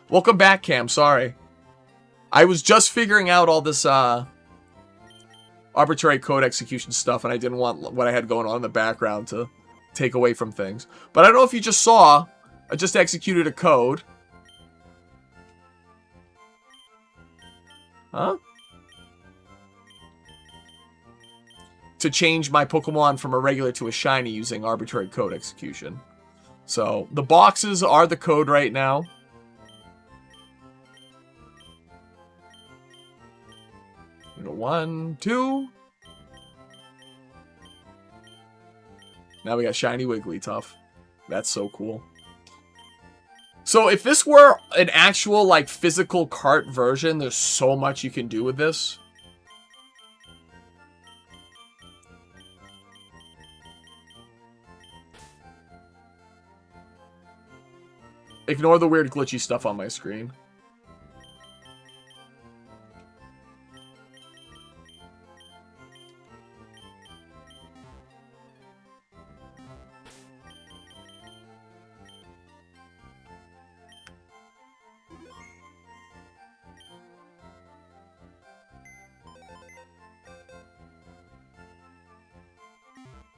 Welcome back, Cam. Sorry. I was just figuring out all this, arbitrary code execution stuff, and I didn't want what I had going on in the background to take away from things. But I don't know if you just saw, I just executed a code. Huh? To change my Pokemon from a regular to a shiny using arbitrary code execution. So, the boxes are the code right now. One, two. Now we got shiny Wigglytuff. That's so cool. So if this were an actual, like, physical cart version, there's so much you can do with this. Ignore the weird glitchy stuff on my screen.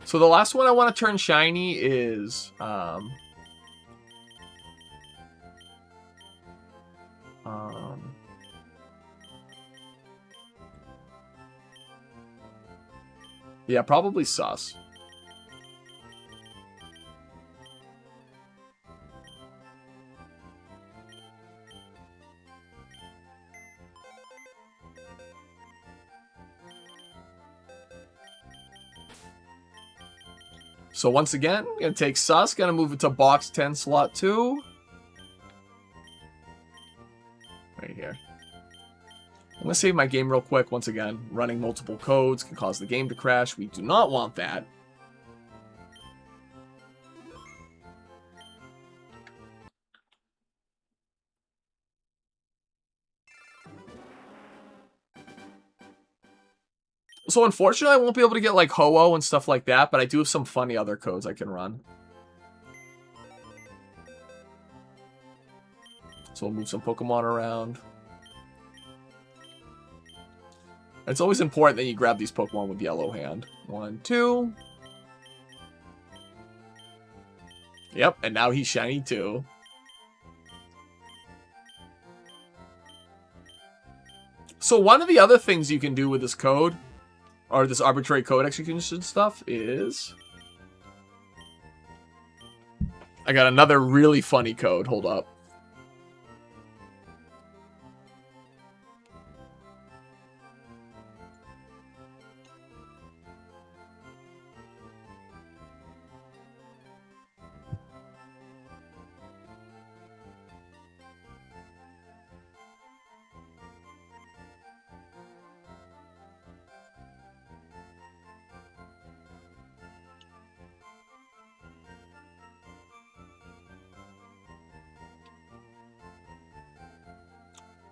So the last one I want to turn shiny is yeah, probably Sus. So once again, gonna take Sus, gonna move it to box 10, slot 2. Right here. I'm gonna save my game real quick. Once again, running multiple codes can cause the game to crash. We do not want that. So unfortunately, I won't be able to get like Ho-Oh and stuff like that, but I do have some funny other codes I can run. So we'll move some Pokemon around. It's always important that you grab these Pokemon with Yellow Hand. 1, 2. Yep, and now he's shiny too. So one of the other things you can do with this code, or this arbitrary code execution stuff, is... I got another really funny code. Hold up.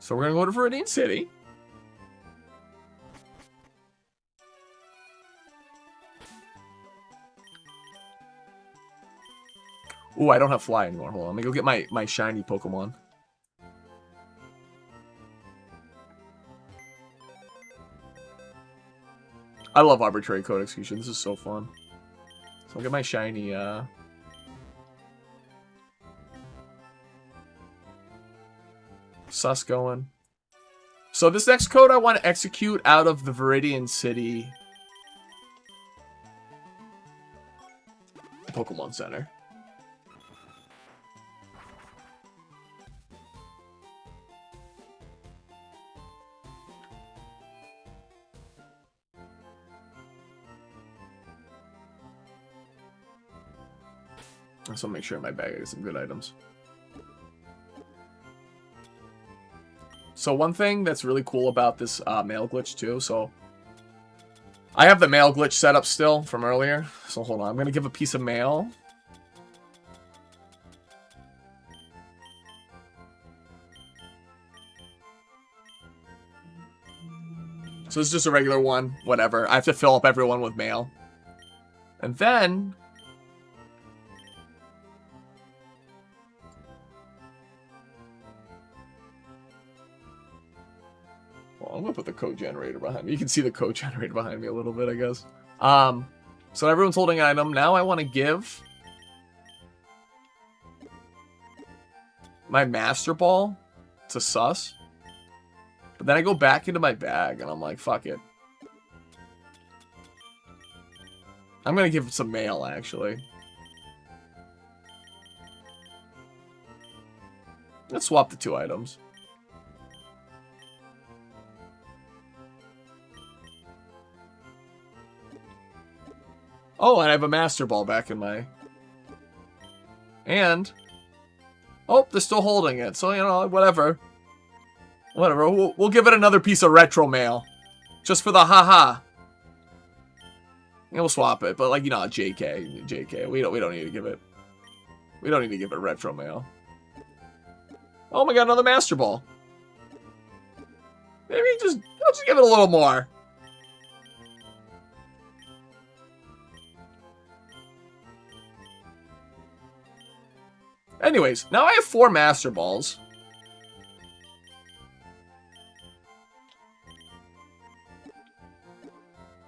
So we're going to go to Viridian City. Ooh, I don't have Fly anymore. Hold on, let me go get my shiny Pokemon. I love arbitrary code execution. This is so fun. So I'll get my shiny, Sus going. So this next code I want to execute out of the Viridian City Pokemon Center. So make sure in my bag I get some good items. So one thing that's really cool about this mail glitch too, so I have the mail glitch set up still from earlier. So hold on, I'm going to give a piece of mail. So this is just a regular one, whatever. I have to fill up everyone with mail. And then put the code generator behind me. You can see the code generator behind me a little bit, I guess. So everyone's holding an item. Now I want to give my Master Ball to Sus. But then I go back into my bag, and I'm like, fuck it. I'm going to give it some mail, actually. Let's swap the 2 items. Oh, and I have a Master Ball back in my... And... Oh, they're still holding it. So, you know, whatever. Whatever. We'll give it another piece of retro mail. Just for the haha. Yeah, we'll swap it. But, like, you know, JK. We don't need to give it... We don't need to give it retro mail. Oh my god, another Master Ball. Maybe I'll just give it a little more. Anyways, now I have 4 Master Balls.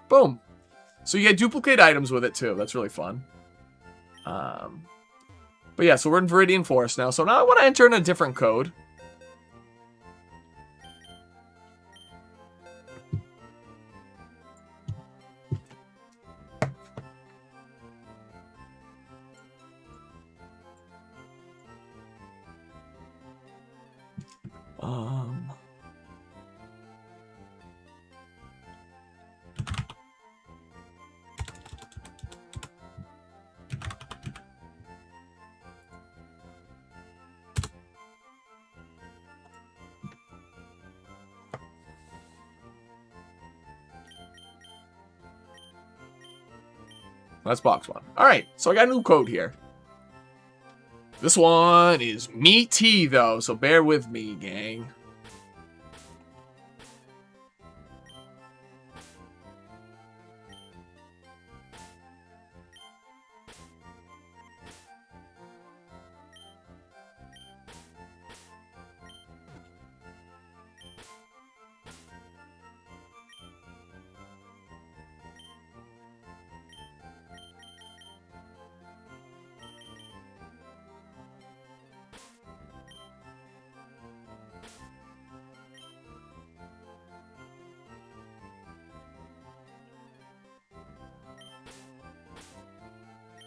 Boom. So you get duplicate items with it too. That's really fun. But yeah, so we're in Viridian Forest now. So now I want to enter in a different code. That's box 1. Alright, so I got a new code here. This one is meaty, though, so bear with me, gang.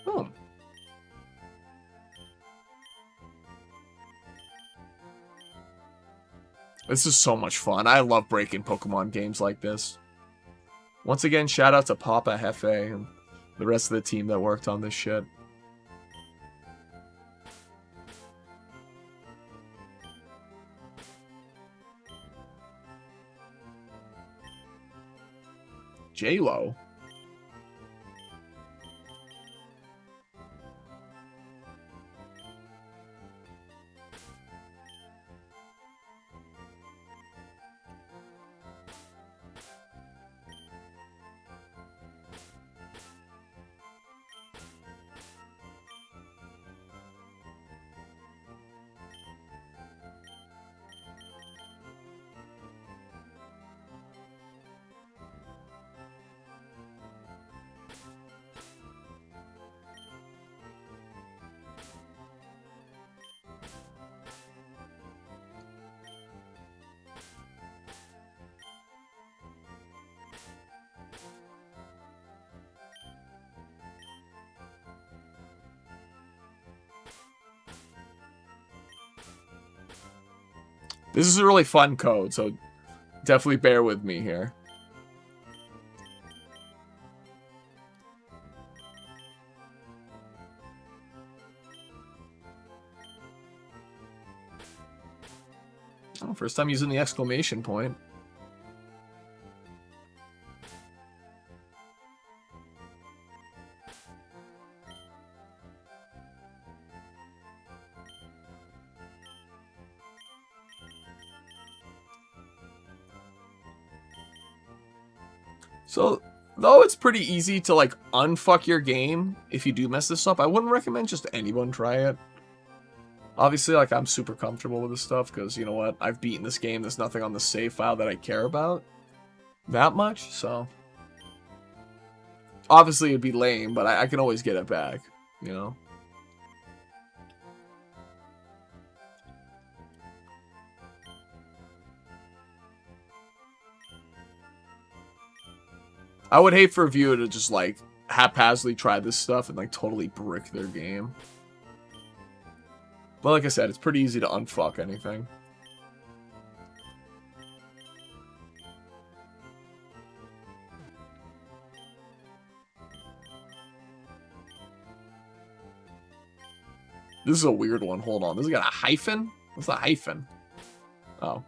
Boom. This is so much fun. I love breaking Pokemon games like this. Once again, shout out to Papa Hefe and the rest of the team that worked on this shit. J-Lo. This is a really fun code, so definitely bear with me here. Oh, first time using the exclamation point. So, though it's pretty easy to, like, unfuck your game if you do mess this up, I wouldn't recommend just anyone try it. Obviously, like, I'm super comfortable with this stuff because, you know what, I've beaten this game. There's nothing on the save file that I care about that much, so. Obviously, it'd be lame, but I can always get it back, you know? I would hate for a viewer to just, like, haphazardly try this stuff and, like, totally brick their game. But like I said, it's pretty easy to unfuck anything. This is a weird one. Hold on. This has got a hyphen? What's a hyphen? Oh.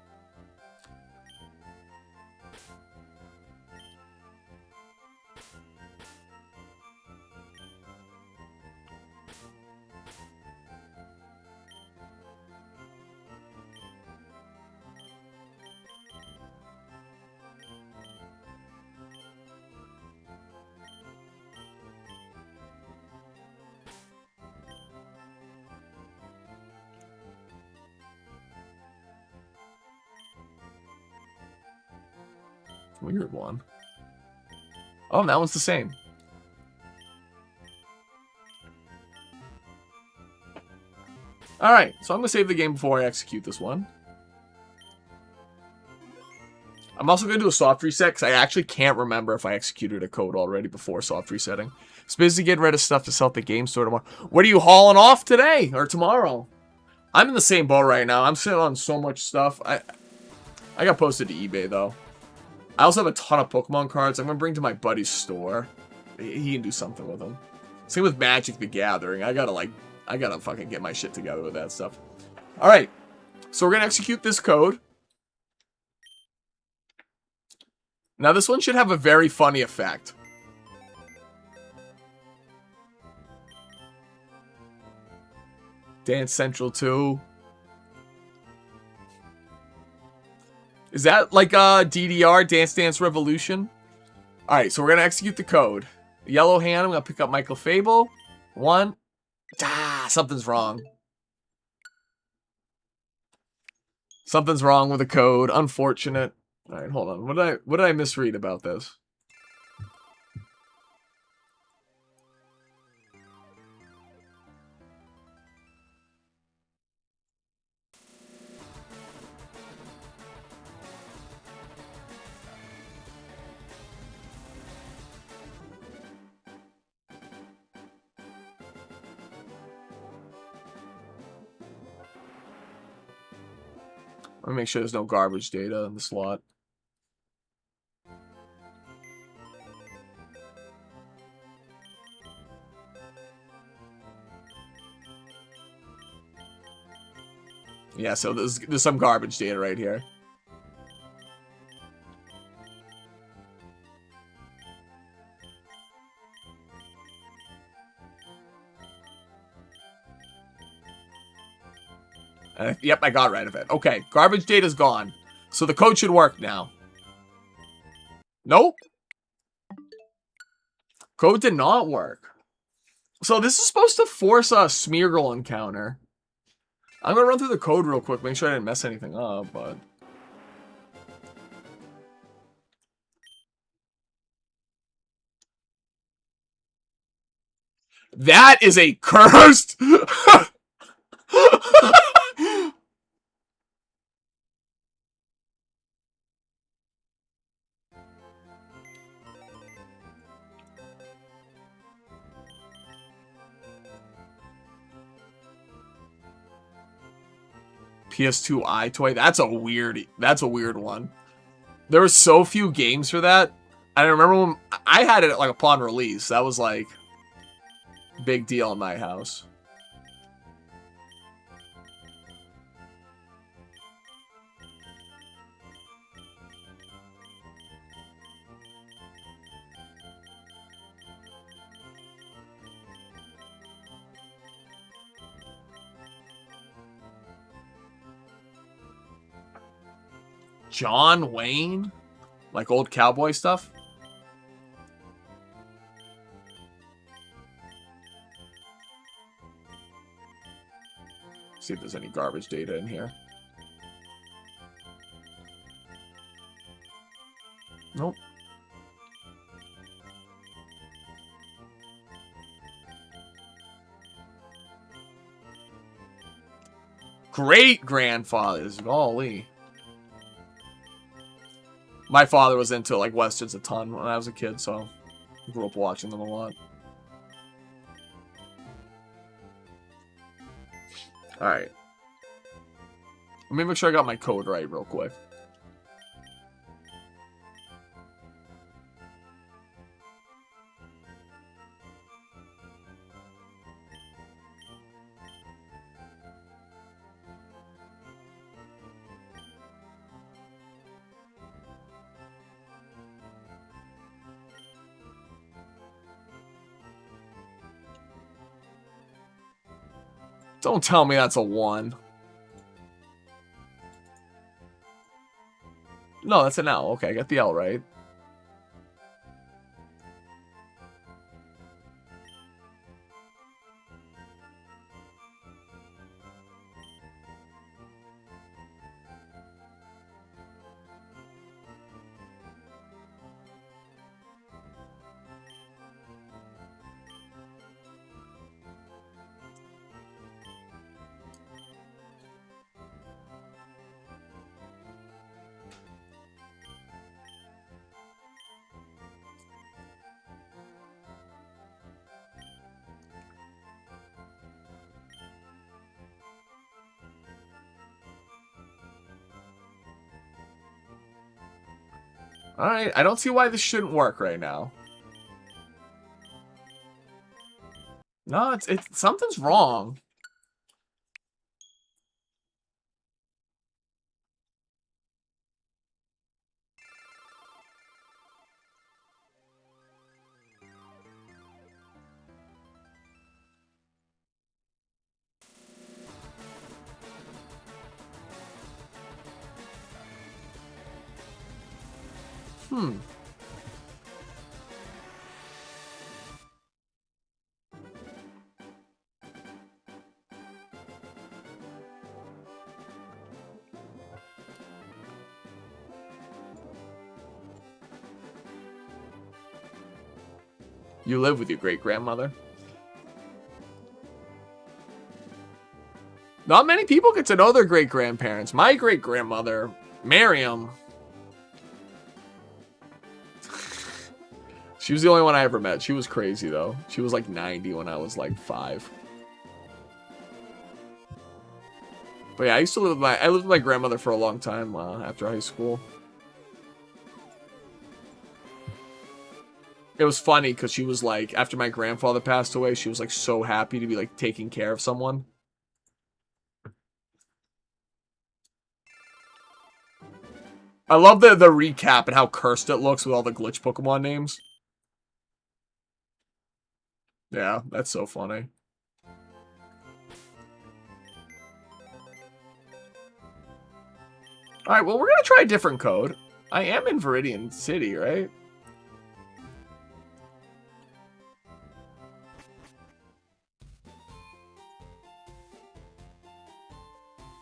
Weird one. Oh, that one's the same. Alright, so I'm going to save the game before I execute this one. I'm also going to do a soft reset because I actually can't remember if I executed a code already before soft resetting. It's busy getting rid of stuff to sell at the game store tomorrow. What are you hauling off today or tomorrow? I'm in the same boat right now. I'm sitting on so much stuff. I got posted to eBay, though. I also have a ton of Pokemon cards I'm going to bring to my buddy's store. He can do something with them. Same with Magic the Gathering. I gotta fucking get my shit together with that stuff. Alright. So we're going to execute this code. Now this one should have a very funny effect. Dance Central 2. Is that like DDR, Dance Dance Revolution? Alright, so we're going to execute the code. Yellow hand, I'm going to pick up Michael Fable. 1. Ah, something's wrong. Something's wrong with the code. Unfortunate. Alright, hold on. What did I misread about this? Let me make sure there's no garbage data in the slot. Yeah, so there's some garbage data right here. Yep, I got rid of it. Okay, garbage data's gone. So the code should work now. Nope. Code did not work. So this is supposed to force a Smeargle encounter. I'm going to run through the code real quick, make sure I didn't mess anything up, but... That is a cursed... PS2 iToy. That's a weird one. There were so few games for that. I remember when I had it like upon release. That was like big deal in my house. John Wayne? Like old cowboy stuff? See if there's any garbage data in here. Nope. Great grandfathers, golly. My father was into like westerns a ton when I was a kid, so I grew up watching them a lot. Alright. Let me make sure I got my code right real quick. Don't tell me that's a 1. No, that's an L. Okay, I got the L right. Alright, I don't see why this shouldn't work right now. No, it's something's wrong. You live with your great-grandmother? Not many people get to know their great-grandparents. My great-grandmother, Miriam. She was the only one I ever met. She was crazy, though. She was like 90 when I was like 5. But yeah, I used to live with I lived with my grandmother for a long time after high school. It was funny because she was like, after my grandfather passed away, she was like so happy to be like taking care of someone. I love the recap and how cursed it looks with all the glitch Pokemon names. Yeah, that's so funny. Alright, well, we're gonna try a different code. I am in Viridian City, right?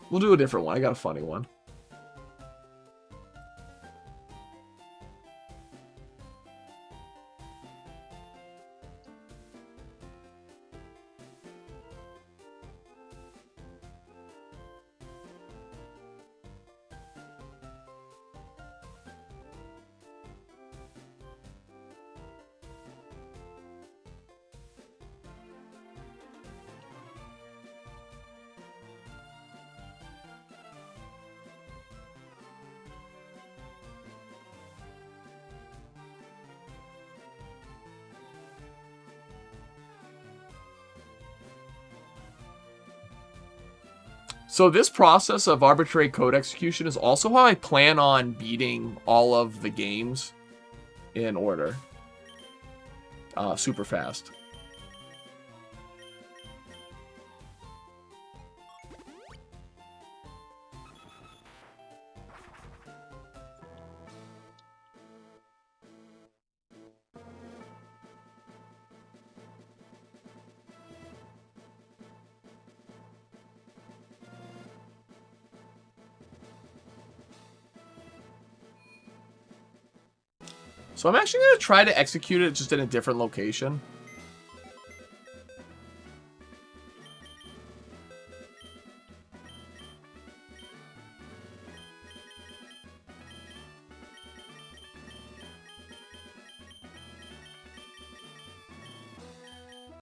We'll do a different one. I got a funny one. So this process of arbitrary code execution is also how I plan on beating all of the games in order. Super fast. So I'm actually going to try to execute it just in a different location.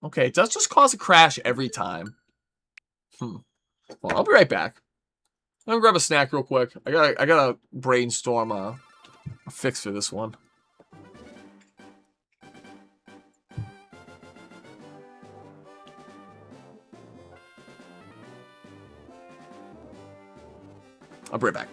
Okay, it does just cause a crash every time. Well, I'll be right back. I'm gonna grab a snack real quick. I gotta brainstorm a fix for this one. I'll be right back.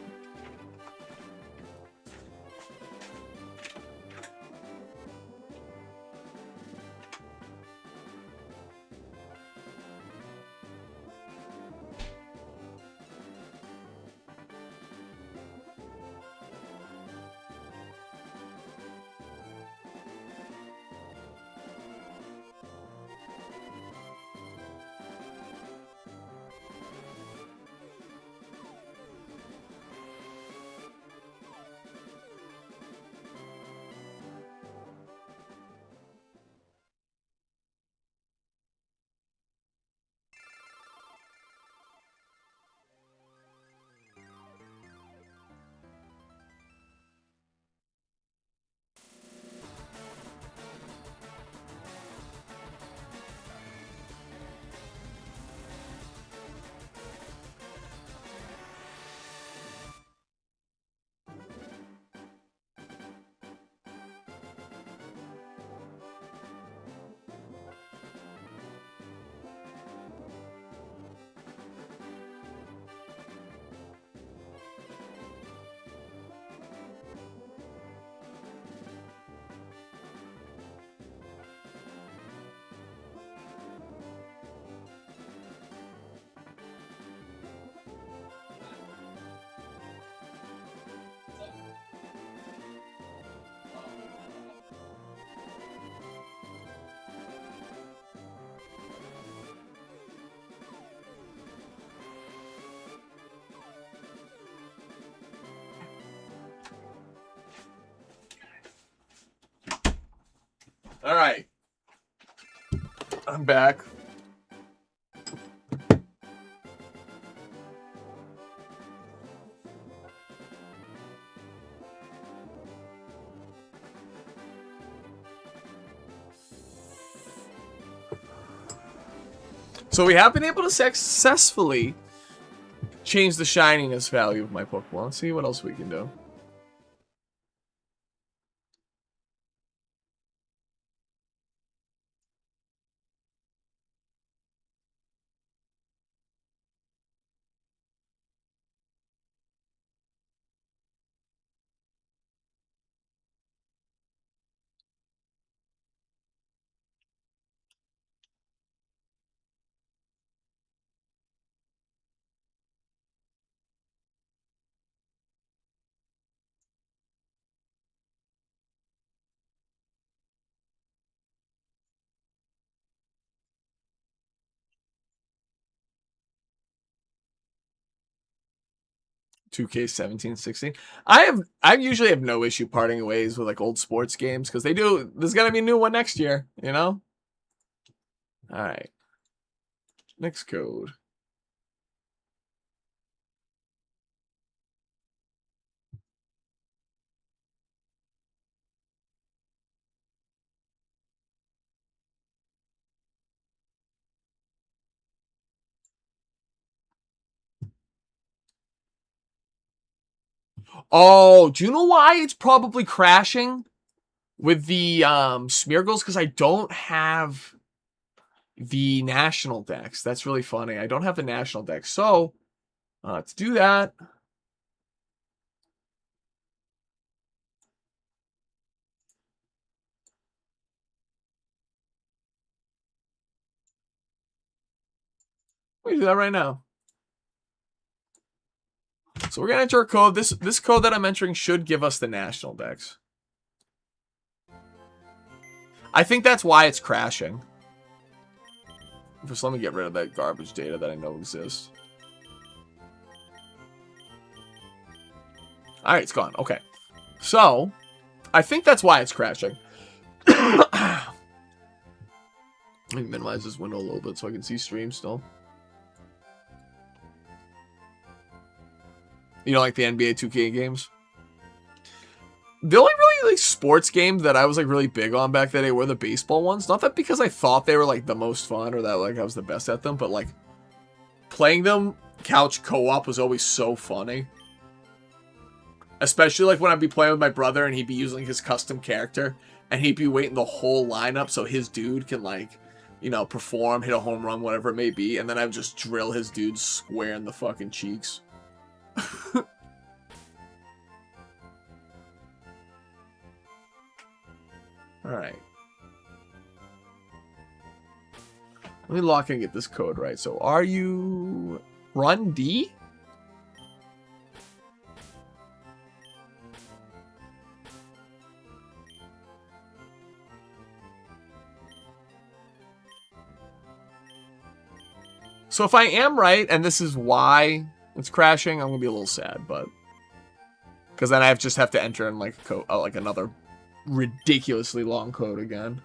All right, I'm back. So we have been able to successfully change the shininess value of my Pokemon. Let's see what else we can do. $2K 17, 16. I usually have no issue parting ways with like old sports games because there's gonna be a new one next year, you know? Alright. Next code. Oh, do you know why it's probably crashing with the Smeargles? Because I don't have the national decks. That's really funny. I don't have the national deck. So, let's do that. We can do that right now. So we're gonna enter a code. This code that I'm entering should give us the national decks. I think that's why it's crashing. Just let me get rid of that garbage data that I know exists. Alright, it's gone. Okay. So, I think that's why it's crashing. Let me minimize this window a little bit so I can see stream still. You know, like the NBA 2K games? The only really, like, sports game that I was, like, really big on back that day were the baseball ones. Not that because I thought they were, like, the most fun or that, like, I was the best at them, but, like, playing them couch co-op was always so funny. Especially, like, when I'd be playing with my brother and he'd be using his custom character and he'd be waiting the whole lineup so his dude can, like, you know, perform, hit a home run, whatever it may be, and then I would just drill his dude square in the fucking cheeks. Alright. Let me lock and get this code right. So, are you run D? So if I am right, and this is why it's crashing, I'm gonna be a little sad, but because then I just have to enter in like a code, like another ridiculously long code again.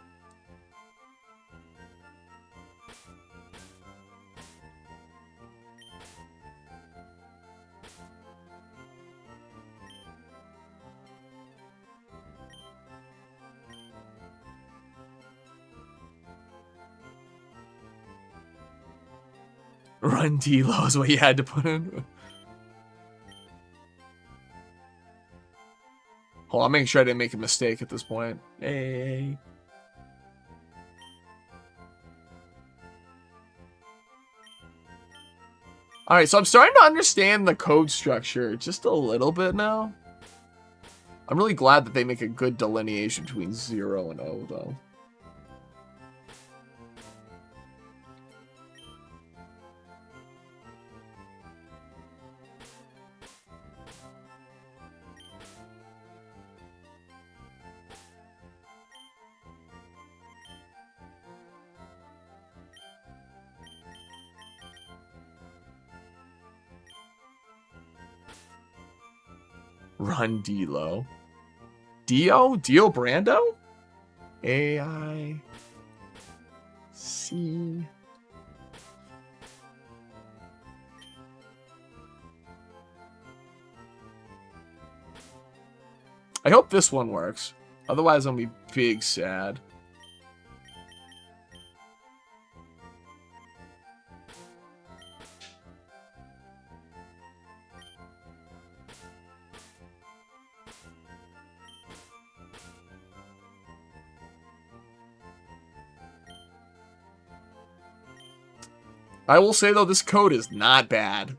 Run D-Low is what you had to put in. Hold on, I'm making sure I didn't make a mistake at this point. Hey. Alright, so I'm starting to understand the code structure just a little bit now. I'm really glad that they make a good delineation between 0 and O, though. Run D-Low. Dio? Dio Brando? A-I... C... I hope this one works. Otherwise, I'm gonna be big sad. I will say, though, this code is not bad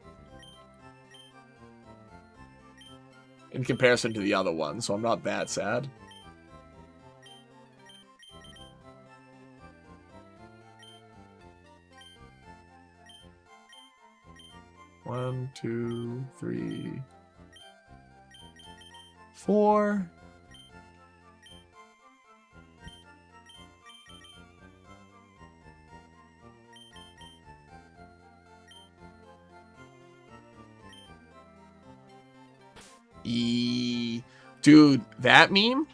in comparison to the other one, so I'm not that sad. One, two, three, 4. Dude, that meme?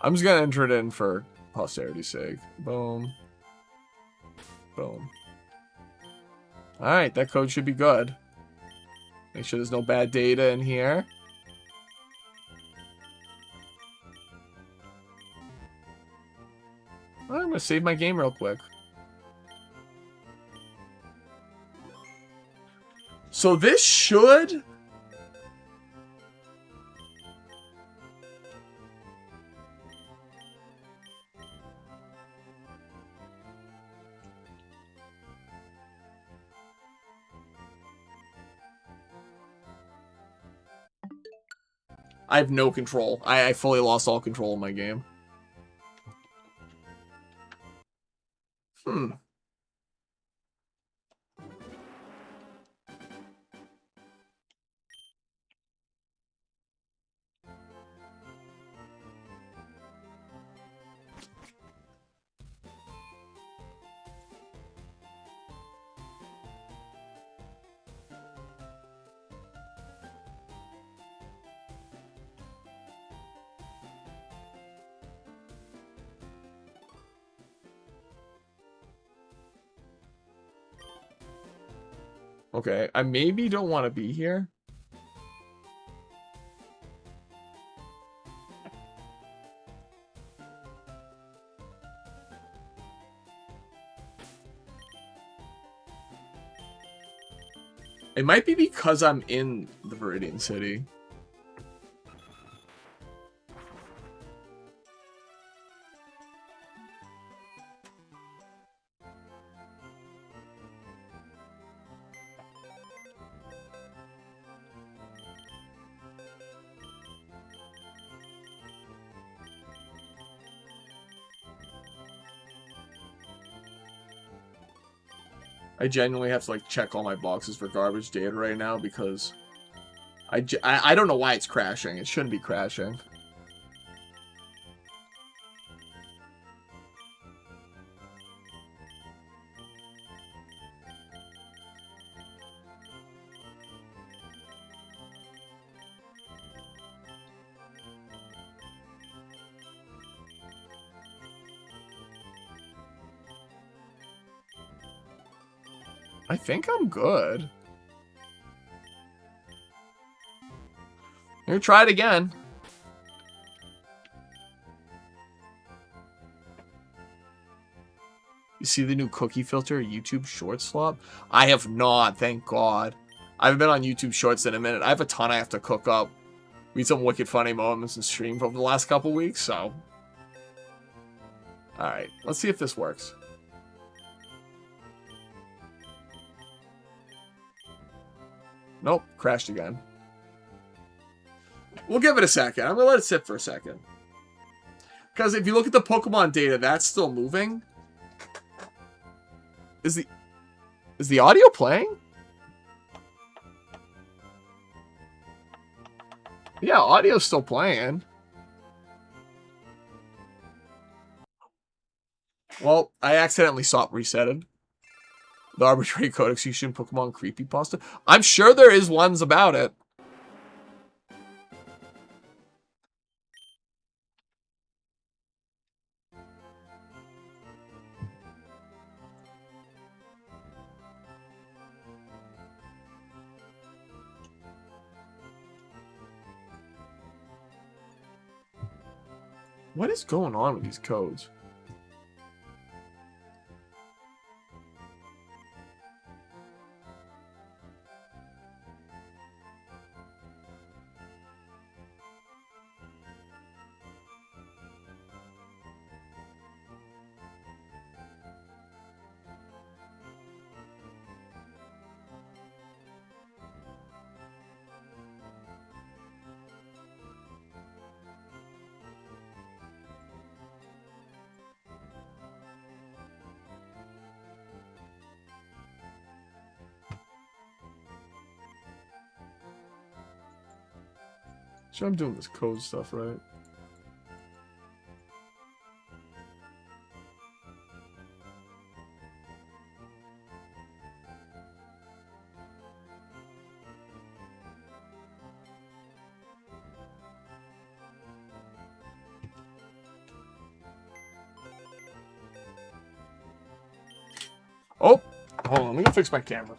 I'm just gonna enter it in for posterity's sake. Boom. Boom. Alright, that code should be good. Make sure there's no bad data in here. I'm gonna save my game real quick. So this should... I have no control. I fully lost all control of my game. Okay, I maybe don't want to be here. It might be because I'm in the Viridian City. I genuinely have to like check all my boxes for garbage data right now because I don't know why it's crashing. It shouldn't be crashing. I think I'm good. Here, try it again. You see the new cookie filter, YouTube Shorts swap? I have not, thank God. I haven't been on YouTube Shorts in a minute. I have a ton I have to cook up. We had some wicked funny moments in stream over the last couple weeks, so. Alright, let's see if this works. Nope, crashed again. We'll give it a second. I'm going to let it sit for a second. Because if you look at the Pokemon data, that's still moving. Is the audio playing? Yeah, audio's still playing. Well, I accidentally soft resetted. The arbitrary code execution Pokemon creepypasta. I'm sure there is ones about it. What is going on with these codes? Sure, I'm doing this code stuff right. Oh, hold on. Let me go fix my camera.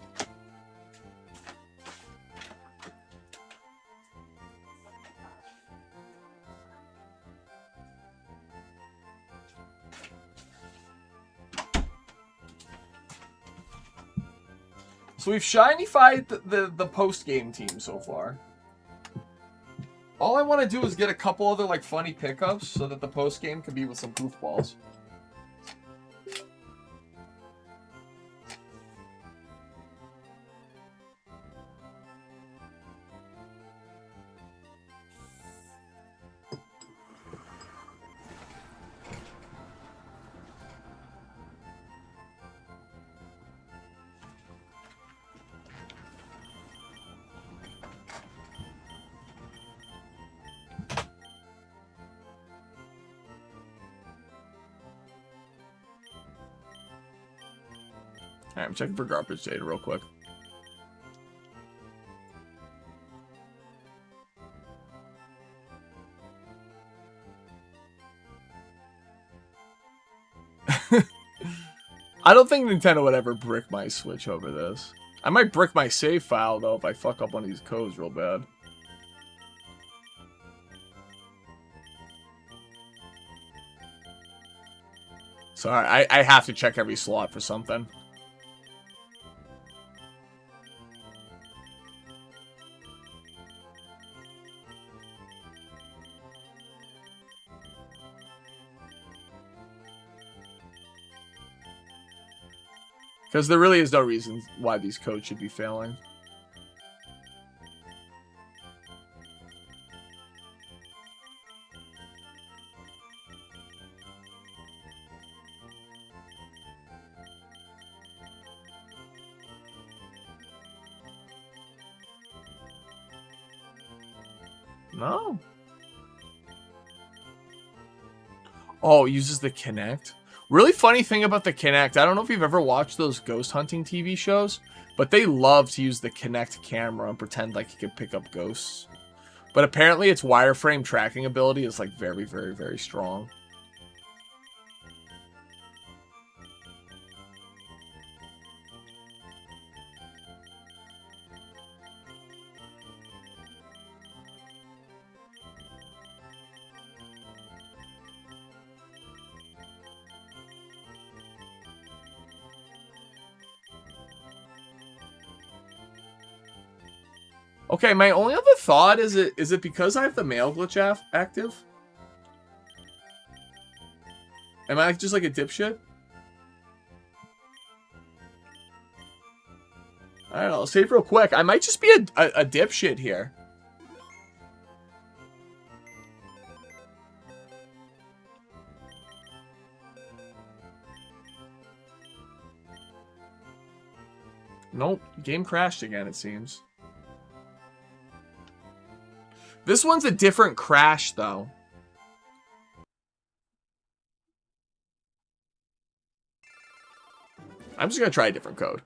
So we've shiny-fied the post-game team so far. All I want to do is get a couple other like funny pickups so that the post-game can be with some goofballs. Alright, I'm checking for garbage data real quick. I don't think Nintendo would ever brick my Switch over this. I might brick my save file, though, if I fuck up one of these codes real bad. Sorry, I have to check every slot for something. Because there really is no reason why these codes should be failing. No. Oh, it uses the Kinect. Really funny thing about the Kinect, I don't know if you've ever watched those ghost hunting TV shows, but they love to use the Kinect camera and pretend like you can pick up ghosts. But apparently its wireframe tracking ability is like very, very, very strong. Okay, my only other thought is it because I have the mail glitch active? Am I just like a dipshit? I don't know. Save real quick. I might just be a dipshit here. Nope. Game crashed again, it seems. This one's a different crash, though. I'm just going to try a different code.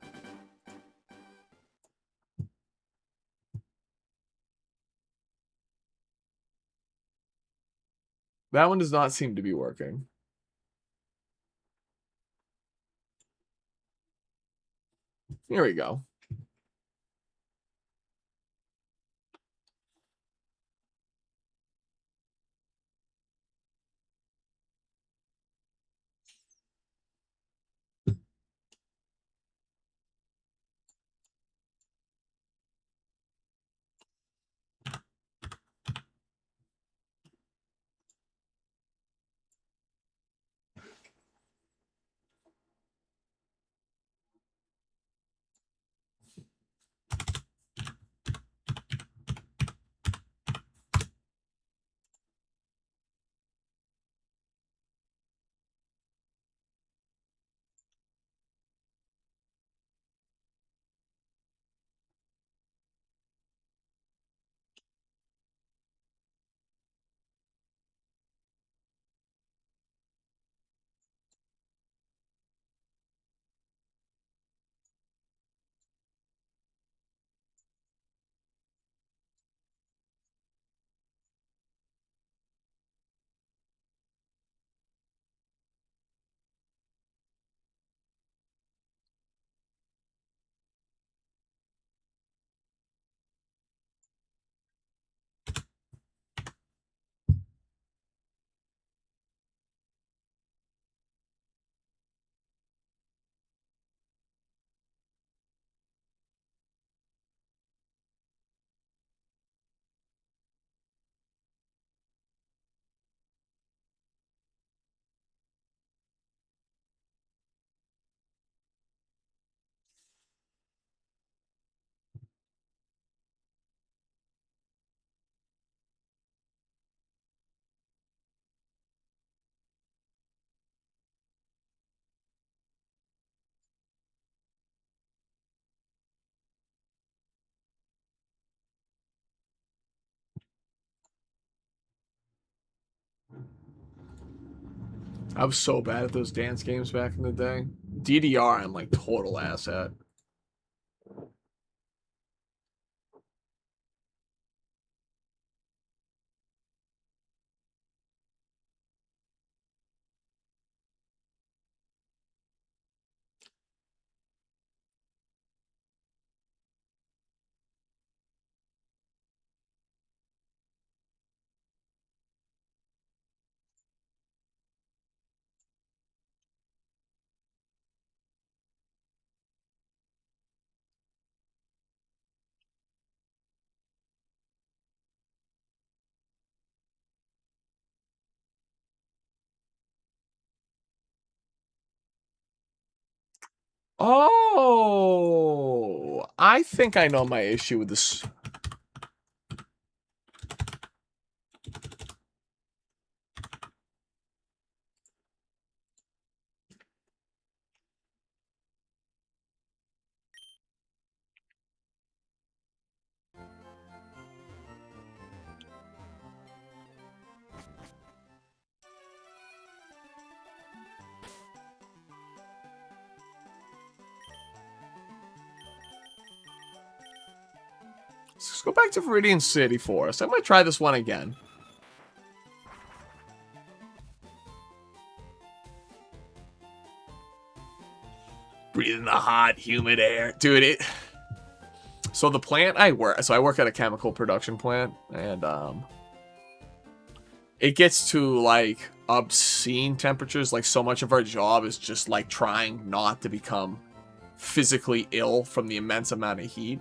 That one does not seem to be working. Here we go. I was so bad at those dance games back in the day. DDR, I'm like total ass at. Oh, I think I know my issue with this. Let's go back to Viridian City Forest. I might try this one again. Breathing the hot, humid air. Dude, so the plant I work at a chemical production plant, and it gets to like obscene temperatures. Like, so much of our job is just like trying not to become physically ill from the immense amount of heat.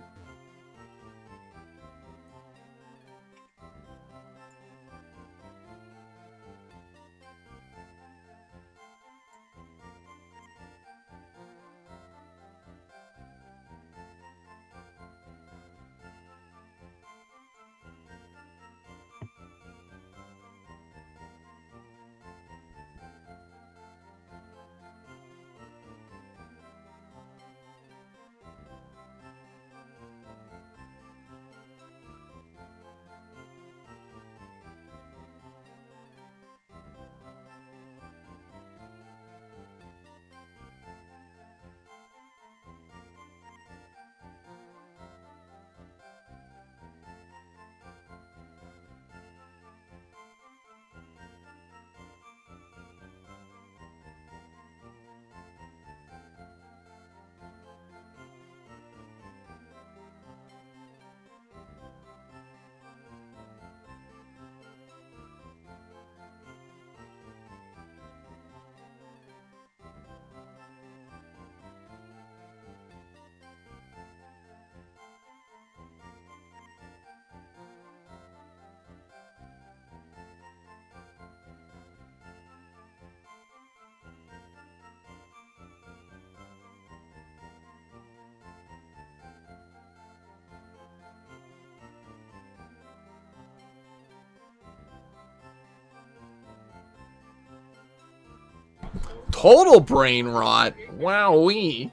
Total brain rot. Wowee.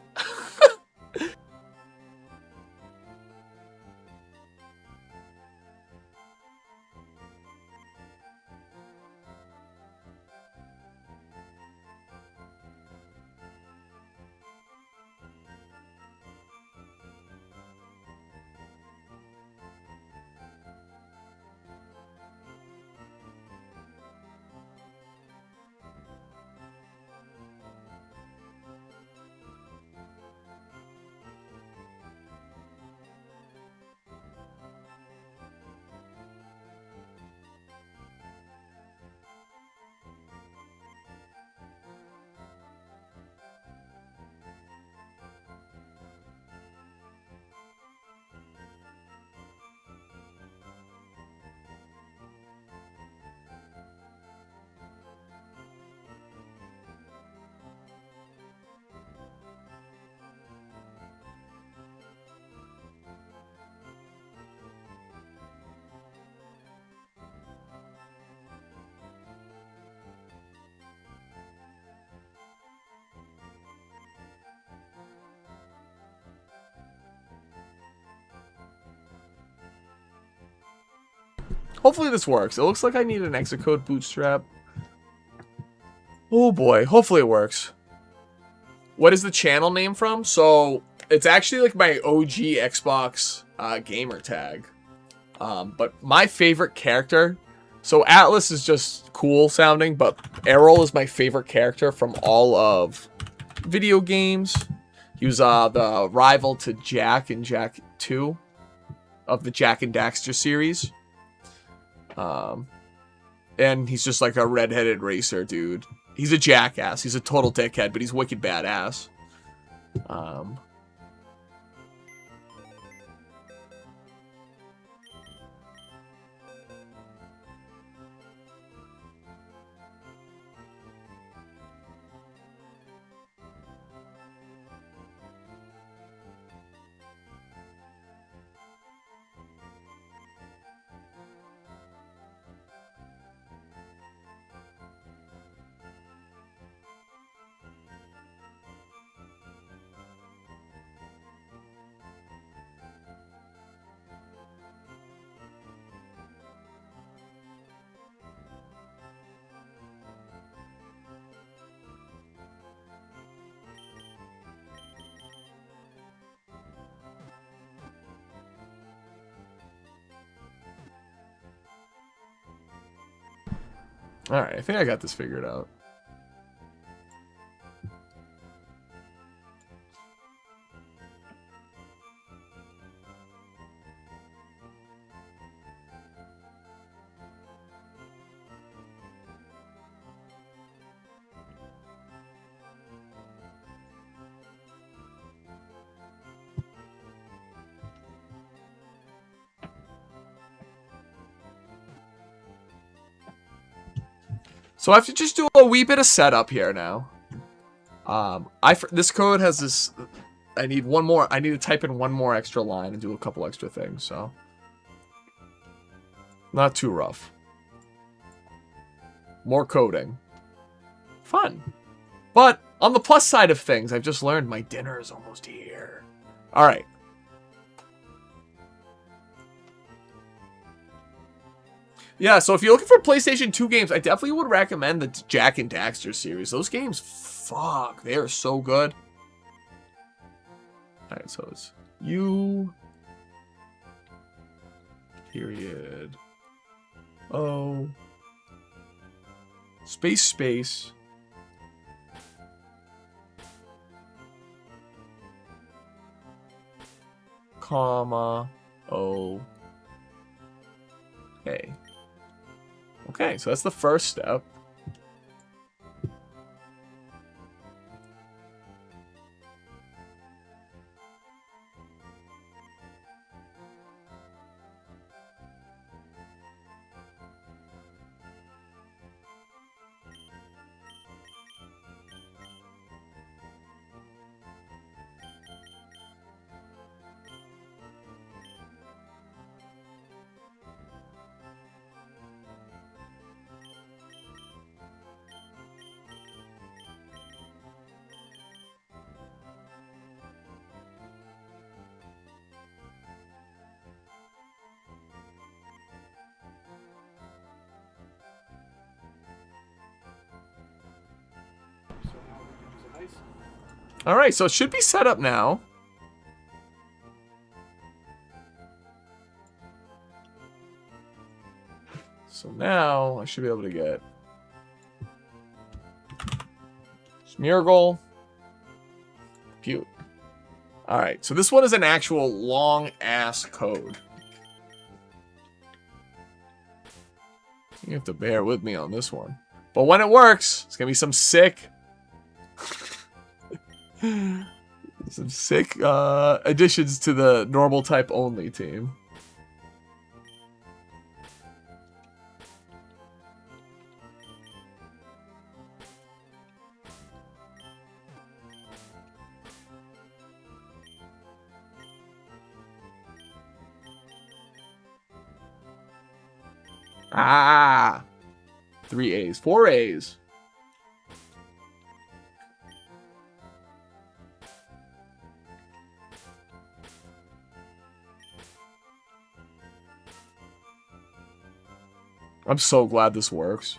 Hopefully this works. It looks like I need an exit code bootstrap. Oh boy, hopefully it works. What is the channel name from? So, it's actually like my OG Xbox gamer tag. But my favorite character... So Atlas is just cool sounding, but Errol is my favorite character from all of video games. He was the rival to Jak in Jak 2 of the Jak and Daxter series. And he's just like a redheaded racer dude. He's a jackass. He's a total dickhead, but he's wicked badass. Alright, I think I got this figured out. So I have to just do a wee bit of setup here now. This code has this. I need one more. I need to type in one more extra line and do a couple extra things. So not too rough. More coding. Fun. But on the plus side of things, I've just learned my dinner is almost here. All right. Yeah, so if you're looking for PlayStation 2 games, I definitely would recommend the Jak and Daxter series. Those games, fuck, they are so good. Alright, so it's U... period... O... space, space... comma... O... A. Okay, so that's the first step. Alright, so it should be set up now. So now I should be able to get Smeargle. Cute. Alright, so this one is an actual long-ass code. You have to bear with me on this one. But when it works, it's going to be some sick... some sick additions to the normal type only team. Ah! 3 A's. 4 A's. I'm so glad this works.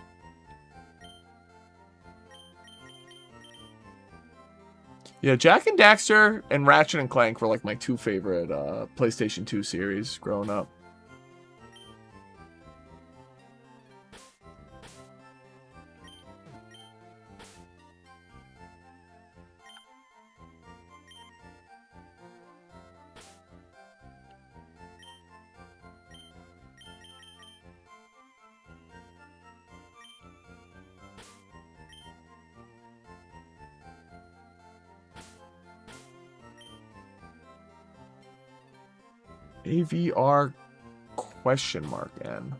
Yeah, Jak and Daxter and Ratchet and Clank were like my two favorite PlayStation 2 series growing up. AVR question mark N.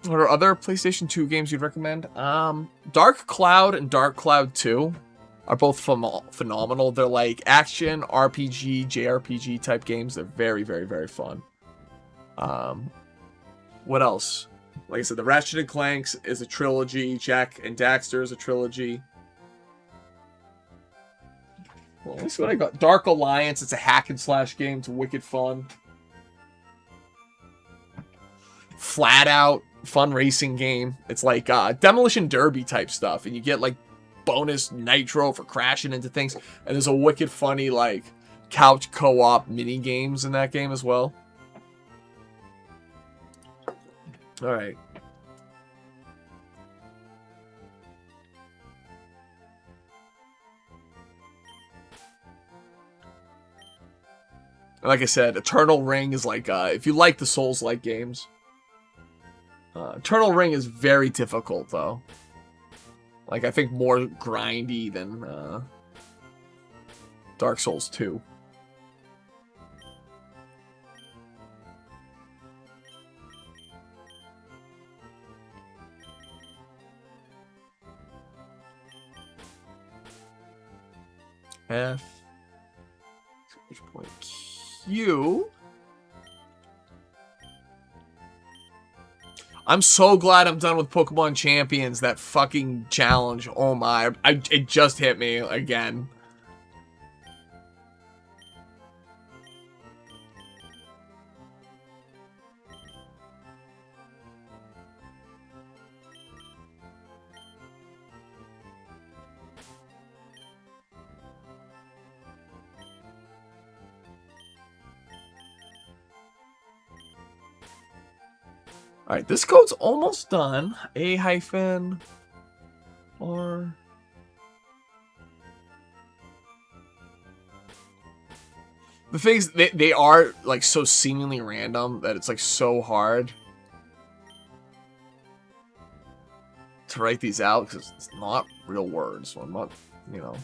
What are other PlayStation 2 games you'd recommend? Dark Cloud and Dark Cloud 2 are both phenomenal. They're like action, RPG, JRPG type games. They're very, very, very fun. What else? Like I said, the Ratchet and Clanks is a trilogy. Jak and Daxter is a trilogy. Well, let me see what I got. Dark Alliance. It's a hack and slash game. It's wicked fun. Flat out fun racing game. It's like Demolition Derby type stuff, and you get like bonus nitro for crashing into things. And there's a wicked funny like couch co-op mini games in that game as well. All right. Like I said, Eternal Ring is like, if you like the Souls-like games. Eternal Ring is very difficult, though. Like, I think more grindy than Dark Souls 2. F. Point Q. I'm so glad I'm done with Pokemon Champions. That fucking challenge. Oh my. It just hit me again. Alright, this code's almost done. A-hyphen or the things they are like so seemingly random that it's like so hard to write these out because it's not real words. So I'm not, you know.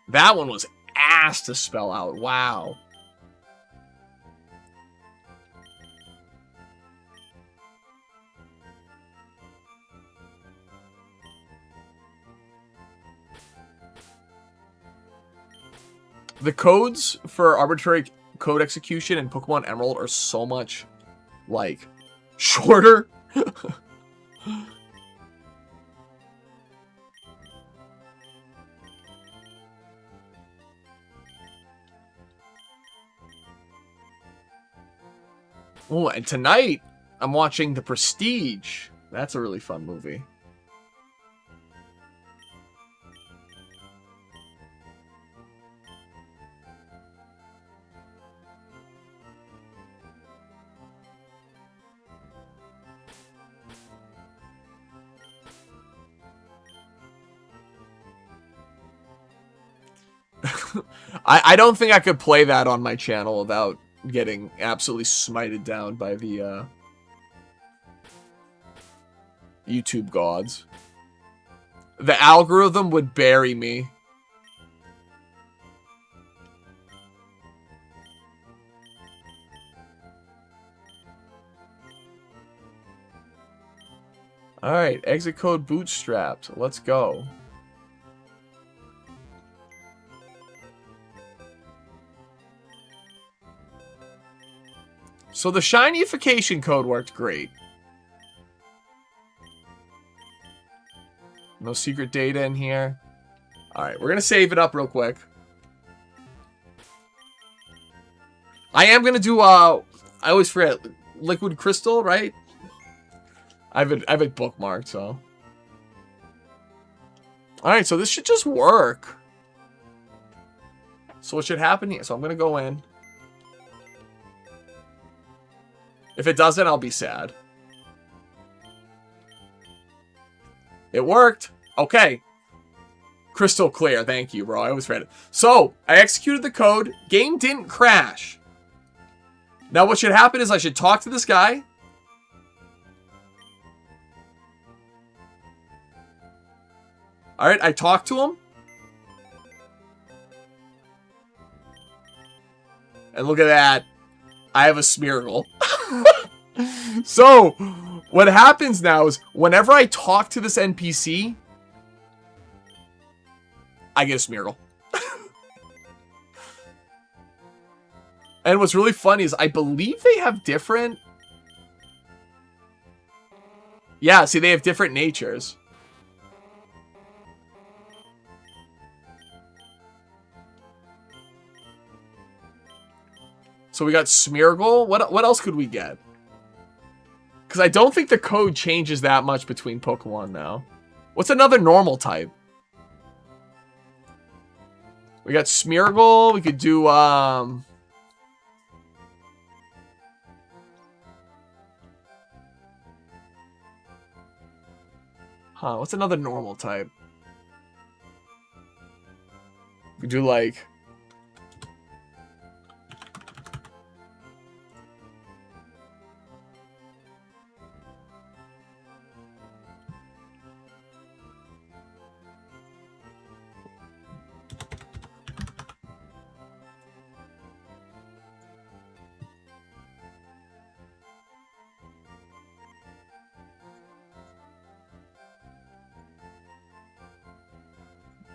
That one was ass to spell out. Wow. The codes for arbitrary code execution in Pokemon Emerald are so much, like, shorter. Oh, and tonight, I'm watching The Prestige. That's a really fun movie. I don't think I could play that on my channel without getting absolutely smited down by the YouTube gods. The algorithm would bury me. Alright, exit code bootstrapped. Let's go. So the shinification code worked great. No secret data in here. Alright, we're going to save it up real quick. I am going to do, I always forget, Liquid Crystal, right? I have it bookmarked, so. Alright, so this should just work. So what should happen here? So I'm going to go in. If it doesn't, I'll be sad. It worked. Okay. Crystal clear. Thank you, bro. I always read it. So, I executed the code. Game didn't crash. Now what should happen is I should talk to this guy. Alright, I talked to him. And look at that. I have a Smeargle. So, what happens now is whenever I talk to this NPC, I get a Smeargle. And what's really funny is I believe they have different... Yeah, see, they have different natures. So we got Smeargle. What else could we get? Because I don't think the code changes that much between Pokemon now. What's another normal type? We got Smeargle. We could do, what's another normal type? We could do, like...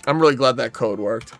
I'm really glad that code worked.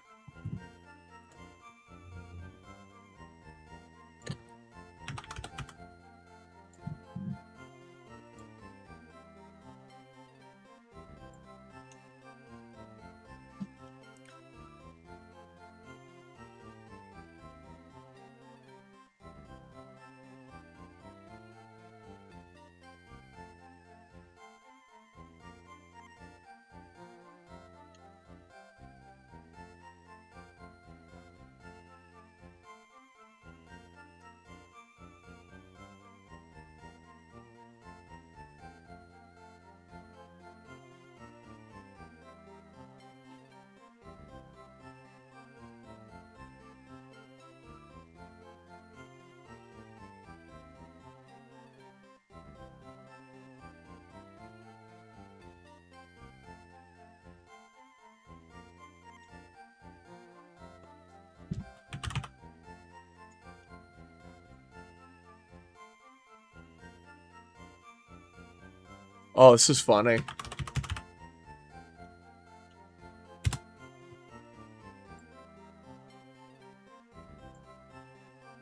Oh, this is funny.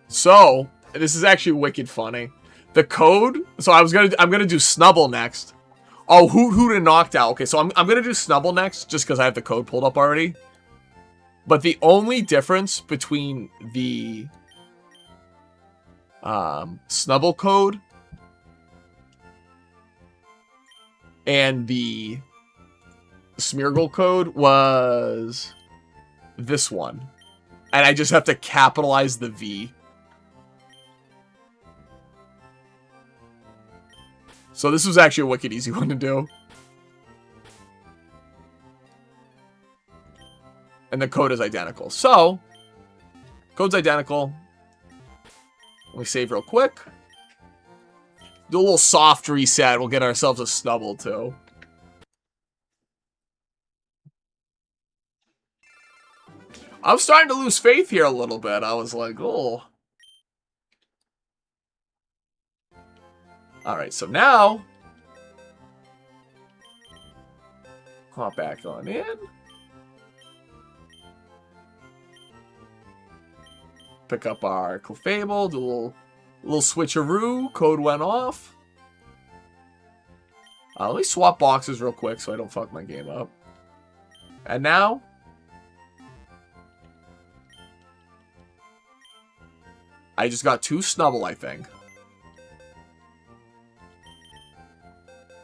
So, this is actually wicked funny. The code, so I'm gonna do Snubble next. Oh, Hoot and Knocked Out. Okay, so I'm gonna do Snubble next just because I have the code pulled up already. But the only difference between the Snubble code and the Smeargle code was this one. And I just have to capitalize the V. So this was actually a wicked easy one to do. And the code is identical. So, code's identical. Let me save real quick. Do a little soft reset. We'll get ourselves a Snubble too. I'm starting to lose faith here a little bit. I was like, oh. Alright, so now... hop back on in. Pick up our Clefable, do a little switcheroo. Code went off. Let me swap boxes real quick so I don't fuck my game up. And now... I just got 2 Snubble, I think.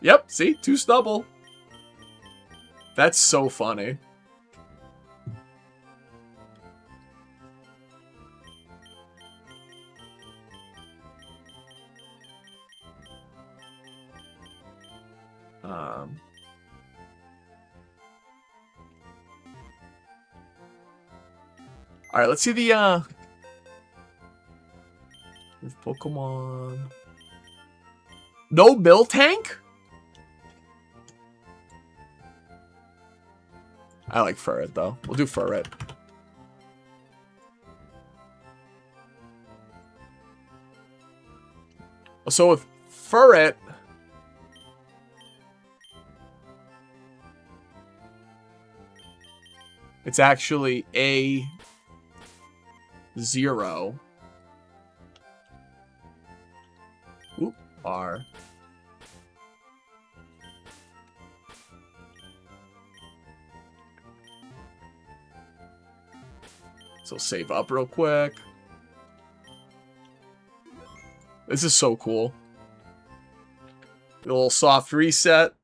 Yep, see? 2 Snubble. That's so funny. Alright, let's see the, There's Pokemon. No Miltank? I like Furret, though. We'll do Furret. So with Furret... It's actually A0. Oop, R. So save up real quick. This is so cool. A little soft reset.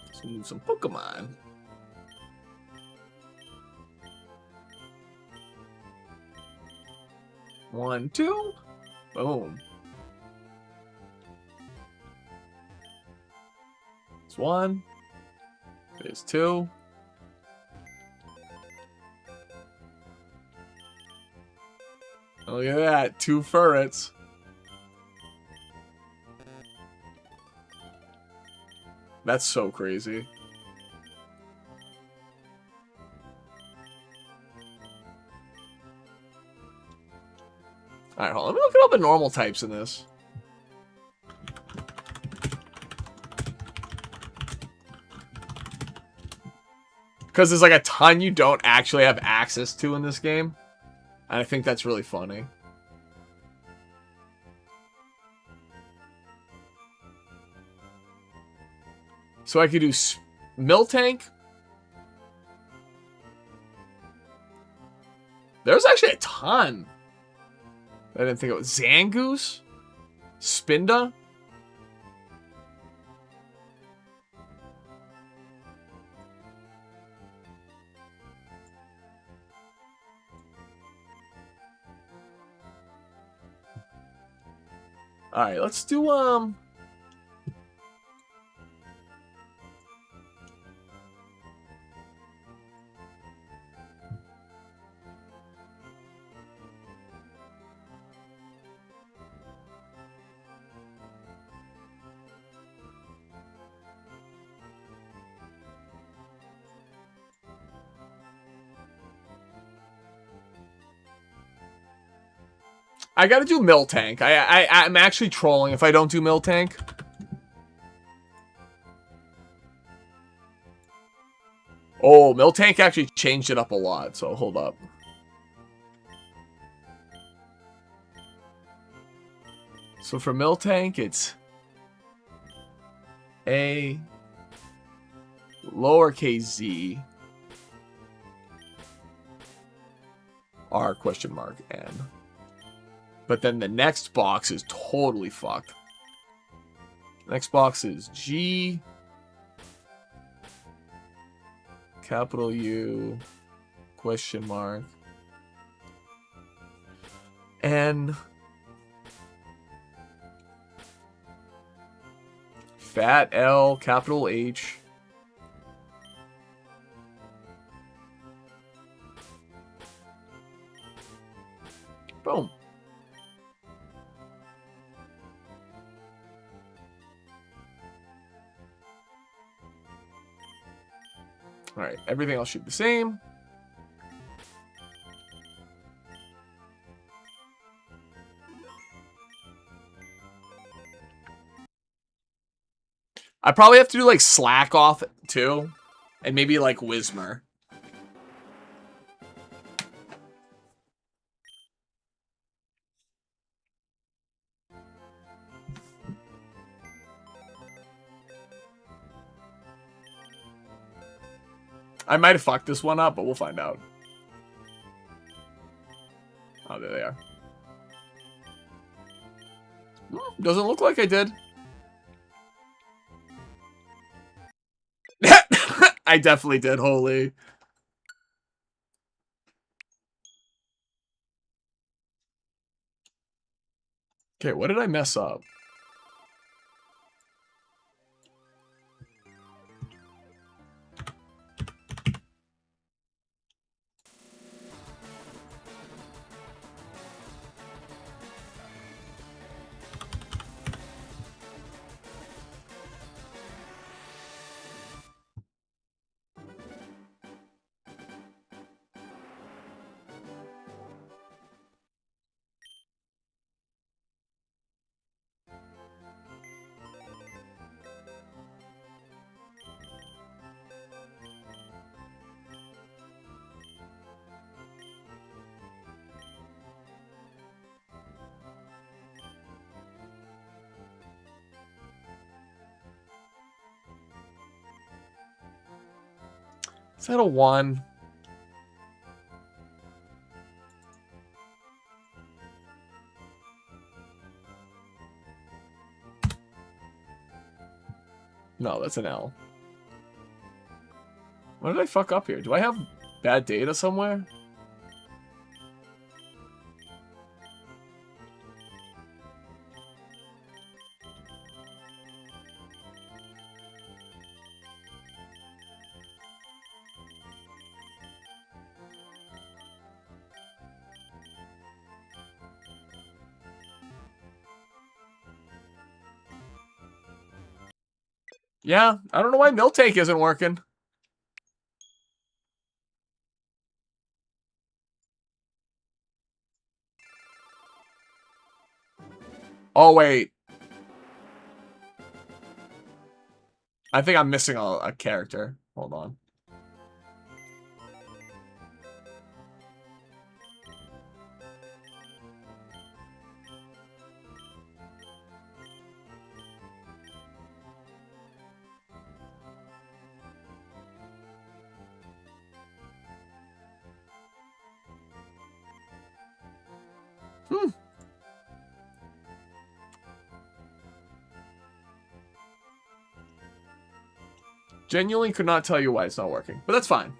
Let's move some Pokemon. One, two. Boom. It's one. There's two. Look at that. 2 Furrets. That's so crazy. Alright, hold on. Let me look at all the normal types in this. Because there's like a ton you don't actually have access to in this game. And I think that's really funny. So I could do Miltank. There's actually a ton. I didn't think it was Zangoose. Spinda. Alright, let's do I gotta do Miltank. I'm actually trolling if I don't do Miltank. Oh, Miltank actually changed it up a lot, so hold up. So for Miltank, it's A lowercase z R question mark N. But then the next box is totally fucked. Next box is G, capital U, question mark, N, fat L, capital H, boom. Alright, everything else should be the same. I probably have to do like Slack Off too. And maybe like Whismer. I might have fucked this one up, but we'll find out. Oh, there they are. Doesn't look like I did. I definitely did, holy. Okay, what did I mess up? Is that a 1? No, that's an L. What did I fuck up here? Do I have bad data somewhere? Yeah, I don't know why Miltank isn't working. Oh, wait. I think I'm missing a character. Hold on. Genuinely could not tell you why it's not working, but that's fine.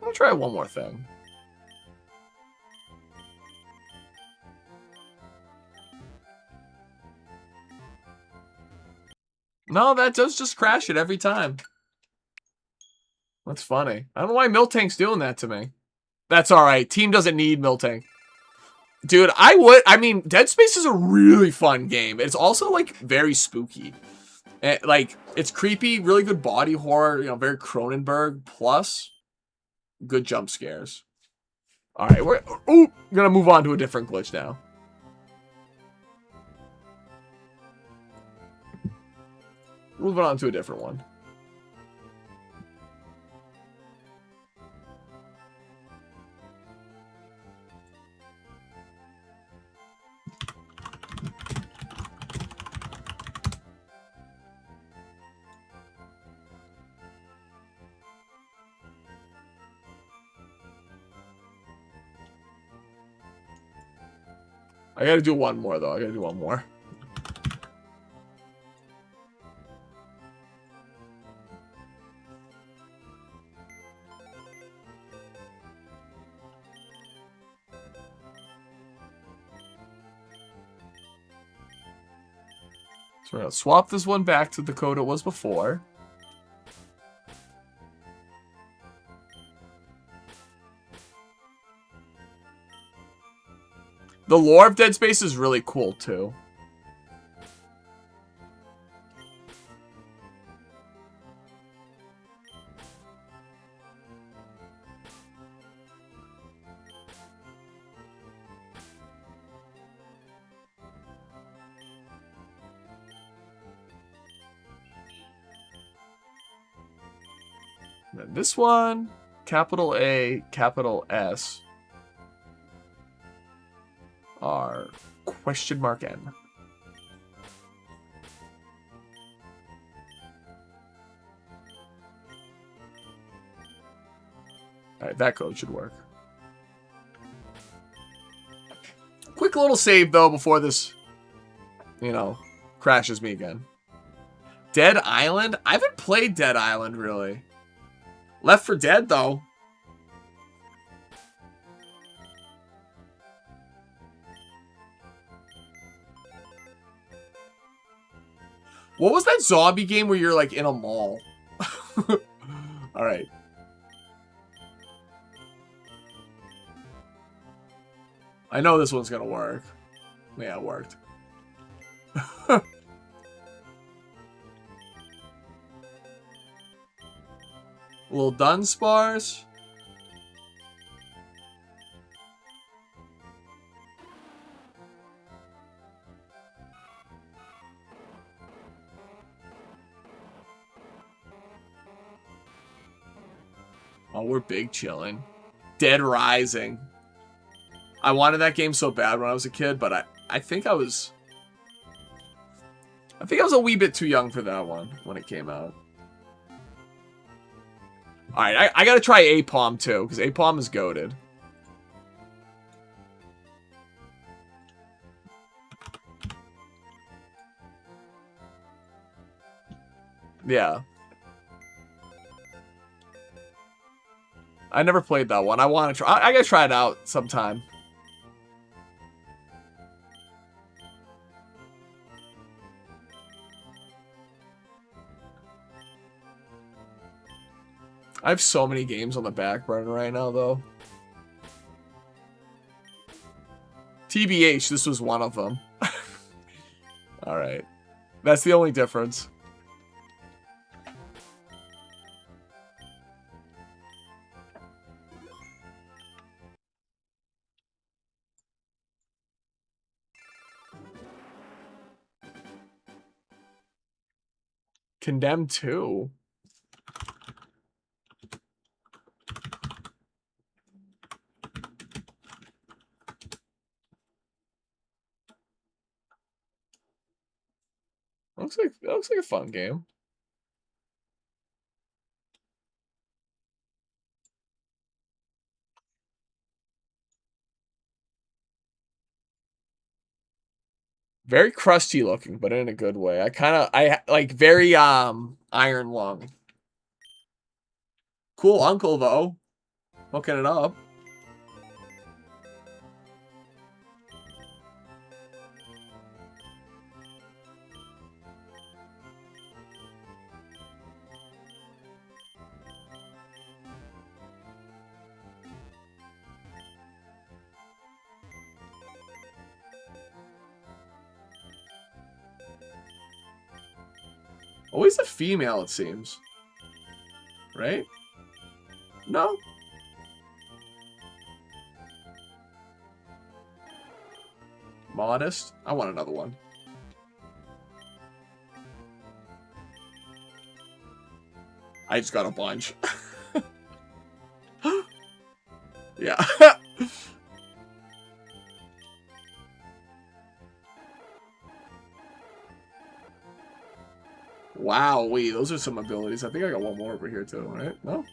I'll try one more thing. No, that does just crash it every time. That's funny. I don't know why Miltank's doing that to me. That's alright. Team doesn't need Miltank. Dude, I mean, Dead Space is a really fun game. It's also, like, very spooky. Like, it's creepy, really good body horror, you know, very Cronenberg, plus good jump scares. Alright, we're gonna move on to a different glitch now. Moving on to a different one. I gotta do one more, though. I gotta do one more. So we're gonna swap this one back to the code it was before. The lore of Dead Space is really cool, too. And then this one, capital A, capital S, R. Question mark N. Alright, that code should work. Quick little save, though, before this, you know, crashes me again. Dead Island? I haven't played Dead Island, really. Left 4 Dead, though. What was that zombie game where you're, like, in a mall? Alright. I know this one's gonna work. Yeah, it worked. Little Dunsparce. Oh, we're big chilling. Dead Rising. I wanted that game so bad when I was a kid, but I think I was a wee bit too young for that one when it came out. Alright, I gotta try Apom too, because Apom is goated. Yeah. I never played that one. I want to try. I gotta try it out sometime. I have so many games on the back burner right now, though. TBH, this was one of them. Alright. That's the only difference. Condemned 2. That looks like a fun game. Very crusty looking, but in a good way. I like very iron lung. Cool uncle though. Hooking it up. Always a female, it seems. Right? No? Modest? I want another one. I just got a bunch. Yeah. Wow, wait, those are some abilities. I think I got one more over here too, right? No?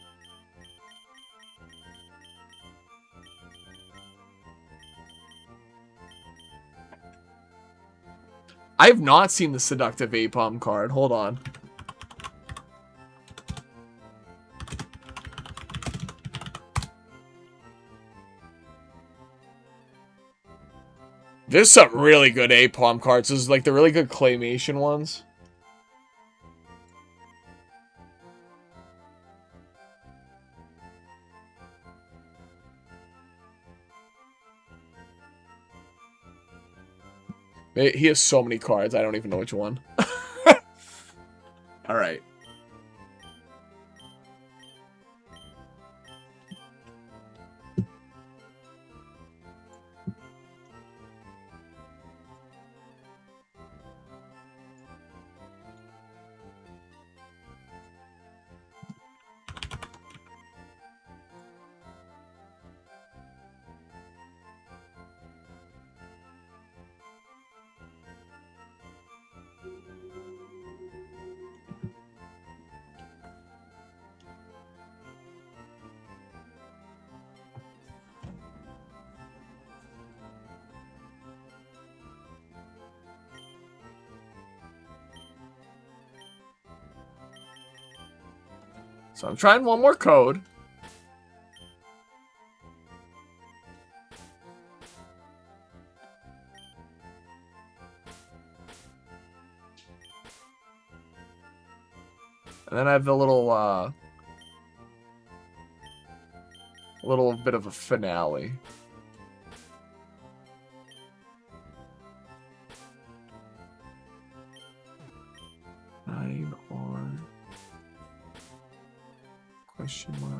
I have not seen the Seductive Apom card. Hold on. There's some really good Apom cards. This is like the really good claymation ones. He has so many cards, I don't even know which one. Alright. So I'm trying one more code. And then I have the little bit of a finale. $9R question mark.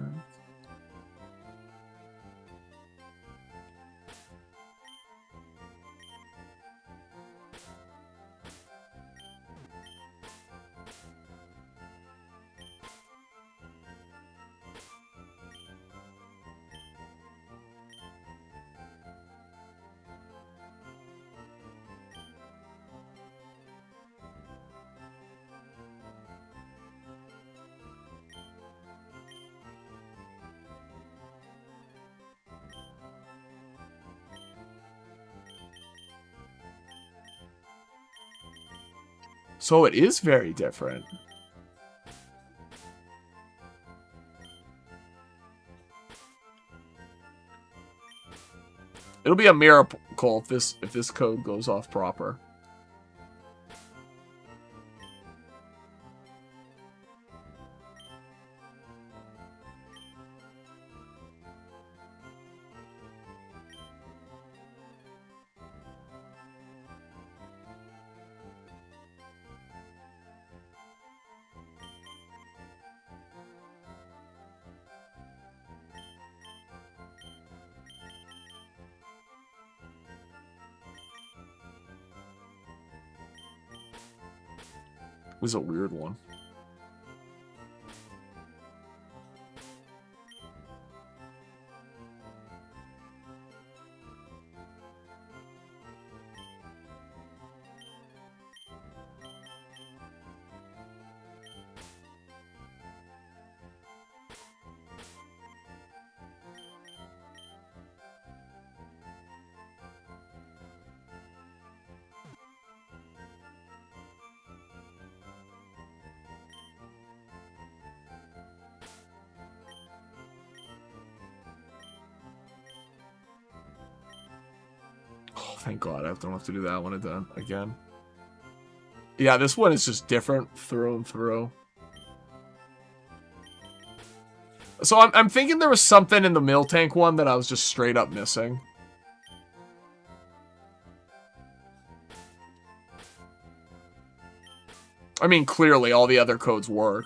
So it is very different. It'll be a miracle if this code goes off proper. It was a weird one. Thank God I don't have to do that one again. Yeah, this one is just different through and through. So I'm thinking there was something in the Miltank one that I was just straight up missing. I mean, clearly all the other codes work.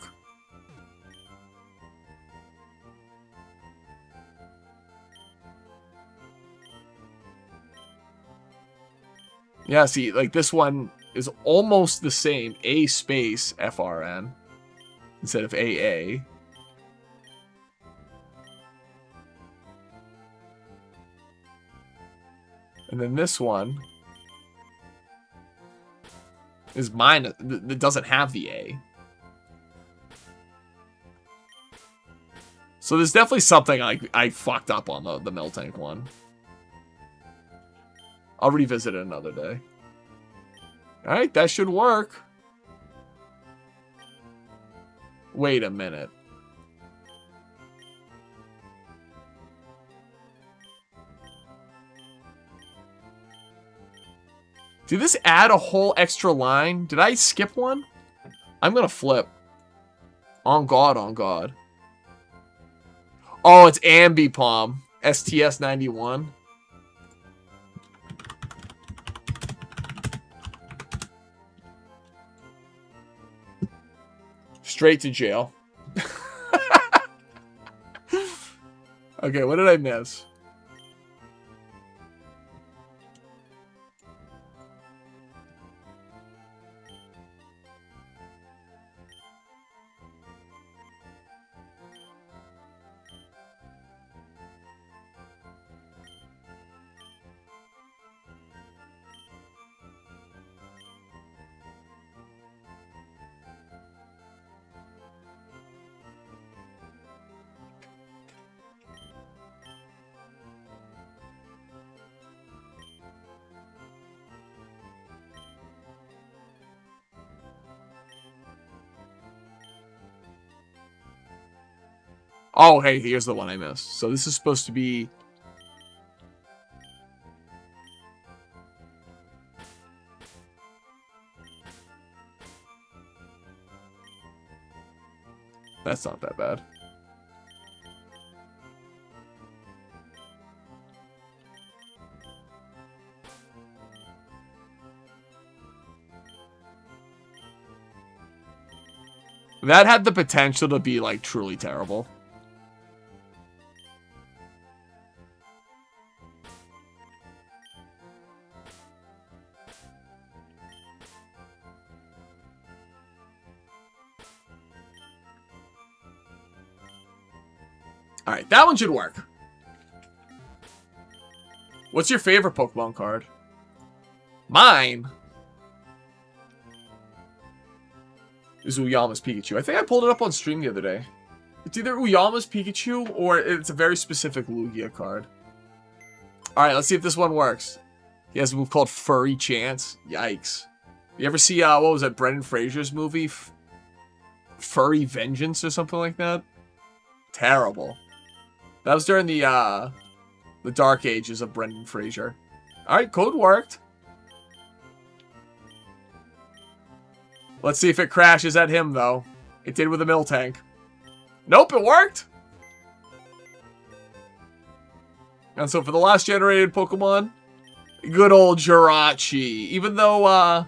Yeah, see, like this one is almost the same. A space FRN instead of AA. And then this one is mine that doesn't have the A. So there's definitely something I fucked up on the Miltank one. I'll revisit it another day. Alright, that should work. Wait a minute. Did this add a whole extra line? Did I skip one? I'm gonna flip. On God, on God. Oh, it's Ambipom. STS91. Straight to jail. Okay, what did I miss? Oh, hey, here's the one I missed. So this is supposed to be... That's not that bad. That had the potential to be, like, truly terrible. Alright, that one should work. What's your favorite Pokemon card? Mine is Uyama's Pikachu. I think I pulled it up on stream the other day. It's either Uyama's Pikachu or it's a very specific Lugia card. Alright, let's see if this one works. He has a move called Furry Chance. Yikes. You ever see, what was that, Brendan Fraser's movie? Furry Vengeance or something like that? Terrible. That was during the dark ages of Brendan Fraser. Alright, code worked. Let's see if it crashes at him, though. It did with a Miltank. Nope, it worked! And so for the last generated Pokemon, good old Jirachi. Even though,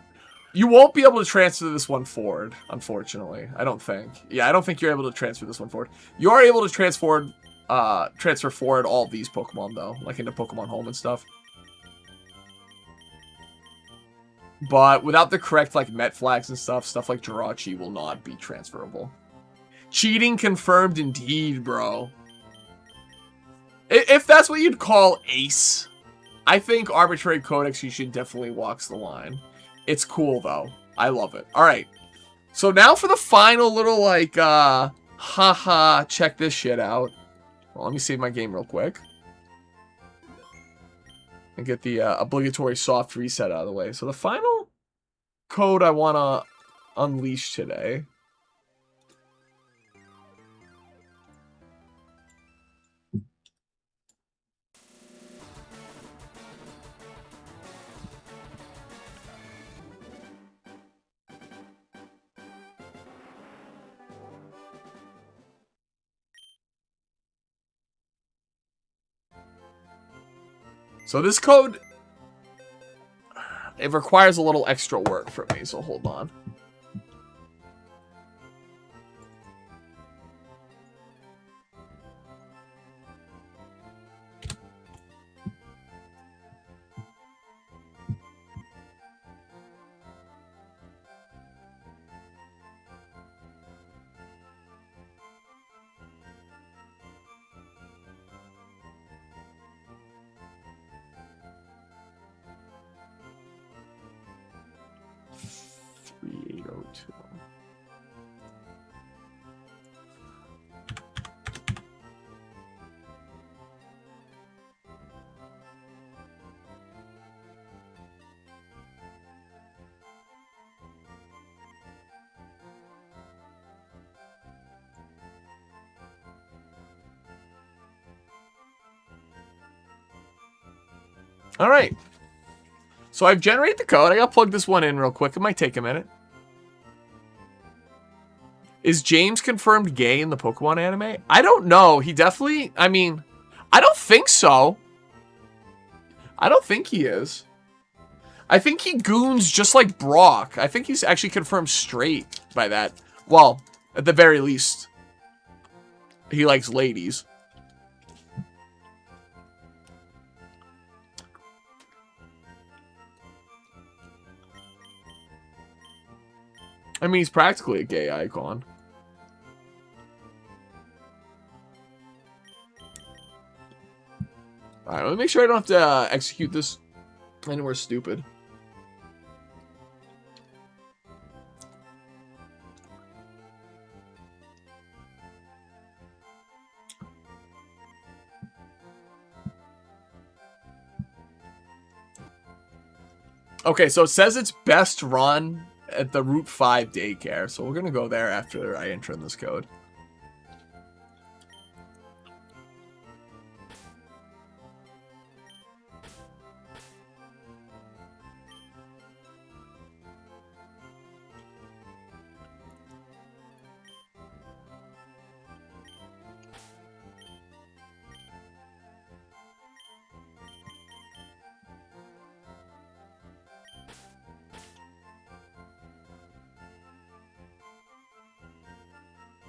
you won't be able to transfer this one forward, unfortunately. I don't think. Yeah, I don't think you're able to transfer this one forward. You are able to transfer forward all of these Pokemon, though. Like into Pokemon Home and stuff. But without the correct, like, Met flags and stuff like Jirachi will not be transferable. Cheating confirmed indeed, bro. If that's what you'd call ace, I think Arbitrary Codex Ushin definitely walks the line. It's cool, though. I love it. Alright. So now for the final little, like, haha, check this shit out. Well, let me save my game real quick. And get the obligatory soft reset out of the way. So the final code I want to unleash today. So this code, it requires a little extra work from me, so hold on. All right. So I've generated the code. I gotta plug this one in real quick. It might take a minute. Is James confirmed gay in the Pokemon anime? I don't know. He definitely, I mean, I don't think so. I don't think he is. I think he goons just like Brock. I think he's actually confirmed straight by that. Well, at the very least, he likes ladies. I mean, he's practically a gay icon. Alright, let me make sure I don't have to execute this anywhere stupid. Okay, so it says it's best run at the Route 5 daycare, so we're gonna go there after I enter in this code.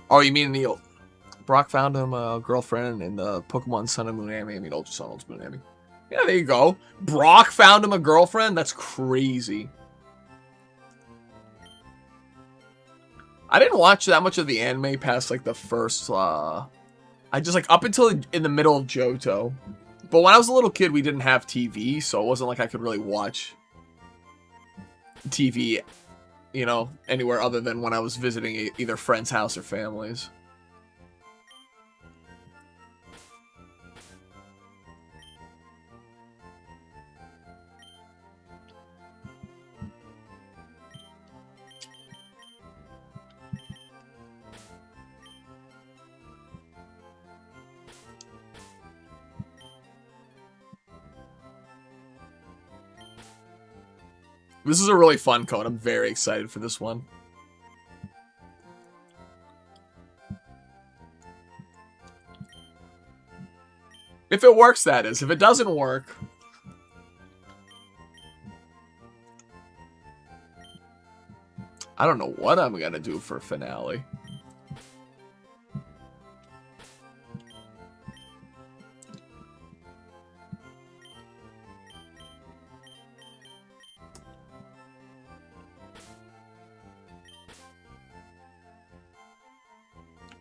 Oh, you mean the Brock found him a girlfriend in the Pokemon Sun and Moon anime. I mean, Ultra Sun, Ultra Moon anime. Yeah, there you go. Brock found him a girlfriend? That's crazy. I didn't watch that much of the anime past, like, the first, I just, like, up until in the middle of Johto. But when I was a little kid, we didn't have TV, so it wasn't like I could really watch TV, you know, anywhere other than when I was visiting either friends' house or families. This is a really fun code. I'm very excited for this one. If it works, that is. If it doesn't work... I don't know what I'm gonna do for finale.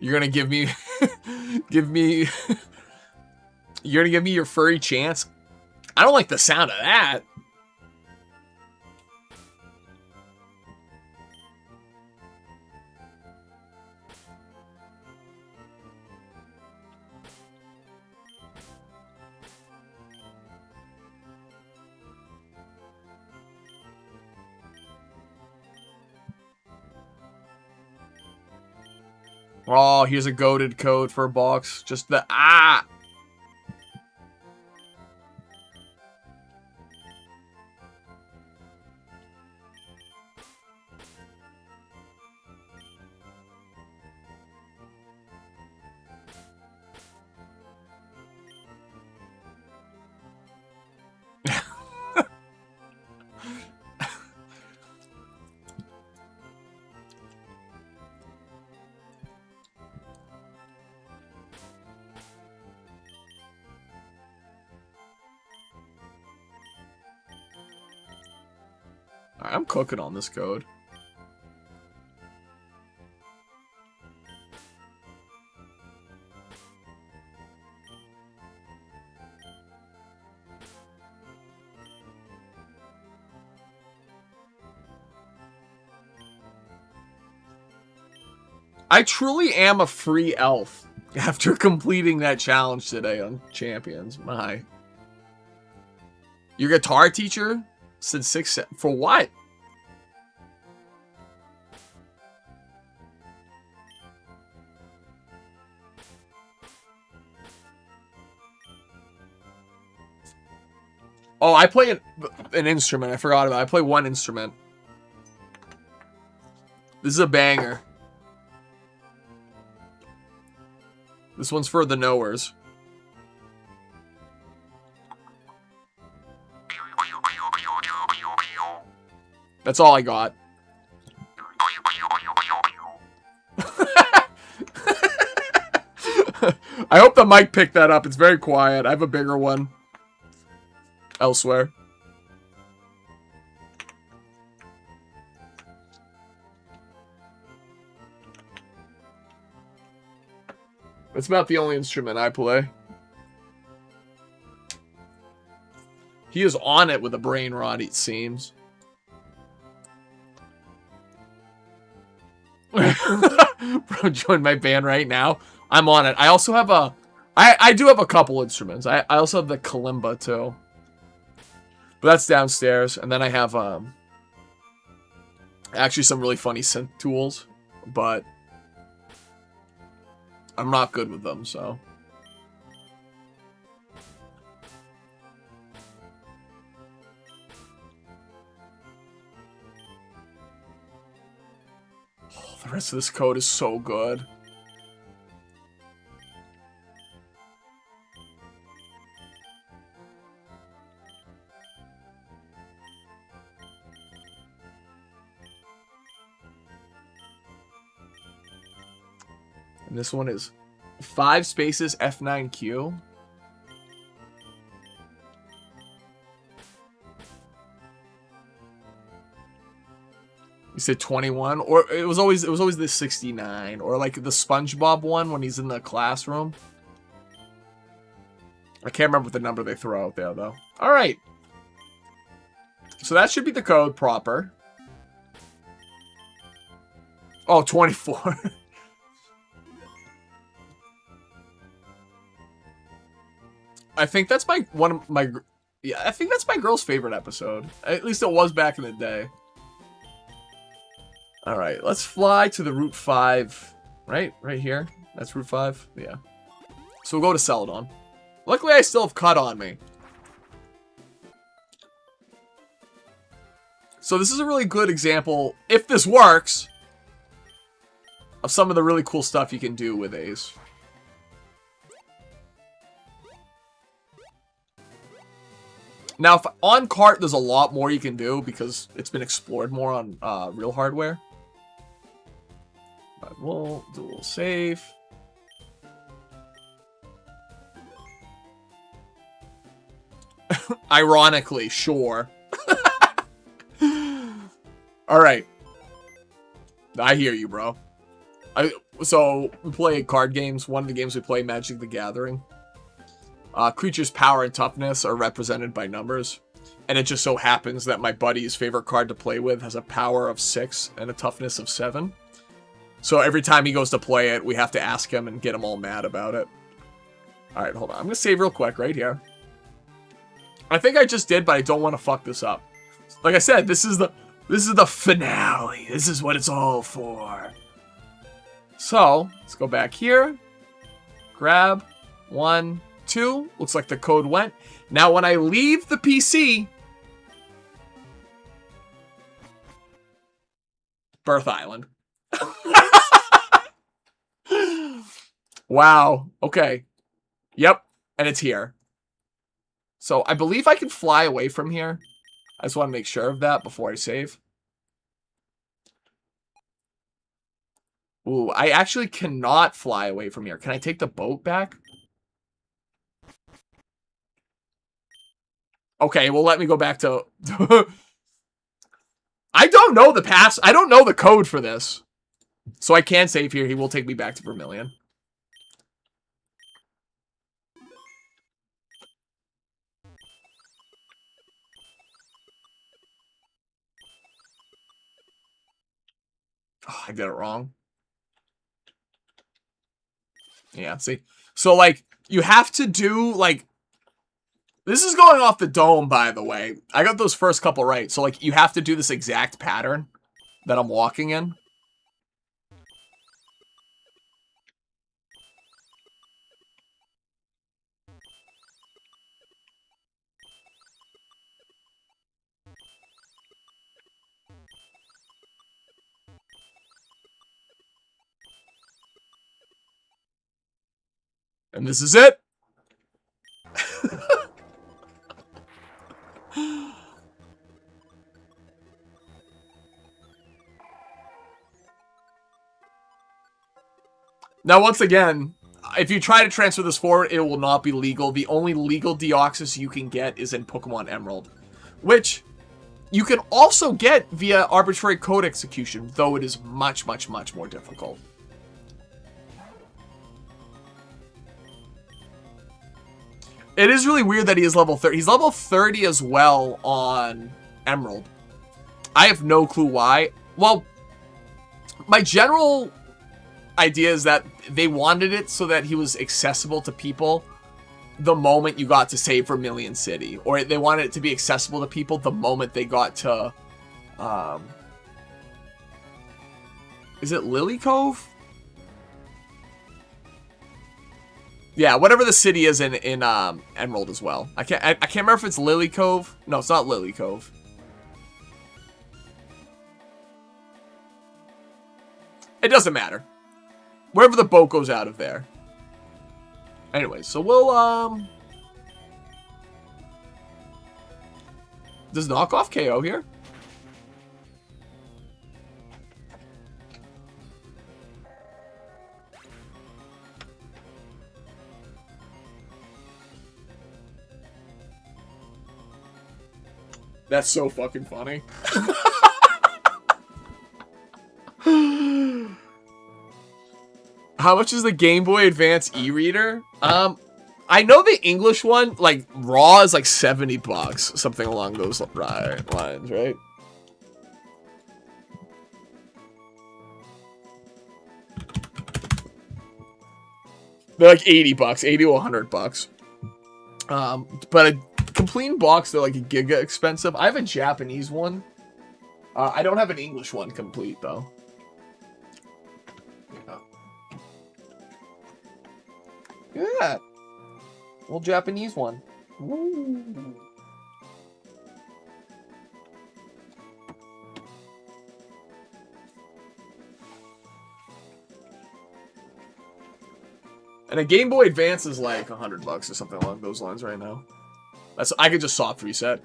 You're gonna give me... You're gonna give me your furry chance? I don't like the sound of that. Oh, here's a goated code for a box. Just the... Ah! I'm cooking on this code. I truly am a free elf after completing that challenge today on Champions. My. Your guitar teacher said 6 for what? Oh, I play an instrument. I forgot about it. I play one instrument. This is a banger. This one's for the knowers. That's all I got. I hope the mic picked that up. It's very quiet. I have a bigger one elsewhere. That's about the only instrument I play. He is on it with a brain rot, it seems. Bro, join my band right now. I'm on it. I also have a... I do have a couple instruments. I also have the kalimba, too. But that's downstairs. And then I have actually some really funny synth tools. But I'm not good with them, so... Oh, the rest of this code is so good. And this one is 5 spaces F9Q. You said 21, or it was always the 69, or like the SpongeBob one when he's in the classroom. I can't remember the number they throw out there though. All right, so that should be the code proper. Oh, 24. I think that's I think that's my girl's favorite episode. At least it was back in the day. All right, let's fly to the Route 5, right here. That's Route 5, yeah. So we'll go to Celadon. Luckily, I still have Cut on me. So this is a really good example, if this works, of some of the really cool stuff you can do with Ace. Now, on cart, there's a lot more you can do because it's been explored more on real hardware. But we'll do a little save. Ironically, sure. All right. I hear you, bro. So we play card games. One of the games we play, Magic the Gathering. Creatures' power and toughness are represented by numbers. And it just so happens that my buddy's favorite card to play with has a power of 6 and a toughness of 7. So every time he goes to play it, we have to ask him and get him all mad about it. Alright, hold on. I'm going to save real quick right here. I think I just did, but I don't want to fuck this up. Like I said, this is the finale. This is what it's all for. So, let's go back here. Grab. 1, 2. Looks like the code went. Now, when I leave the PC... Birth Island. Wow. Okay. Yep. And it's here. So I believe I can fly away from here. I just want to make sure of that before I save. Ooh, I actually cannot fly away from here. Can I take the boat back? Okay, well, let me go back to... I don't know the pass. I don't know the code for this. So I can save here. He will take me back to Vermilion. Oh, I did it wrong. Yeah, see? So, like, you have to do, like... This is going off the dome, by the way. I got those first couple right. So, like, you have to do this exact pattern that I'm walking in. And this is it. Now, once again, if you try to transfer this forward, it will not be legal. The only legal Deoxys you can get is in Pokemon Emerald, which you can also get via arbitrary code execution, though it is much, much, much more difficult. It is really weird that he is level 30. He's level 30 as well on Emerald. I have no clue why. Well, my general idea is that they wanted it so that he was accessible to people the moment you got to, say, Vermilion City. Or they wanted it to be accessible to people the moment they got to... is it Lily Cove? Yeah, whatever the city is in Emerald as well. I can't remember if it's Lily Cove. No, it's not Lily Cove. It doesn't matter. Wherever the boat goes out of there. Anyway, so we'll does knockoff KO here? That's so fucking funny. How much is the Game Boy Advance e-reader? I know the English one, like, raw is like $70. Something along those lines, right? They're like $80, 80 to $100. But a complete box, they're like a giga expensive. I have a Japanese one. I don't have an English one complete, though. Look at that. Little Japanese one. Woo. And a Game Boy Advance is like $100 or something along those lines right now. I could just soft reset.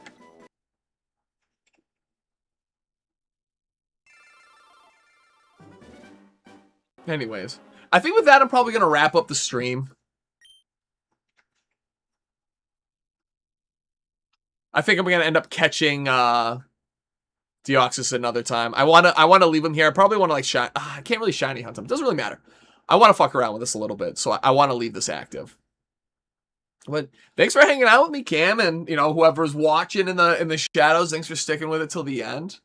Anyways, I think with that, I'm probably going to wrap up the stream. I think I'm going to end up catching Deoxys another time. I want to leave him here. I probably want to like I can't really shiny hunt him. It doesn't really matter. I want to fuck around with this a little bit, so I want to leave this active. But thanks for hanging out with me, Cam, and you know whoever's watching in the shadows. Thanks for sticking with it till the end.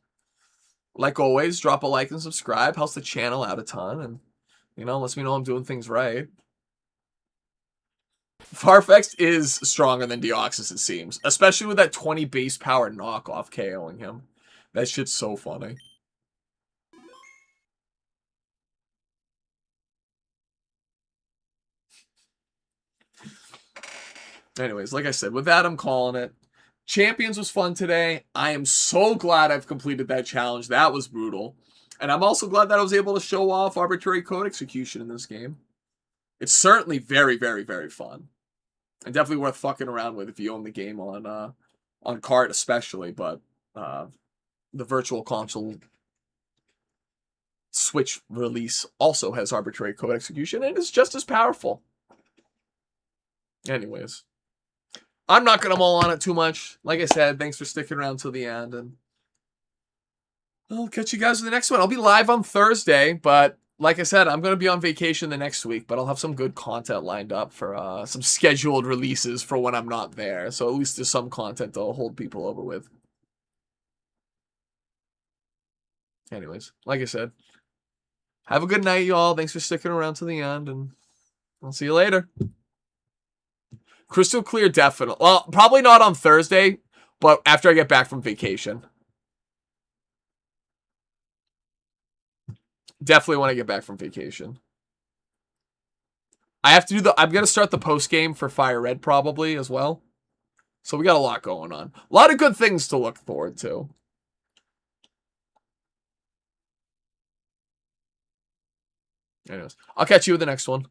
Like always, drop a like and subscribe. Helps the channel out a ton, and you know lets me know I'm doing things right. Farfetch'd is stronger than Deoxys, it seems. Especially with that 20 base power knockoff KOing him. That shit's so funny. Anyways, like I said, with that, I'm calling it. Champions was fun today. I am so glad I've completed that challenge. That was brutal. And I'm also glad that I was able to show off arbitrary code execution in this game. It's certainly very, very, very fun. And definitely worth fucking around with if you own the game on cart especially, but the Virtual Console Switch release also has arbitrary code execution and is just as powerful. Anyways, I'm not going to mull on it too much. Like I said, thanks for sticking around till the end, and I'll catch you guys in the next one. I'll be live on Thursday, but like I said, I'm going to be on vacation the next week, but I'll have some good content lined up for some scheduled releases for when I'm not there. So at least there's some content to hold people over with. Anyways, like I said, have a good night, y'all. Thanks for sticking around to the end, and I'll see you later. Crystal clear, definitely. Well, probably not on Thursday, but after I get back from vacation. Definitely when I get back from vacation. I have to do I'm going to start the post game for Fire Red probably as well. So we got a lot going on. A lot of good things to look forward to. Anyways, I'll catch you with the next one.